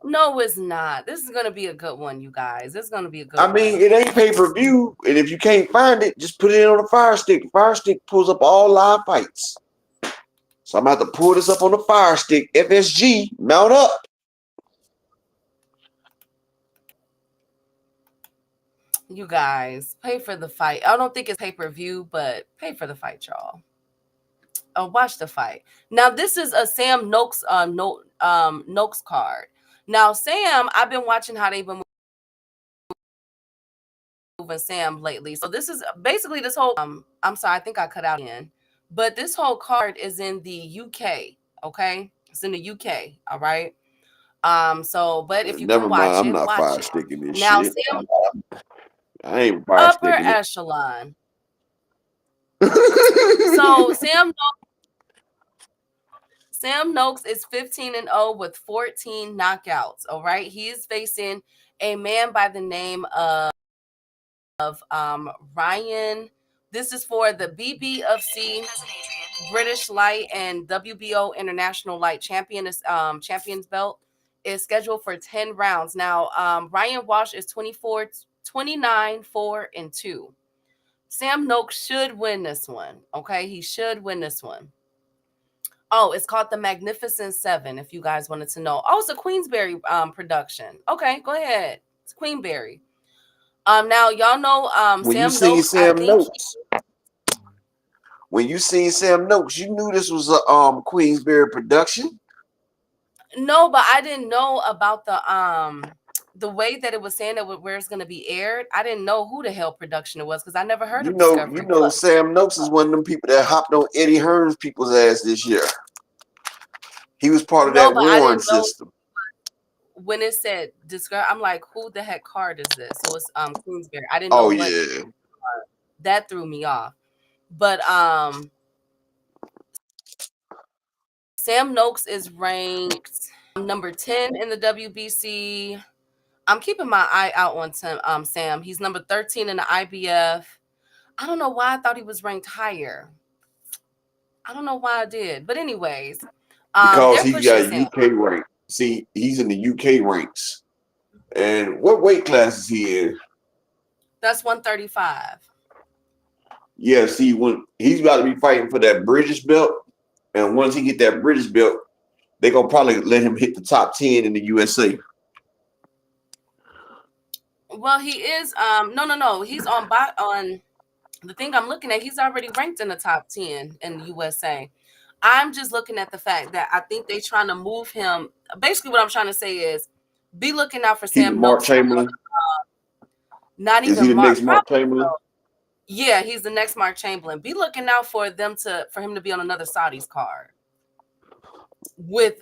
no, it's not. This is gonna be a good one, you guys. This is gonna be a I good mean, one. it ain't pay per view, and if you can't find it, just put it on the Fire Stick. The Fire Stick pulls up all live fights. So I'm about to pull this up on the Fire Stick. FSG, mount up. You guys, pay for the fight. I don't think it's pay-per-view, but pay for the fight, y'all. Watch the fight. Now, this is a Sam Noakes Noakes card. Now, Sam, I've been watching how they've been moving Sam lately. So this is basically this whole I'm sorry, I think I cut out in. But this whole card is in the UK, okay? It's in the UK, all right? So but if you Never can mind, watch I'm it, not watch fire it. sticking this Now, shit. Sam I ain't fire upper sticking it. echelon. So Sam Noakes is 15-0 with 14 knockouts. All right. He is facing a man by the name of Ryan. This is for the BBFC British Light and WBO International Light Champions belt is scheduled for 10 rounds. Now, Ryan Walsh is 29, 4, and 2. Sam Noakes should win this one. Okay. He should win this one. Oh, it's called the Magnificent Seven, if you guys wanted to know. Oh, it's a Queensberry production. Okay, go ahead. It's Queenberry. Now y'all know when you Sam seen Noakes, I Sam think Noakes, when you seen Sam Noakes, you knew this was a Queensberry production. no, but I didn't know about the way that it was saying that where it's gonna be aired. I didn't know who the hell production it was because I never heard of You Discovery know, Plus. Sam Noakes is one of them people that hopped on Eddie Hearn's people's ass this year. He was part of No, that but I Warren didn't know system. when it said describe. I'm like, who the heck card is this? So it's Queensberry. I didn't know Oh what yeah, that threw me off. But Sam Noakes is ranked number 10 in the WBC. I'm keeping my eye out on Sam. He's number 13 in the IBF. I don't know why I thought he was ranked higher. I don't know why I did. But anyways, because they're he pushing got Sam. UK rank. See, he's in the UK ranks. And what weight class is he in? That's 135. Yeah, see, when he's about to be fighting for that British belt, and once he get that British belt, they gonna probably let him hit the top 10 in the USA. Well, he is no. He's on the thing I'm looking at, he's already ranked in the top 10 in the USA. I'm just looking at the fact that I think they're trying to move him. Basically, what I'm trying to say is Be looking out for He the Sam Mark Noakes coming Chamberlain. on. Not Is he even the Mark. next Probably Mark Chamberlain? so. Yeah, he's the next Mark Chamberlain. Be looking out for him to be on another Saudi's card with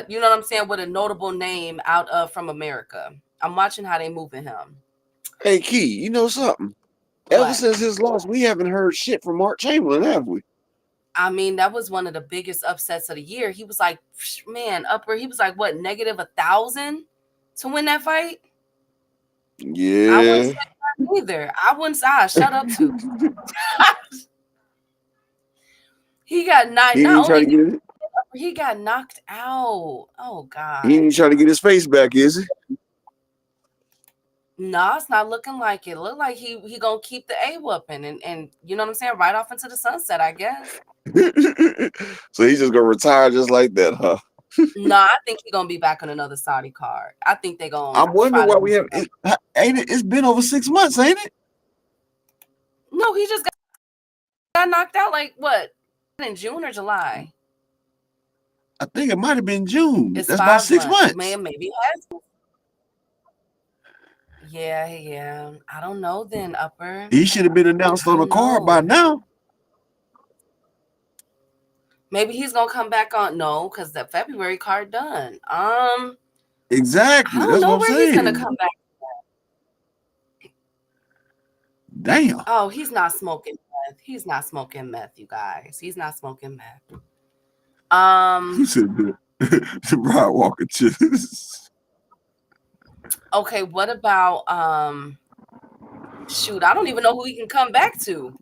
you know what I'm saying, with a notable name out of from America. I'm watching how they moving him. Hey, Key, you know something? Ever What? since his loss, we haven't heard shit from Mark Chamberlain, have we? I mean, that was one of the biggest upsets of the year. He was like, man, upper. He was like, what, negative 1,000 to win that fight? I wouldn't Yeah. say that either. I wouldn't say, shut up too. He got knocked. He Not ain't trying only to did get it. he got knocked out. Oh He God. ain't trying to get his face back, is he? No, it's not looking like it. Look like he gonna keep the A whooping and you know what I'm saying, right off into the sunset, I guess. So he's just gonna retire just like that, huh? No, I think he gonna be back on another Saudi card. I think they gonna I'm try wondering to why do we have something. ain't it? It's been over 6 months, ain't it? No, he just got knocked out like what, in June or July? I think it might have been June. It's That's about 5 six months. months. Man, maybe it has. Yeah. I don't know then, upper. He should have been announced I on the don't card by know. now. Maybe he's gonna come back on. No, because the February card done. I Exactly. don't That's what know I'm where he's gonna saying. come back. Damn. Oh, he's not smoking meth. He's not smoking meth, you guys. He's not smoking meth. Who said that? Brian Walker. Okay, what about shoot, I don't even know who he can come back to.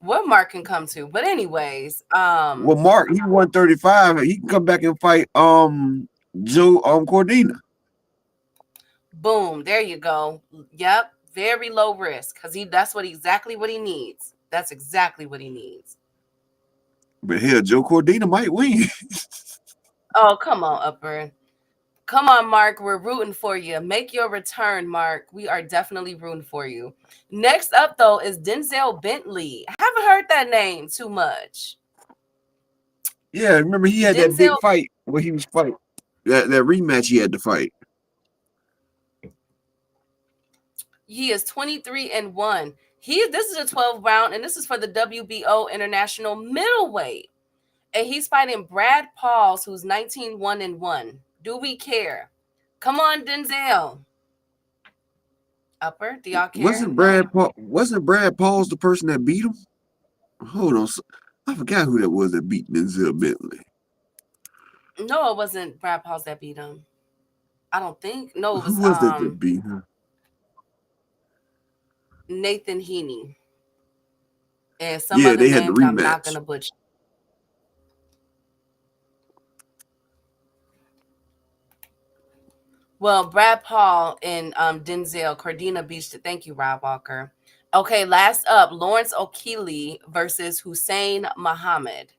What Mark can come to. But anyways, Well, Mark, he 135. He can come back and fight Joe Cordina. boom, there you go. Yep, very low risk because that's exactly what he needs. That's exactly what he needs. But hell, Joe Cordina might win. Oh, come on, Upper. Come on, Mark. We're rooting for you. Make your return, Mark. We are definitely rooting for you. Next up, though, is Denzel Bentley. I haven't heard that name too much. Yeah, remember he had that big Denzel, fight where he was fighting that rematch he had to fight. he is 23-1. This is a 12 round, and this is for the WBO International Middleweight. And he's fighting Brad Pauls, who's 19-1-1. Do we care? Come on, Denzel. Upper, do y'all care? Wasn't Brad Paul's the person that beat him? Hold on. I forgot who that was that beat Denzel Bentley. No, it wasn't Brad Pauls that beat him. I don't think. No, it was Who was that beat him? Nathan Heaney and some Yeah, other they had the names I'm not rematch. gonna butcher. Well, Brad Paul and Denzel Cordina Beach. Thank you, Rob Walker. Okay, last up, Lawrence O'Keefe versus Hussein Muhammad.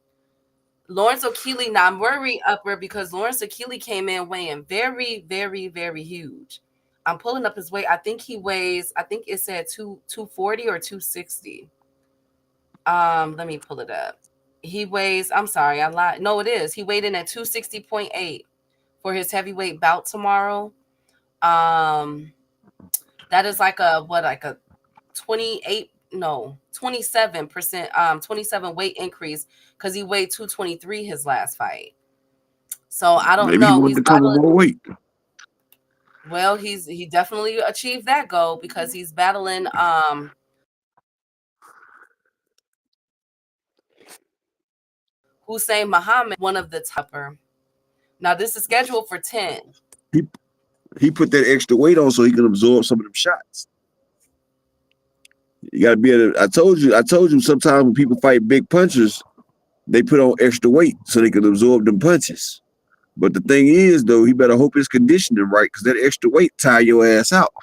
Lawrence O'Keefe, now I'm worried, Upper, because Lawrence O'Keefe came in weighing very, very, very huge. I'm pulling up his weight. I think he weighs, I think it said 240 or 260. Let me pull it up. He weighs, I'm sorry, I lied. No, it is. He weighed in at 260.8 for his heavyweight bout tomorrow. That is like a 28, no, 27%, 27 weight increase because he weighed 223 his last fight. So I don't Maybe he know. wanted He's to cover battling. more weight. Well, he definitely achieved that goal because he's battling Hussein Muhammad, one of the topper. Now this is scheduled for 10. He he put that extra weight on so he can absorb some of them shots. You gotta be able to, I told you sometimes when people fight big punchers, they put on extra weight so they can absorb them punches. But the thing is, though, he better hope his conditioning right because that extra weight tire your ass out.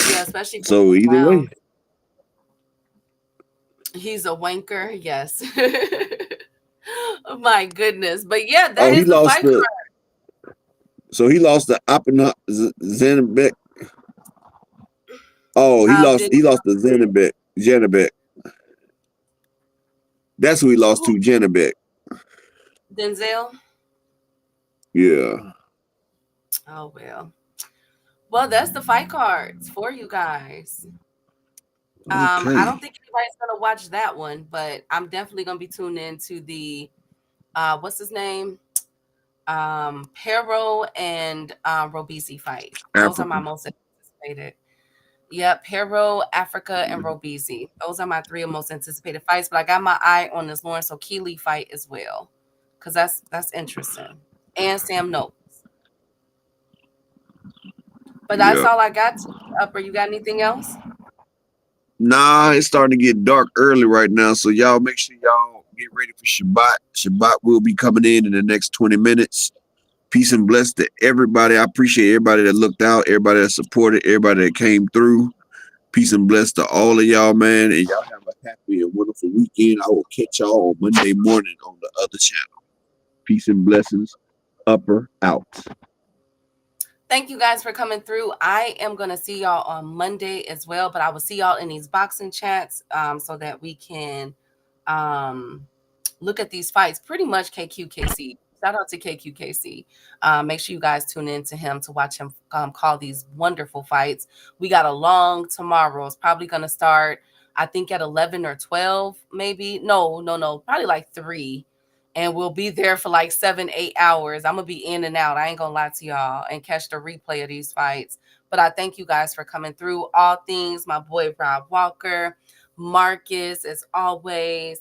Yeah, especially for So either way, round. He's a wanker, yes. Oh my goodness. But yeah, that oh, he is the lost fight the card. so he lost the Zenebek. Oh, Did he lost the Janabek. That's who he lost who to, Janabek. Denzel? Yeah. Oh well. Well, that's the fight cards for you guys. I Okay. don't think anybody's gonna watch that one, but I'm definitely gonna be tuned into the what's his name? Paro and Robisi fight. Those are my Africa. most anticipated. Yep, Paro, Africa, and Robisi. Those are my three most anticipated fights. But I got my eye on this Lawrence O'Keely fight as well, because that's interesting. And Sam Noakes. But that's Yeah. all I got. Upper, you got anything else? Nah, it's starting to get dark early right now, so y'all make sure y'all get ready for Shabbat. Shabbat will be coming in the next 20 minutes. Peace and bless to everybody. I appreciate everybody that looked out, everybody that supported, everybody that came through. Peace and bless to all of y'all, man. And y'all have a happy and wonderful weekend. I will catch y'all on Monday morning on the other channel. Peace and blessings. Upper out. Thank you guys for coming through. I am going to see y'all on Monday as well, but I will see y'all in these boxing chats so that we can look at these fights. Pretty much KQKC. Shout out to KQKC. Make sure you guys tune in to him to watch him call these wonderful fights. We got a long tomorrow. It's probably going to start, I think, at 11 or 12, maybe. No, probably like 3. And we'll be there for like 7-8 hours. I'm going to be in and out. I ain't going to lie to y'all and catch the replay of these fights. But I thank you guys for coming through. All things, my boy Rob Walker, Marcus, as always.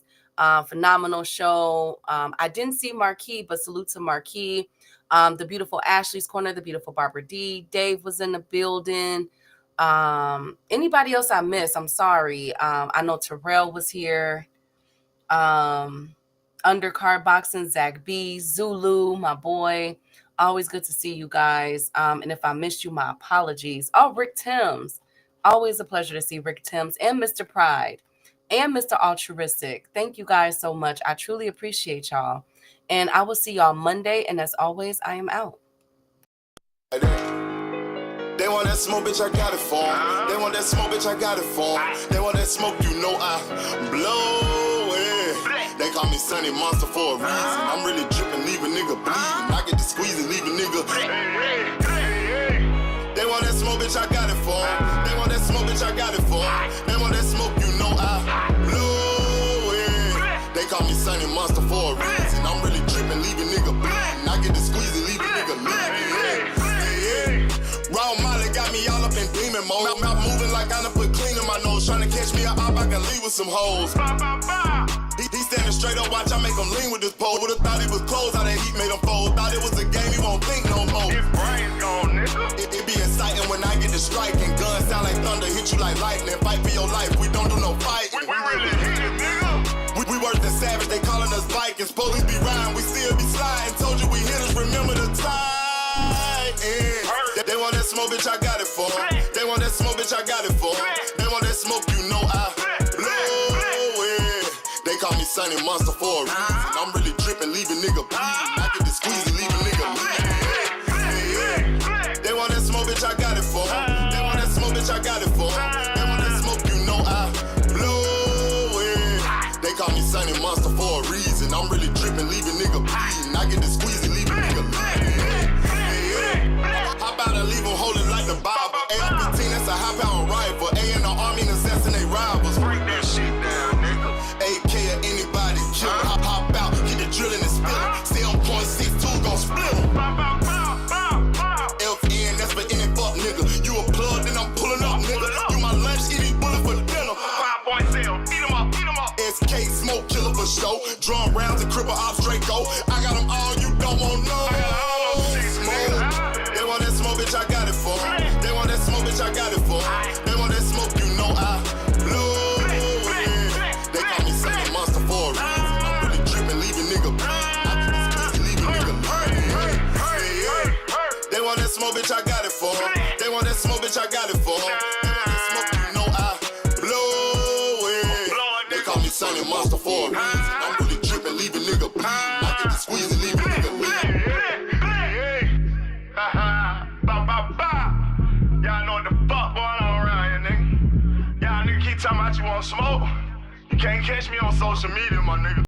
Phenomenal show. I didn't see Marquis, but salute to Marquis. The beautiful Ashley's Corner, the beautiful Barbara D. Dave was in the building. Anybody else I missed? I'm sorry. I know Terrell was here. Undercard Boxing, Zach B, Zulu, my boy. Always good to see you guys. And if I missed you, my apologies. Oh, Rick Timms. Always a pleasure to see Rick Timms and Mr. Pride and Mr. Altruistic. Thank you guys so much. I truly appreciate y'all. And I will see y'all Monday. And as always, I am out. They want that smoke, bitch, I got it for 'em. They want that smoke, bitch, I got it for 'em. They want that smoke, you know I blow it. They call me Sunny Monster for a reason. I'm really dripping, leave a nigga bleeding. I get to squeeze and leave a nigga. They want that smoke, bitch, I got it for 'em. They want that smoke, bitch, I got it for 'em. They want that smoke, you know I blow it. They call me Sunny Monster for a reason. I'm really dripping, leave a nigga bleeding. I get to squeeze and leave a nigga bleeding. Raw Molly got me all up in demon mode. Mouth moving like I done put clean in my nose. Tryna catch me a op, I can leave with some hoes. He standing straight up, watch I make him lean with this pole. Would've thought he was close, how that heat made him fold. Thought it was a game, he won't think no more. His brain's gone, nigga. It be exciting when I get to striking. Guns sound like thunder, hit you like lightning. Fight for your life, we don't do no fight. We really hit it, nigga. We worse than savage, they calling us Vikings. Police be riding, we still be sliding. Told you we hit us, remember the time. They want that smoke, bitch, I got it for 'em. They want that smoke, bitch, I got it for 'em. They want that smoke, you know I blow it. They call me Sunny Monster for a reason. I'm really dripping, leave a nigga bleeding. I get to squeeze and leave a nigga bleeding. They want that smoke, bitch, I got it for 'em. They want that smoke, bitch, I got it for 'em. They want that smoke, you know I blow it. They call me Sunny Monster for a reason. I'm really dripping, leave a nigga bleeding. I get to squeeze and leave a nigga bleeding. How about I leave them holding like the Bible? AR-15, that's a high-power rifle. A in the army and assassinate rivals. Break that shit down, nigga. AK or anybody kill. Hop out, keep the drilling and spilling. 7.62 gon' split em. FN, that's for any fuck nigga. You a plug, then I'm pulling up, nigga. You my lunch, eat these bullets for dinner. 5.7, eat 'em up, eat 'em up. SK, smoke killer for show. Drum rounds and cripple ops, Draco. I got them all, you don't want no. They want that smoke, bitch, I got it for 'em. They want that smoke, bitch, I got it for 'em. They want that smoke, you know I blow it. They call me Sunny Monster for a reason. I'm really dripping, leave a nigga bleeding. I get this pussy, leave a nigga bleeding. They want that smoke, bitch, I got it for 'em. They want that smoke, bitch, I got it for 'em. They want that smoke, you know I blow it. They call me Sunny Monster for a reason. I'm really dripping, leave a nigga bleeding. I get to squeeze and leave a nigga bleeding. Y'all know what the fuck going on around here, nigga. Y'all nigga keep talking about you want smoke. You can't catch me on social media, my nigga.